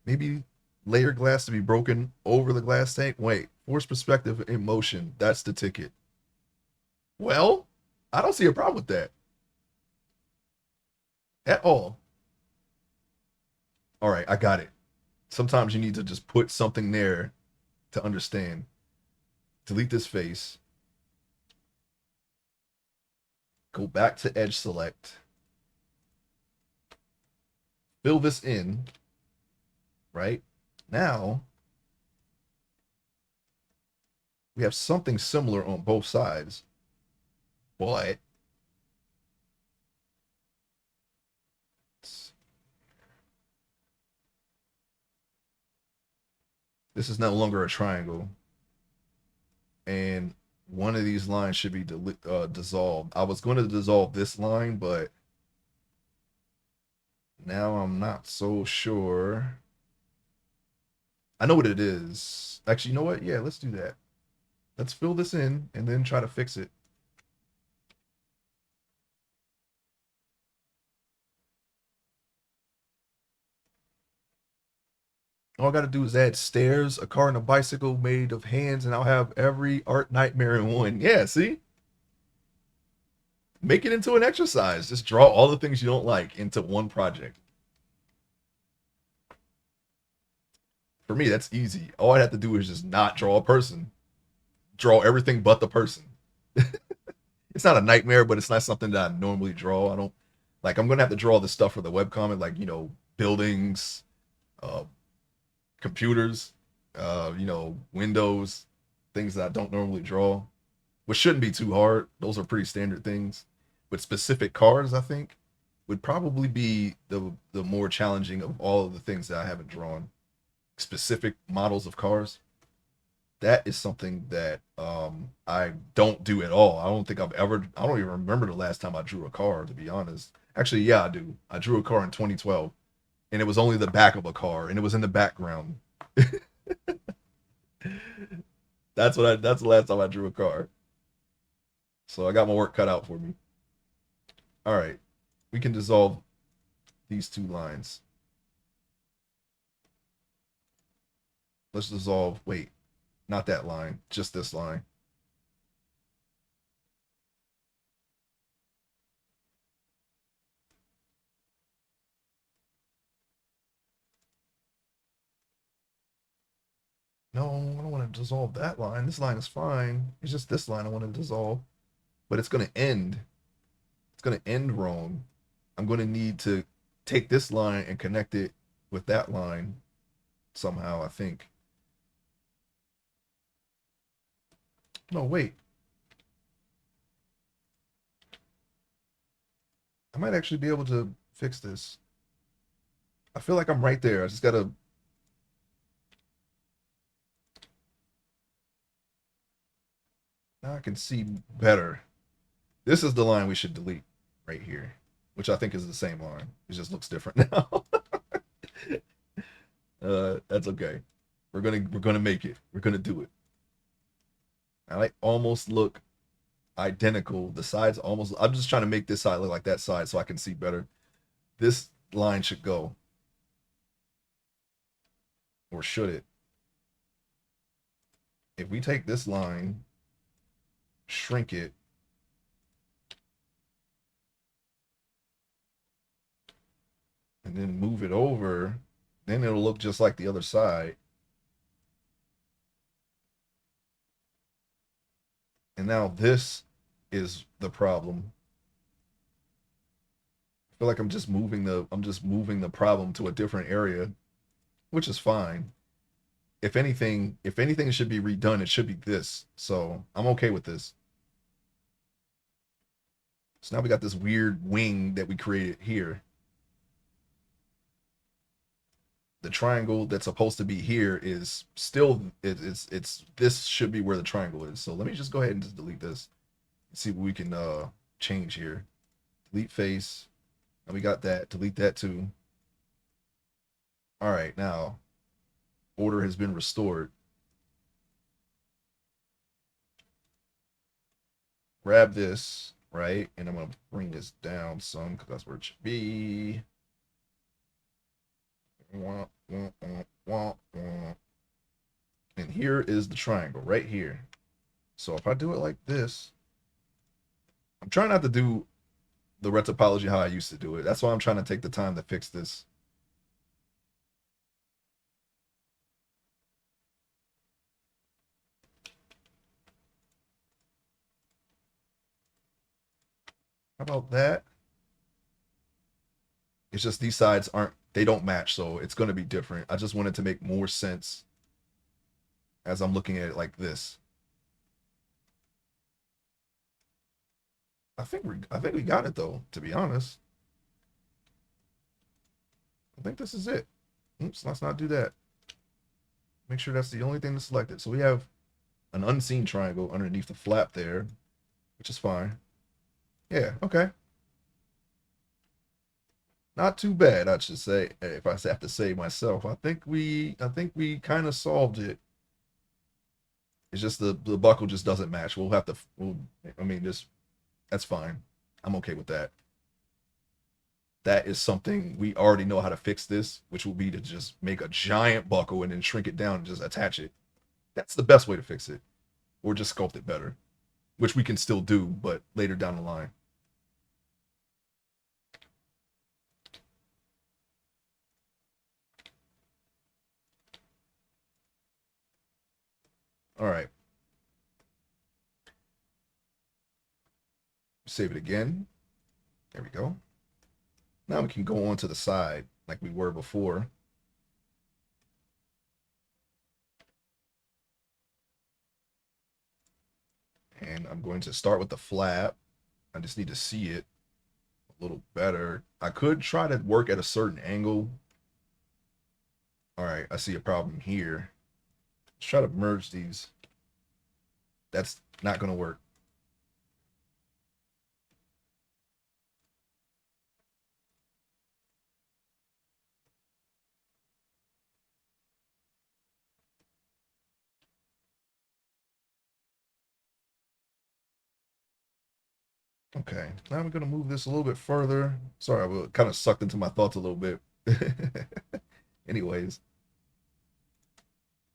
Speaker 1: Maybe layer glass to be broken over the glass tank. Wait, force perspective in motion. That's the ticket. Well, I don't see a problem with that at all. All right, I got it. Sometimes you need to just put something there to understand. Delete this face. Go back to edge select. Fill this in, right? Now, we have something similar on both sides, but this is no longer a triangle. And one of these lines should be dissolved. I was going to dissolve this line, but now I'm not so sure. I know what it is. Actually, you know what? Yeah, let's do that. Let's fill this in and then try to fix it. All I got to do is add stairs, a car, and a bicycle made of hands, and I'll have every art nightmare in one. Yeah, see? Make it into an exercise. Just draw all the things you don't like into one project. For me, that's easy. All I have to do is just not draw a person. Draw everything but the person. It's not a nightmare, but it's not something that I normally draw. I don't like. I'm gonna have to draw this stuff for the webcomic, like buildings, uh, computers, windows, things that I don't normally draw, which shouldn't be too hard. Those are pretty standard things. But specific cars, I think, would probably be the more challenging of all of the things that I haven't drawn. Specific models of cars. That is something that I don't do at all. I don't even remember the last time I drew a car, to be honest. Actually, yeah, I do. I drew a car in 2012, and it was only the back of a car, and it was in the background. That's the last time I drew a car. So I got my work cut out for me. All right, we can dissolve these two lines. Let's dissolve, wait, not that line, just this line. No, I don't want to dissolve that line. This line is fine. It's just this line I want to dissolve. But it's going to end. It's going to end wrong. I'm going to need to take this line and connect it with that line somehow, I think. No, wait. I might actually be able to fix this. I feel like I'm right there. I just got to. Now I can see better. This is the line we should delete right here, which I think is the same line. It just looks different now. That's okay. We're gonna make it. We're gonna do it. I like almost look identical. The sides almost. I'm just trying to make this side look like that side so I can see better. This line should go, or should it? If we take this line, shrink it, and then move it over, Then it'll look just like the other side. And now this is the problem. I feel like I'm just moving the problem to a different area, which is fine. If anything should be redone, it should be this. So I'm okay with this. So now we got this weird wing that we created here. The triangle that's supposed to be here is still it's this should be where the triangle is. So let me just go ahead and just delete this and see what we can change here. Delete face. And we got that. Delete that too. All right, now order has been restored. Grab this, right? And I'm gonna bring this down some because that's where it should be. Wah, wah, wah, wah, wah. And here is the triangle right here. So if I do it like this, I'm trying not to do the red topology how I used to do it. That's why I'm trying to take the time to fix this. How about that? It's just these sides they don't match, so it's going to be different. I just wanted to make more sense as I'm looking at it like this. I think we got it though, to be honest. I think this is it. Oops, let's not do that. Make sure that's the only thing that's selected. So we have an unseen triangle underneath the flap there, which is fine. Yeah, okay. Not too bad, I should say, if I have to say myself. I think we kind of solved it. It's just the buckle just doesn't match. I mean, just that's fine. I'm okay with that. That is something we already know how to fix this, which will be to just make a giant buckle and then shrink it down and just attach it. That's the best way to fix it. Or just sculpt it better, which we can still do, but later down the line. All right. Save it again. There we go. Now we can go on to the side like we were before. And I'm going to start with the flap. I just need to see it a little better. I could try to work at a certain angle. All right, I see a problem here. Let's try to merge these. That's not going to work. Okay, now I'm going to move this a little bit further. Sorry, I was kind of sucked into my thoughts a little bit. Anyways.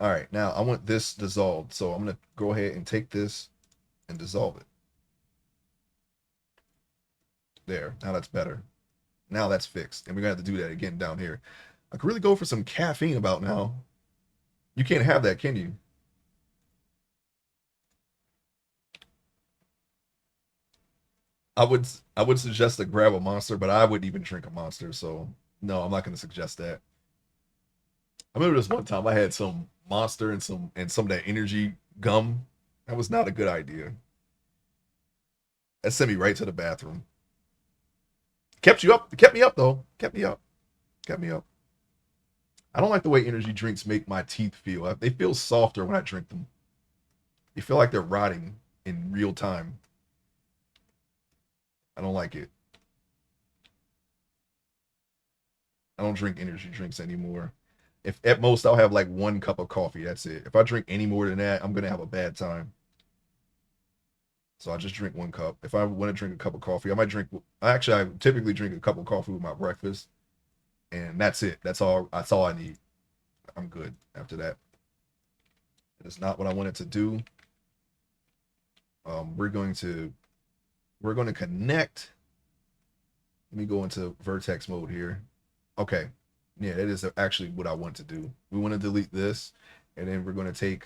Speaker 1: All right, now I want this dissolved. So I'm going to go ahead and take this and dissolve it. There, now that's better. Now that's fixed. And we're going to have to do that again down here. I could really go for some caffeine about now. You can't have that, can you? I would I would suggest to grab a monster, but I wouldn't even drink a monster. So no, I'm not going to suggest that. I remember this one time I had some monster and some of that energy gum. That was not a good idea. That sent me right to the bathroom. Kept you up, kept me up though. Kept me up. Kept me up. I don't like the way energy drinks make my teeth feel. They feel softer when I drink them. They feel like they're rotting in real time. I don't like it. I don't drink energy drinks anymore. If at most I'll have like one cup of coffee, that's it. If I drink any more than that, I'm gonna have a bad time. So I just drink one cup. If I want to drink a cup of coffee, I might drink. I typically drink a cup of coffee with my breakfast, and that's it. That's all. That's all I need. I'm good after that. It is not what I wanted to do. Um, we're going to we're going to connect. Let me go into vertex mode here. Okay, Yeah, that is actually what I want to do. We want to delete this, and then we're going to take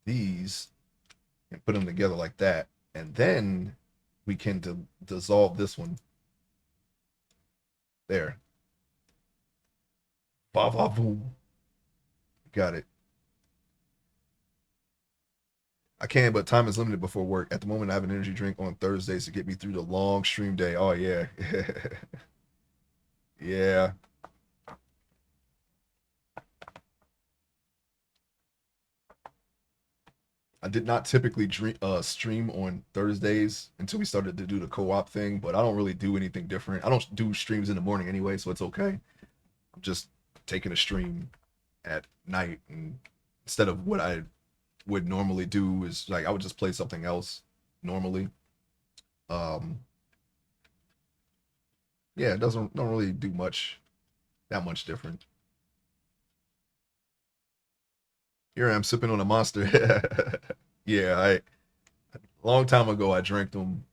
Speaker 1: these and put them together like that, and then we can dissolve this one there. Ba ba boom. Got it. I can, but time is limited before work. At the moment, I have an energy drink on Thursdays to get me through the long stream day. Oh yeah, yeah. I did not typically stream on Thursdays until we started to do the co-op thing, but I don't really do anything different. I don't do streams in the morning anyway, so it's okay. I'm just taking a stream at night, and instead of what I would normally do is like I would just play something else normally. Um, yeah, it doesn't don't really do much that much different. Here I am sipping on a monster. Yeah, I a long time ago I drank them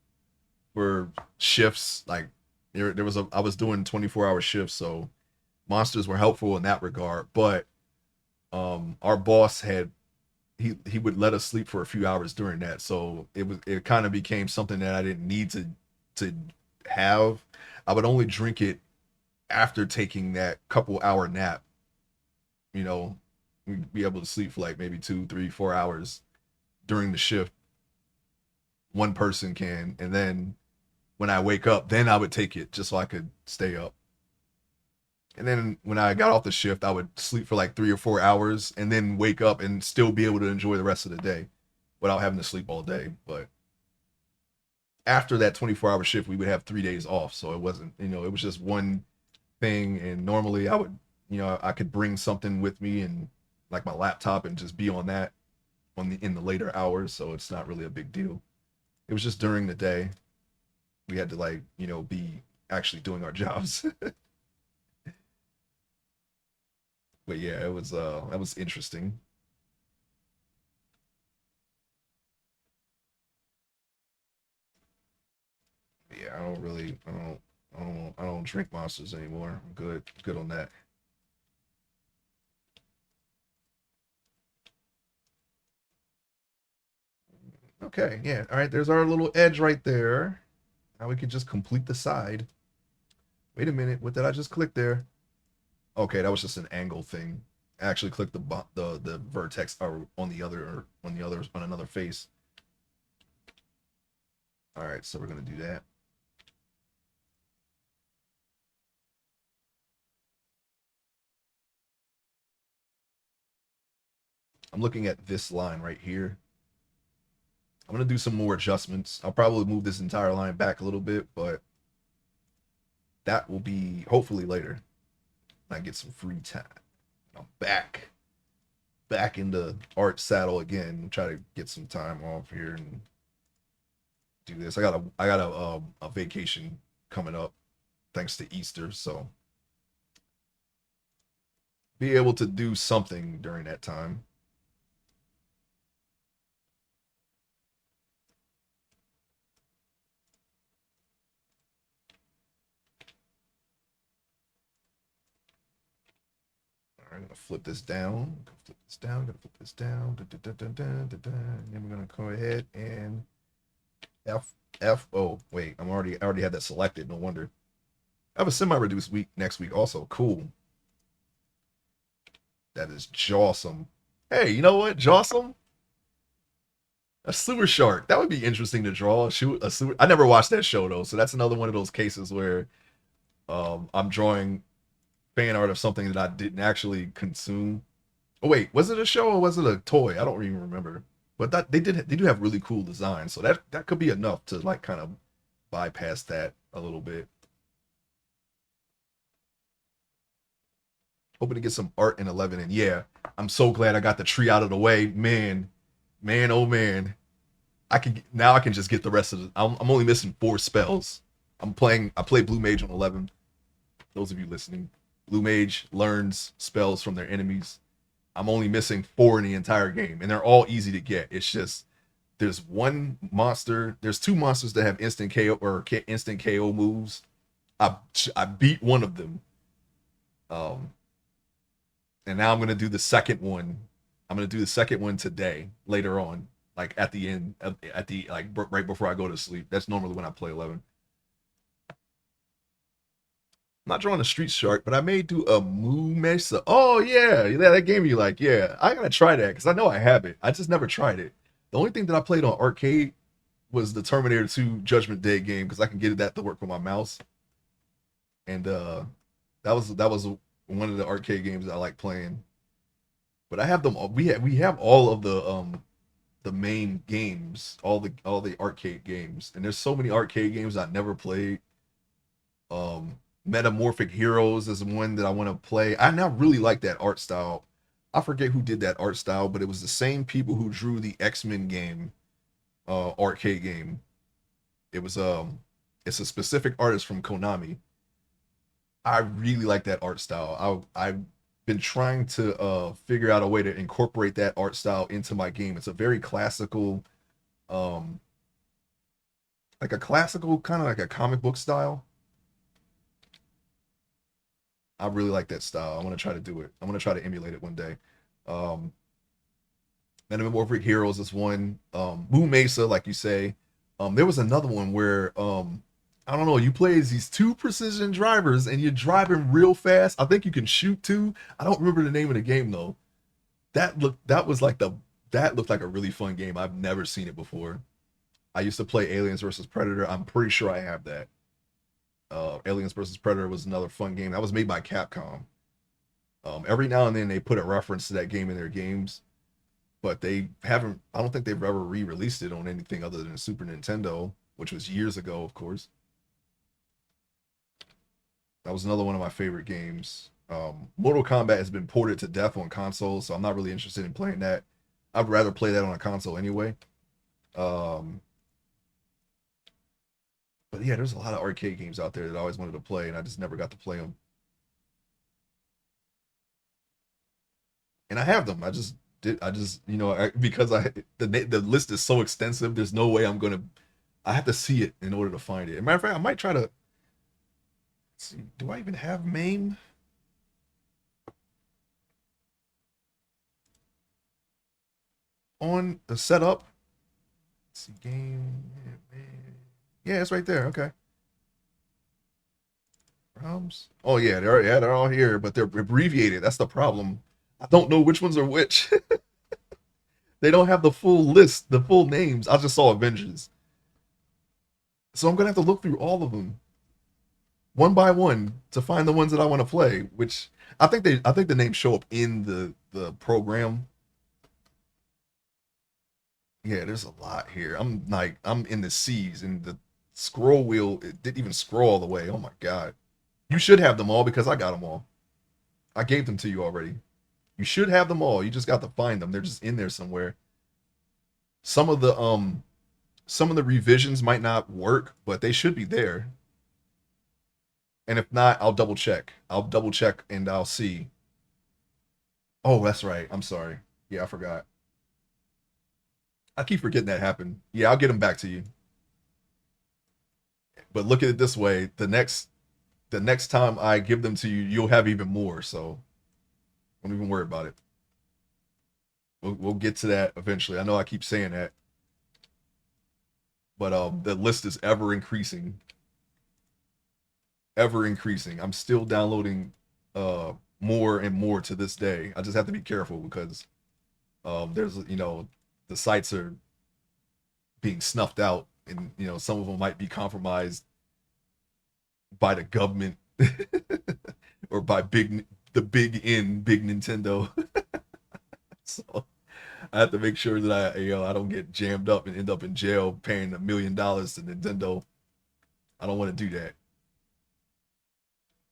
Speaker 1: for shifts. Like there was a I was doing 24-hour shifts, so monsters were helpful in that regard. But our boss had he would let us sleep for a few hours during that, so it kind of became something that I didn't need to have. I would only drink it after taking that couple hour nap. You know, we'd be able to sleep for like maybe 2, 3, 4 hours during the shift. One person can, and then when I wake up, then I would take it just so I could stay up. And then when I got off the shift, I would sleep for like 3 or 4 hours and then wake up and still be able to enjoy the rest of the day without having to sleep all day. But after that 24-hour shift, we would have 3 days off. So it wasn't, it was just one thing. And normally I would, I could bring something with me and like my laptop and just be on that in the later hours. So it's not really a big deal. It was just during the day we had to like, be actually doing our jobs. But yeah, it was that was interesting. Yeah, I don't drink monsters anymore. I'm good on that. Okay, yeah. All right, there's our little edge right there. Now we can just complete the side. Wait a minute, what did I just click there? Okay, that was just an angle thing. I actually clicked the vertex or on another face. All right, so we're gonna do that. I'm looking at this line right here. I'm gonna do some more adjustments. I'll probably move this entire line back a little bit, but that will be hopefully later. I get some free time. I'm back in the art saddle again. Try to get some time off here and do this. I got a vacation coming up thanks to Easter, so be able to do something during that time. All right, I'm gonna flip this down. Flip this down. Gonna flip this down. And then we're gonna go ahead and F. Oh wait, I already had that selected. No wonder. I have a semi-reduced week next week also. Cool. That is jawsome. Hey, you know what? Jawsome? A sewer shark. That would be interesting to draw. Shoot a sewer. I never watched that show though, so that's another one of those cases where I'm drawing fan art of something that I didn't actually consume. Oh wait, was it a show or was it a toy? I don't even remember. But that they do have really cool designs, so that could be enough to like kind of bypass that a little bit. Hoping to get some art in 11, and yeah, I'm so glad I got the tree out of the way, man. Man, oh man, I can just get the rest of the. I'm only missing 4 spells. I play Blue Mage on 11. Those of you listening, Blue Mage learns spells from their enemies. I'm only missing 4 in the entire game, and they're all easy to get. It's just there's one monster. There's 2 monsters that have instant KO moves. I beat one of them, Um, and now I'm gonna do the second one. I'm gonna do the second one today, later on, like at the end, at the like right before I go to sleep. That's normally when I play 11. I'm not drawing a street shark, but I may do a Moo Mesa. Oh yeah, that game you like. Yeah, I gotta try that because I know I have it. I just never tried it. The only thing that I played on arcade was the Terminator 2 Judgment Day game because I can get that to work with my mouse, and that was one of the arcade games that I like playing. But I have them. We have all of the main games, all the arcade games, and there's so many arcade games I never played. Metamorphic Heroes is one that I want to play. I now really like that art style. I forget who did that art style, but it was the same people who drew the X-Men game, arcade game. It was it's a specific artist from Konami. I really like that art style. I've been trying to figure out a way to incorporate that art style into my game. It's a very classical, um, like a classical kind of like a comic book style. I really like that style. I want to try to do it. I want to try to emulate it one day. Um, Metamorphic Heroes is one. Moo Mesa, like you say. There was another one where I don't know. You play as these two precision drivers and you're driving real fast. I think you can shoot too. I don't remember the name of the game though. That looked like a really fun game. I've never seen it before. I used to play Aliens versus Predator. I'm pretty sure I have that. Aliens versus Predator was another fun game that was made by Capcom. Every now and then they put a reference to that game in their games, but they haven't. I don't think they've ever re-released it on anything other than Super Nintendo, which was years ago, of course. That was another one of my favorite games. Mortal Kombat has been ported to death on consoles, so I'm not really interested in playing that. I'd rather play that on a console anyway. Um, but yeah, there's a lot of arcade games out there that I always wanted to play, and I just never got to play them. And I have them. I just did. I just because the list is so extensive. There's no way I'm gonna. I have to see it in order to find it. As a matter of fact, I might try to see. Do I even have MAME on the setup? Let's see, game. Yeah, it's right there. Okay. Oh yeah, they're all here, but they're abbreviated. That's the problem. I don't know which ones are which. They don't have the full list, the full names. I just saw Avengers, so I'm gonna have to look through all of them one by one to find the ones that I want to play. Which I think the names show up in the program. Yeah, there's a lot here. I'm in the C's and the scroll wheel. It didn't even scroll all the way. Oh my god. You should have them all because I got them all. I gave them to you already. You should have them all. You just got to find them. They're just in there somewhere. Some of the revisions might not work, but they should be there. And if not, I'll double check. I'll double check and I'll see. Oh, that's right. I'm sorry. Yeah, I forgot. I keep forgetting that happened. Yeah, I'll get them back to you. But look at it this way: the next time I give them to you, you'll have even more. So don't even worry about it. We'll get to that eventually. I know I keep saying that, but the list is ever increasing, ever increasing. I'm still downloading more and more to this day. I just have to be careful because there's the sites are being snuffed out, and some of them might be compromised by the government or by the big Nintendo. So I have to make sure that I don't get jammed up and end up in jail paying $1 million to Nintendo. I don't want to do that.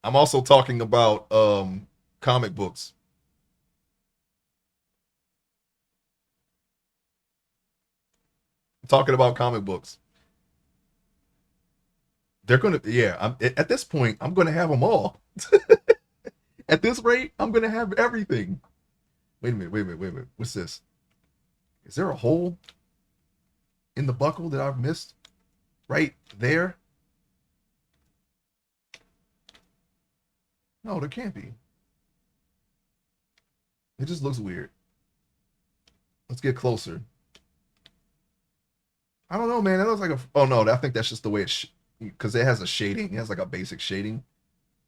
Speaker 1: I'm also talking about comic books. I'm talking about comic books. They're gonna, yeah. At this point, I'm gonna have them all. At this rate, I'm gonna have everything. Wait a minute, wait a minute, wait a minute. What's this? Is there a hole in the buckle that I've missed? Right there? No, there can't be. It just looks weird. Let's get closer. I don't know, man. That looks like a. Oh no, I think that's just the way it's because it has a shading. It has like a basic shading.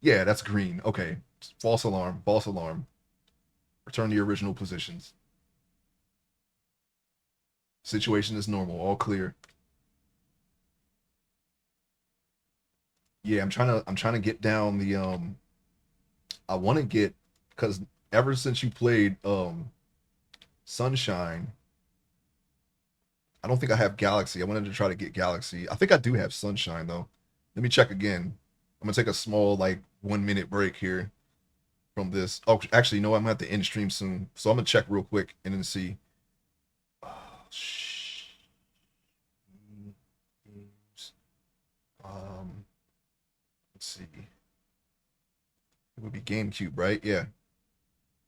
Speaker 1: Yeah, that's green. Okay. False alarm. False alarm. Return to your original positions. Situation is normal. All clear. Yeah, I'm trying to get down the I want to get because ever since you played Sunshine, I don't think I have Galaxy. I wanted to try to get Galaxy. I think I do have Sunshine though. Let me check again. I'm gonna take a small like 1 minute break here from this. Oh, actually, no, I'm gonna have to end stream soon, so I'm gonna check real quick and then see. Oh, um, let's see. It would be GameCube, right? Yeah.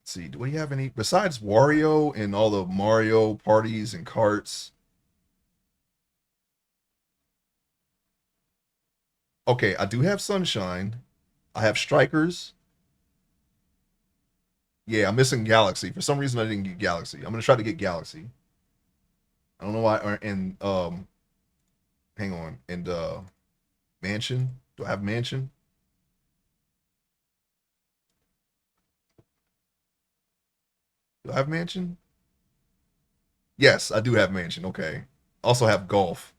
Speaker 1: Let's see. Do we have any besides Wario and all the Mario parties and carts? Okay, I do have Sunshine. I have Strikers. Yeah, I'm missing Galaxy. For some reason, I didn't get Galaxy. I'm gonna try to get Galaxy. I don't know why. And hang on. And Mansion. Do I have Mansion? Do I have Mansion? Yes, I do have Mansion. Okay. Also have Golf.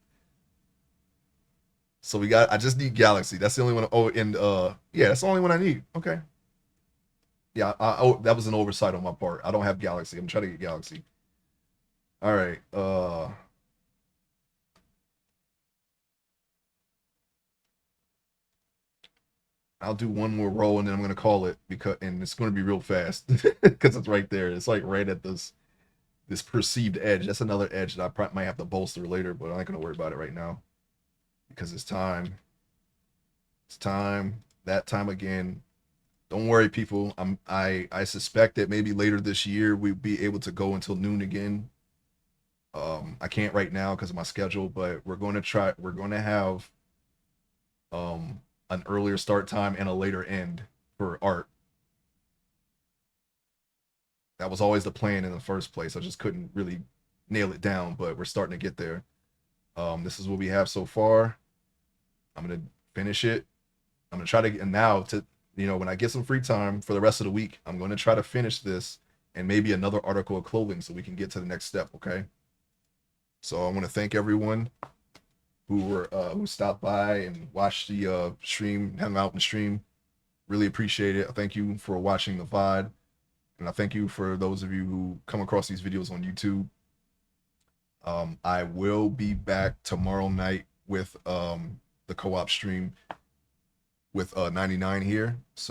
Speaker 1: So we got. I just need Galaxy. That's the only one. Oh, and yeah, that's the only one I need. Okay. Yeah. Oh, that was an oversight on my part. I don't have Galaxy. I'm trying to get Galaxy. All right. I'll do one more roll and then I'm gonna call it because and it's gonna be real fast because it's right there. It's like right at this perceived edge. That's another edge that I probably might have to bolster later, but I'm not gonna worry about it right now because it's time. It's time. That time again. Don't worry, people. I suspect that maybe later this year we'll be able to go until noon again. I can't right now because of my schedule, but we're going to try. We're going to have an earlier start time and a later end for art. That was always the plan in the first place. I just couldn't really nail it down, but we're starting to get there. This is what we have so far. I'm gonna finish it. I'm gonna try to and now to when I get some free time for the rest of the week, I'm gonna try to finish this and maybe another article of clothing so we can get to the next step. Okay. So I want to thank everyone who stopped by and watched the stream, hung out in the stream. Really appreciate it. Thank you for watching the VOD. And I thank you for those of you who come across these videos on YouTube. I will be back tomorrow night with the co-op stream with 99 here. So